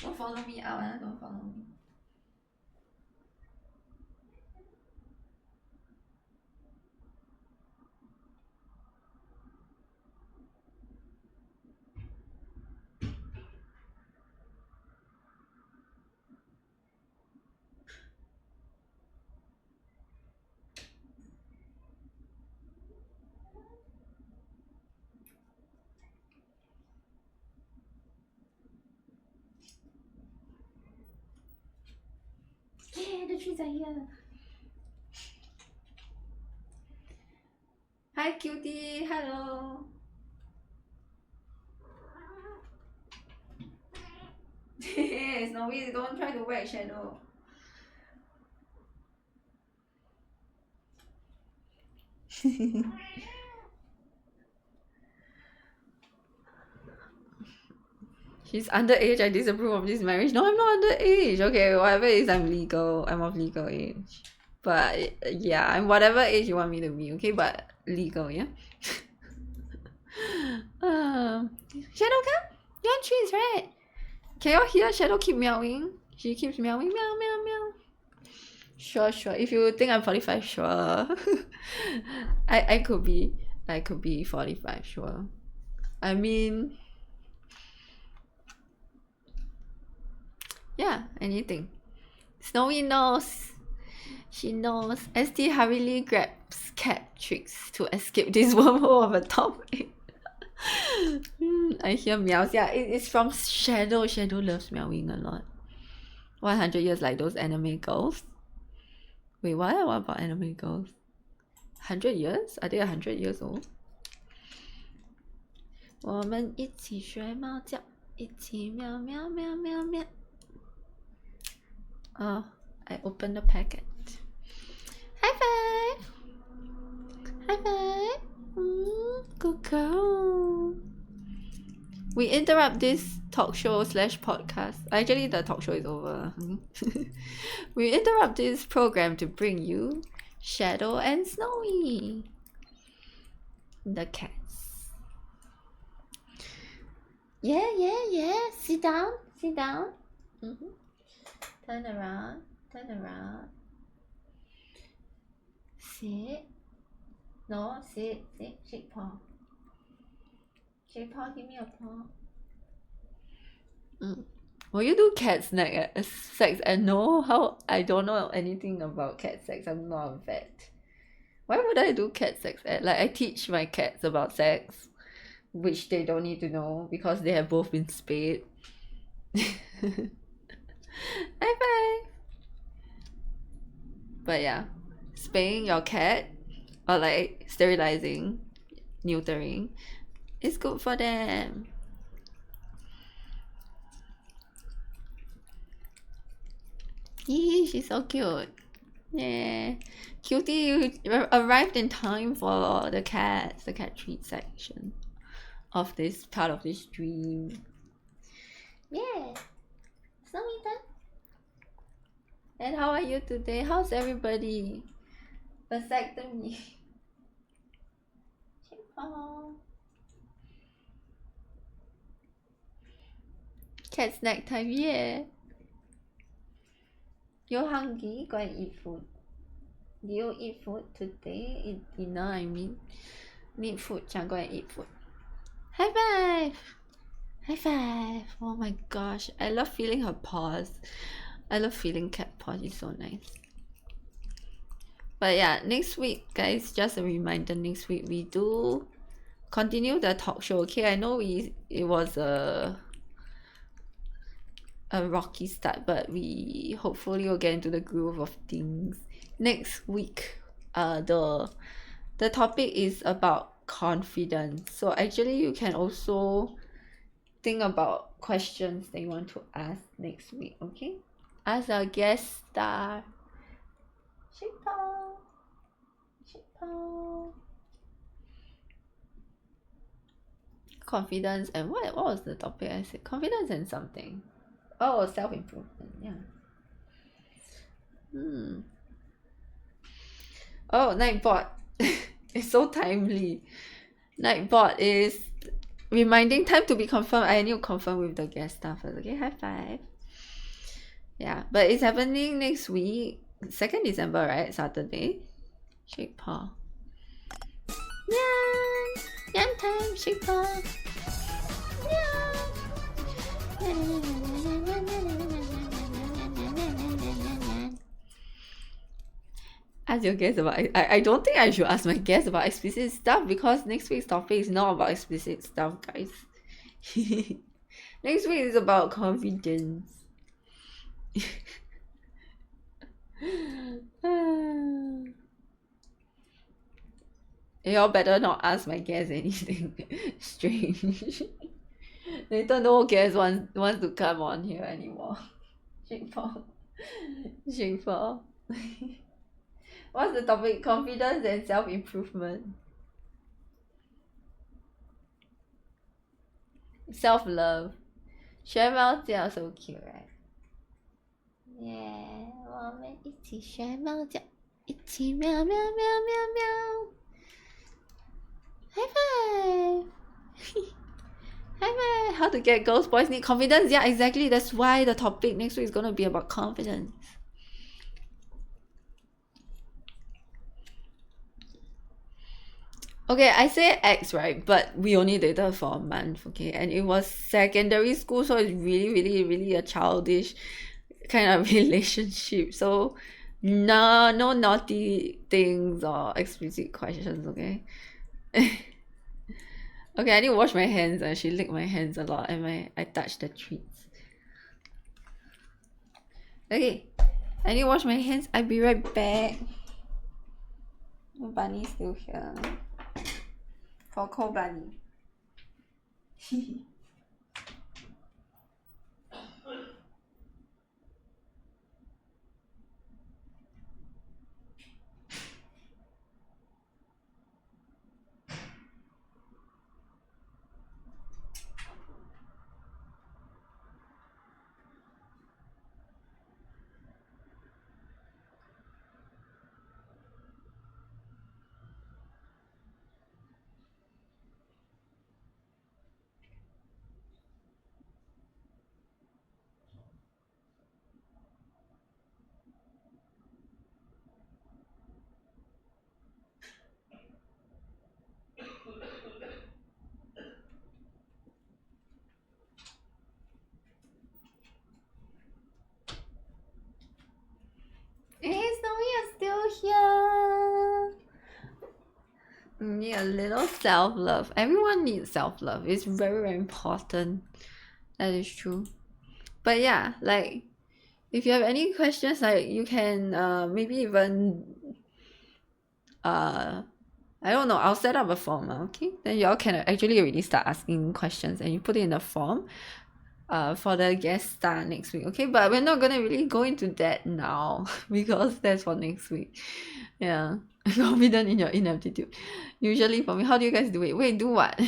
Don't follow me out, don't follow me. Yeah, the trees are here. Hi, cutie. Hello. Snowy, don't try to whack Shadow. She's underage. I disapprove of this marriage. No, I'm not underage. Okay, whatever it is, I'm legal. I'm of legal age. But yeah, I'm whatever age you want me to be. Okay, but legal, yeah. Shadow, come. You're on trees, right? Can you hear Shadow keep meowing? She keeps meowing, meow, meow, meow. Sure. If you think I'm 45, sure. I could be 45, sure. I mean, yeah, anything. Snowy knows. She knows. ST hurriedly grabs cat tricks to escape this wormhole of a topic. I hear meows. Yeah, it's from Shadow. Shadow loves meowing a lot. 100 years like those anime girls. Wait, what about anime girls? 100 years? Are they 100 years old? 我们一起学猫叫，一起喵喵喵喵喵。Oh, I opened the packet. High five! High five! Good girl. We interrupt this talk show / podcast. Actually, the talk show is over. We interrupt this program to bring you Shadow and Snowy, the cats. Yeah. Sit down. Turn around. Sit. No, sit. Shake paw. Give me a paw. Will you do cat sex? And no, how? I don't know anything about cat sex. I'm not a vet. Why would I do cat sex ed? Like, I teach my cats about sex, which they don't need to know because they have both been spayed. High five! But yeah, spaying your cat or like sterilizing, neutering, is good for them. Yee, she's so cute. Yeah. Cutie, you arrived in time for the cat treat section of this part of this stream. Yeah. Snowy done. And how are you today? How's everybody? Vasectomy. Cat snack time, yeah. You're hungry? Go and eat food. Do you eat food today? Eat dinner, I mean. Need food, Chan, go and eat food. High five! High five! Oh my gosh, I love feeling her paws. I love feeling cat paws, it's so nice. But yeah, next week, guys, just a reminder, next week we do continue the talk show, okay? I know it was a rocky start, but we hopefully will get into the groove of things. Next week, the topic is about confidence. So actually you can also think about questions that you want to ask next week, okay? As our guest star. Shikpo. Confidence and what was the topic I said? Confidence and something. Oh, self-improvement, yeah. Oh, Nightbot. It's so timely. Nightbot is reminding time to be confirmed. I need to confirm with the guest star first, okay? High five. Yeah, but it's happening next week, 2nd December, right? Saturday. Shake paw. Yum time, shake paw. Ask your guests about. I don't think I should ask my guests about explicit stuff because next week's topic is not about explicit stuff, guys. Next week is about confidence. Y'all better not ask my guests anything strange. Later no guest wants to come on here anymore. Shingpo. What's the topic? Confidence and self-improvement. Self-love. 学猫叫 so cute, right? Yeah, 我们一起学猫叫，一起喵喵喵喵喵。High five! High five! How to get girls, boys need confidence? Yeah, exactly. That's why the topic next week is gonna be about confidence. Okay, I say ex, right? But we only dated for a month, okay? And it was secondary school, so it's really a childish kind of relationship. So no naughty things or explicit questions, okay? Okay, I need to wash my hands. She licked my hands a lot and I touched the treats. Okay, I need to wash my hands. I'll be right back. The bunny's still here. For cold bunny. Hey, Snowy is still here. Need a little self-love. Everyone needs self-love. It's very, very important. That is true. But yeah, like if you have any questions, like you can maybe even I don't know, I'll set up a form, okay? Then y'all can actually already start asking questions and you put it in the form for the guest star next week, okay? But we're not gonna really go into that now because that's for next week. Yeah. Confident in your inaptitude. Usually for me, how do you guys do it? Wait, do what?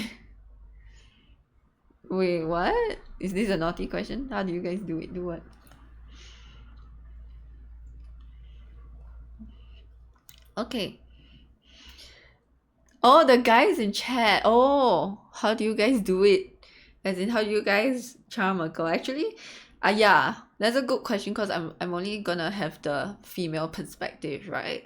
Wait, what? Is this a naughty question? How do you guys do it? Do what? Okay. Oh, the guys in chat. Oh, how do you guys do it? As in, how do you guys charm a girl? Actually, yeah, that's a good question because I'm only gonna have the female perspective, right?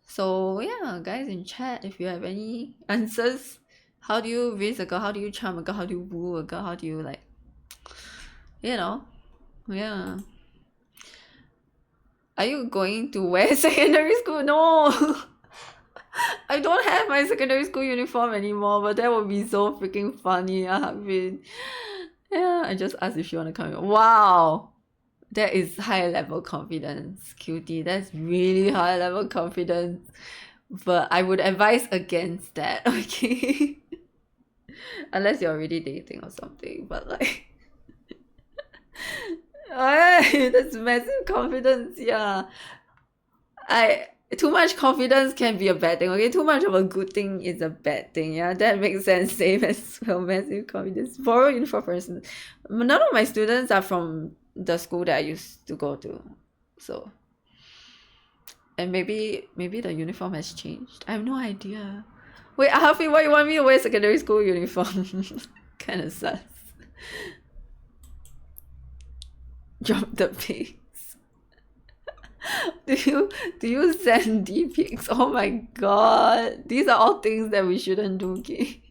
So yeah, guys in chat, if you have any answers, how do you raise a girl? How do you charm a girl? How do you woo a girl? How do you like, you know, yeah. Are you going to wear secondary school? No. I don't have my secondary school uniform anymore, but that would be so freaking funny. Yeah, I just asked if she wanna come. Wow, that is high level confidence, cutie. That's really high level confidence. But I would advise against that, okay? Unless you're already dating or something, but like that's massive confidence, yeah. Too much confidence can be a bad thing, okay? Too much of a good thing is a bad thing, yeah? That makes sense. Same as well, massive confidence. Borrow uniform person. None of my students are from the school that I used to go to. So and maybe the uniform has changed. I have no idea. Wait, Hafi, why you want me to wear secondary school uniform? Kinda sus. Drop the pics. Do you send D pics? Oh my god. These are all things that we shouldn't do, okay?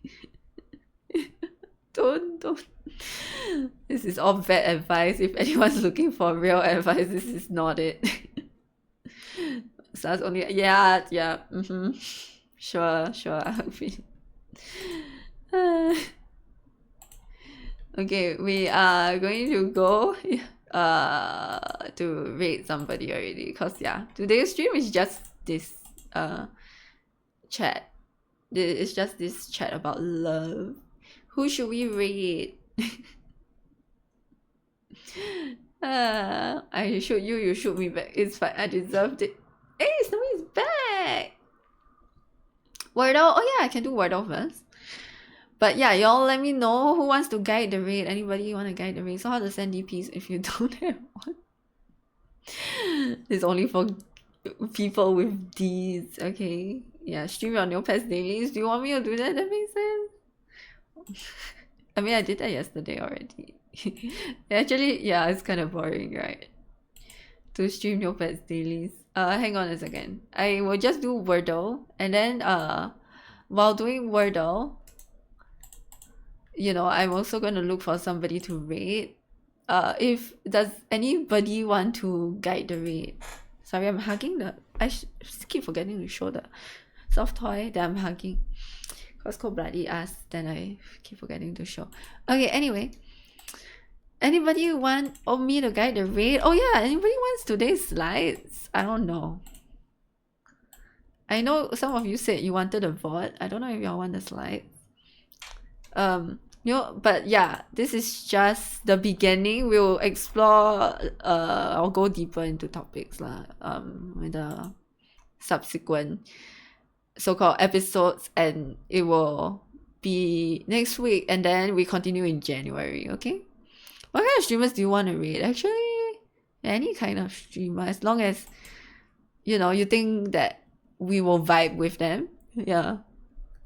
Don't. This is all bad advice. If anyone's looking for real advice, this is not it. Sounds only yeah. Sure. Okay, we are going to go to rate somebody already because yeah, today's stream is just this chat. It's just this chat about love. Who should we rate? I shoot you, you shoot me back. It's fine, I deserved it. Hey, Snowy's back! Wordle, oh yeah, I can do Wordle first. But yeah, y'all let me know who wants to guide the raid. Anybody want to guide the raid? So how to send DPs if you don't have one? It's only for people with Ds, okay? Yeah, stream your Neopets dailies. Do you want me to do that? That makes sense. I mean, I did that yesterday already. Actually, yeah, it's kind of boring, right? To stream Neopets dailies. Hang on a second. I will just do Wordle, and then while doing Wordle, you know, I'm also gonna look for somebody to raid. if does anybody want to guide the raid? Sorry, I'm hugging the. I keep forgetting to show the soft toy that I'm hugging. Cause cold bloody ass. Then I keep forgetting to show. Okay. Anyway, anybody want me to guide the raid? Oh yeah. Anybody wants today's slides? I don't know. I know some of you said you wanted a VOD. I don't know if y'all want the slides. But yeah, this is just the beginning. We'll explore I'll go deeper into topics with the subsequent so-called episodes, and it will be next week, and then we continue in January. Okay, what kind of streamers do you want to read? Actually, any kind of streamer, as long as you think that we will vibe with them. Yeah,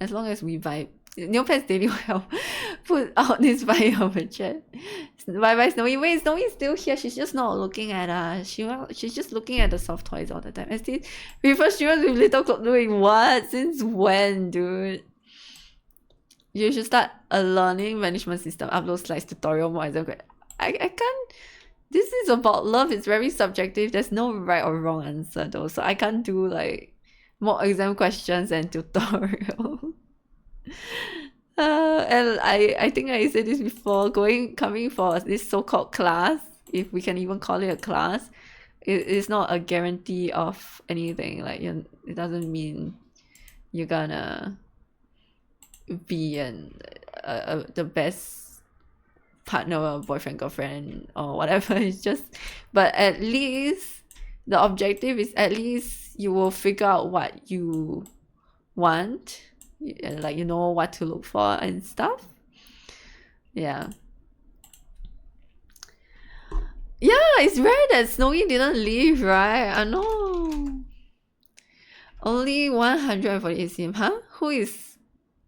as long as we vibe. Neopets Daily will help put out this bio of a chat. Bye Snowy. Wait, Snowy's still here. She's just not looking at us. She's just looking at the soft toys all the time. And still, prefer streamers with little cloak doing what? Since when, dude? You should start a learning management system. Upload slides, tutorial, more exam. I can't. This is about love. It's very subjective. There's no right or wrong answer though. So I can't do like more exam questions and tutorial. And I think I said this before, coming for this so-called class, if we can even call it a class, it is not a guarantee of anything. Like it doesn't mean you're gonna be the best partner or boyfriend, girlfriend or whatever. It's just, but at least the objective is at least you will figure out what you want, like what to look for and stuff. Yeah, it's rare that Snowy didn't leave, right? I know. Only 148 cm. Huh?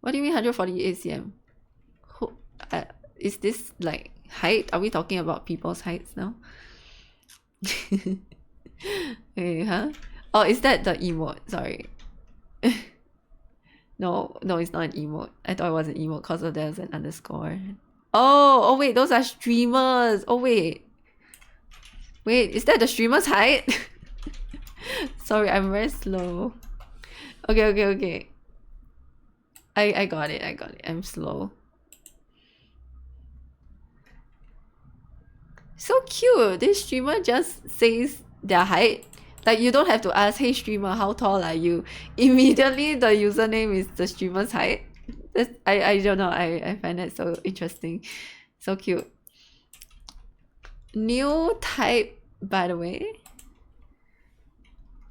What do you mean 148 cm? Who is this, like height? Are we talking about people's heights now? Okay, huh? Oh, is that the emote? Sorry. No, it's not an emote. I thought it was an emote because there's an underscore. Oh wait, those are streamers. Oh wait, is that the streamer's height? Sorry, I'm very slow. Okay. I got it. I'm slow. So cute. This streamer just says their height. Like, you don't have to ask, hey streamer, how tall are you? Immediately the username is the streamer's height. I don't know. I find that so interesting. So cute. New type, by the way.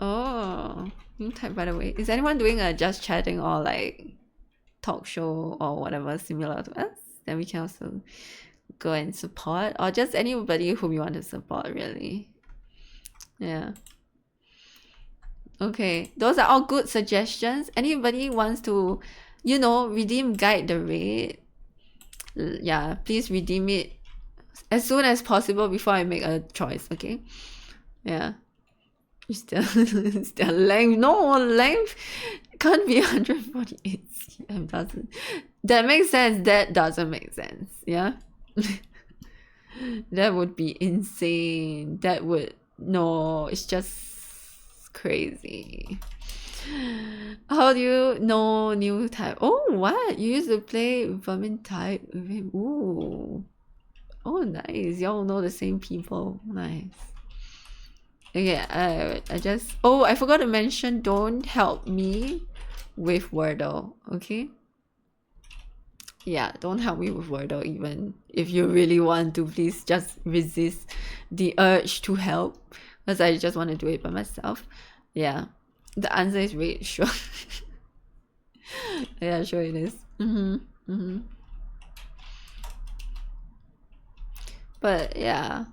Oh, new type, by the way. Is anyone doing a just chatting or like talk show or whatever similar to us? Then we can also go and support, or just anybody whom you want to support, really. Yeah. Okay, those are all good suggestions. Anybody wants to, redeem guide the raid? Yeah, please redeem it as soon as possible before I make a choice, okay? Yeah. It's the length. No, length can't be 148 cm. Doesn't. That makes sense. That doesn't make sense. Yeah? That would be insane. No, it's just crazy. How do you know new type? Oh, what? You used to play Vermin type with him. Ooh. Oh, nice. Y'all know the same people. Nice. Okay, I forgot to mention, don't help me with Wordle, okay? Yeah, don't help me with Wordle even if you really want to. Please just resist the urge to help, because I just want to do it by myself. Yeah, the answer is raid, sure. Yeah, sure it is. But yeah,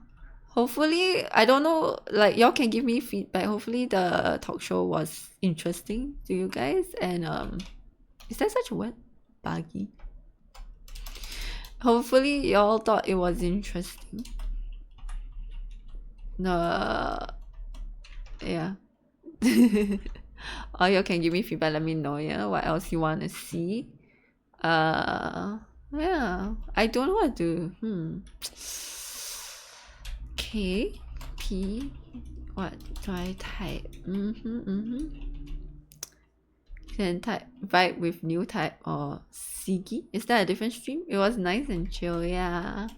hopefully, I don't know, like, y'all can give me feedback. Hopefully the talk show was interesting to you guys. And is there such a word? Buggy. Hopefully y'all thought it was interesting. No, yeah. Or you can give me feedback, let me know, yeah, what else you want to see. Yeah, I don't know what to Okay. P. What do I type? Can type vibe with new type or Sigi. Is that a different stream? It was nice and chill, yeah.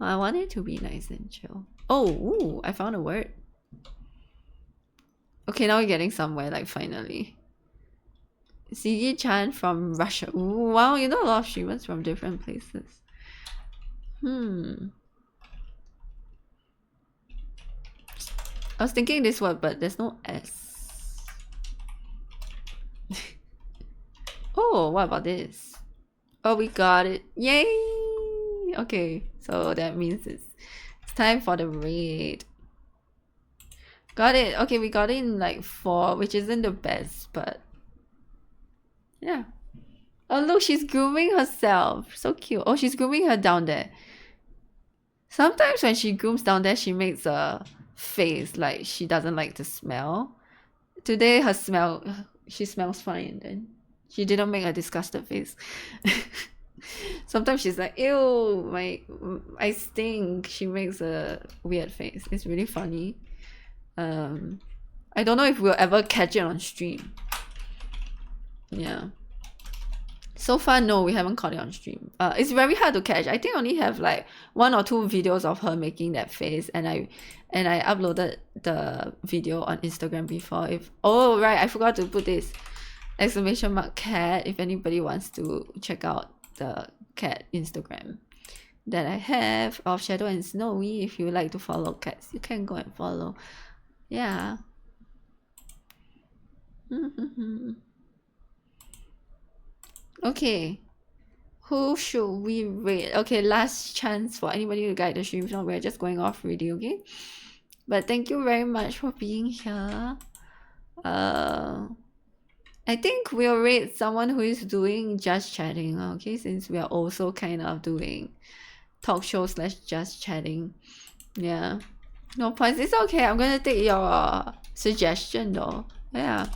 I want it to be nice and chill. Oh, ooh, I found a word. Okay, now we're getting somewhere, like finally. Sigi Chan from Russia. Ooh, wow, you know a lot of streamers from different places. I was thinking this word, but there's no S. Oh, what about this? Oh, we got it. Yay! Okay, so that means it's time for the raid. Got it. Okay, we got it in like 4, which isn't the best, but yeah. Oh, look, she's grooming herself. So cute. Oh, she's grooming her down there. Sometimes when she grooms down there, she makes a face like she doesn't like the smell. Today, she smells fine, then she didn't make a disgusted face. Sometimes she's like, ew, I stink. She makes a weird face. It's really funny. I don't know if we'll ever catch it on stream. Yeah. So far, no, we haven't caught it on stream. It's very hard to catch. I think I only have like 1 or 2 videos of her making that face, and I uploaded the video on Instagram before. Oh right, I forgot to put this !cat if anybody wants to check out the cat Instagram that I have of Shadow and Snowy. If you like to follow cats, you can go and follow. Yeah. Okay, who should we raid? Okay, last chance for anybody to guide the stream. So we're just going off already, okay? But thank you very much for being here. I think we'll raid someone who is doing just chatting, okay? Since we are also kind of doing talk show / just chatting. Yeah. No points. It's okay. I'm gonna take your suggestion though. Yeah.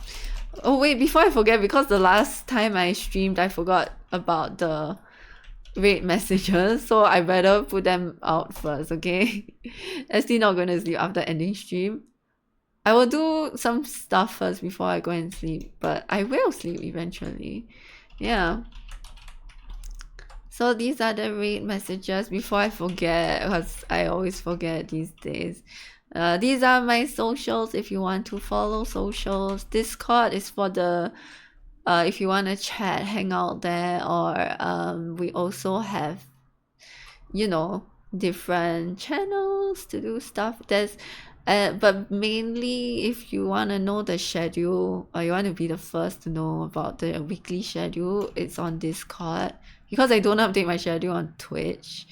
Oh wait, before I forget, because the last time I streamed, I forgot about the raid messages, so I better put them out first, okay? ST not gonna sleep after ending stream. I will do some stuff first before I go and sleep, but I will sleep eventually. Yeah. So these are the raid messages before I forget, because I always forget these days. These are my socials if you want to follow socials. Discord is for the if you want to chat, hang out there, or we also have, you know, different channels to do stuff. There's but mainly if you want to know the schedule, or you want to be the first to know about the weekly schedule, it's on Discord, because I don't update my schedule on Twitch.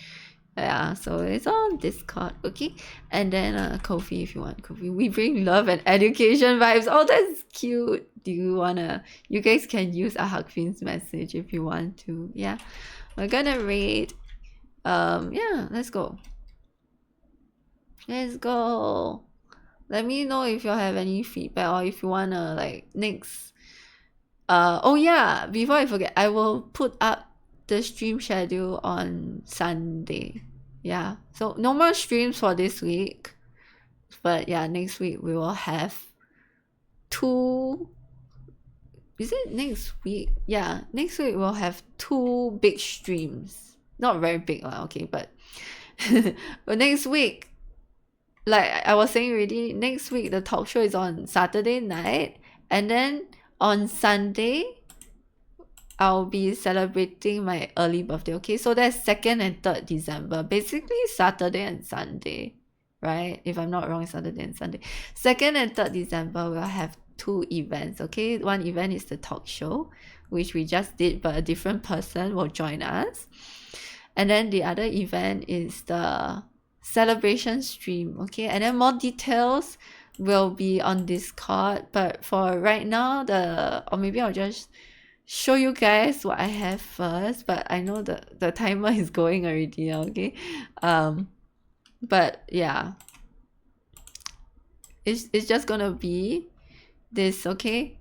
Yeah, so it's on Discord, okay? And then Ko-fi if you want Ko-fi. We bring love and education vibes. Oh, that's cute. Do you wanna? You guys can use a Hakfin's message if you want to. Yeah, we're gonna raid. Yeah, let's go. Let's go. Let me know if you have any feedback, or if you wanna like next. Oh yeah, before I forget, I will put up the stream schedule on Sunday. Yeah, so no more streams for this week, but yeah, next week we will have 2. Is it next week? Yeah, next week we'll have 2 big streams. Not very big lah, okay, but but next week, like I was saying already, next week the talk show is on Saturday night, and then on Sunday I'll be celebrating my early birthday, okay? So that's 2nd and 3rd December. Basically Saturday and Sunday, right? If I'm not wrong, Saturday and Sunday. 2nd and 3rd December, we'll have 2 events, okay? One event is the talk show, which we just did, but a different person will join us. And then the other event is the celebration stream, okay? And then more details will be on Discord, but for right now, or maybe I'll just show you guys what I have first, but I know the timer is going already, okay? But yeah, it's just gonna be this, okay?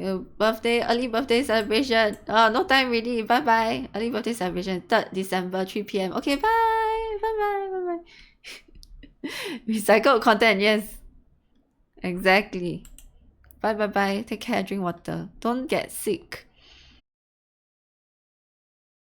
Early birthday celebration. No time already. Bye bye. Early birthday celebration, 3rd December, 3 p.m. Okay, bye. Bye bye. Bye bye. Recycled content, yes. Exactly. Bye bye bye. Take care, drink water. Don't get sick.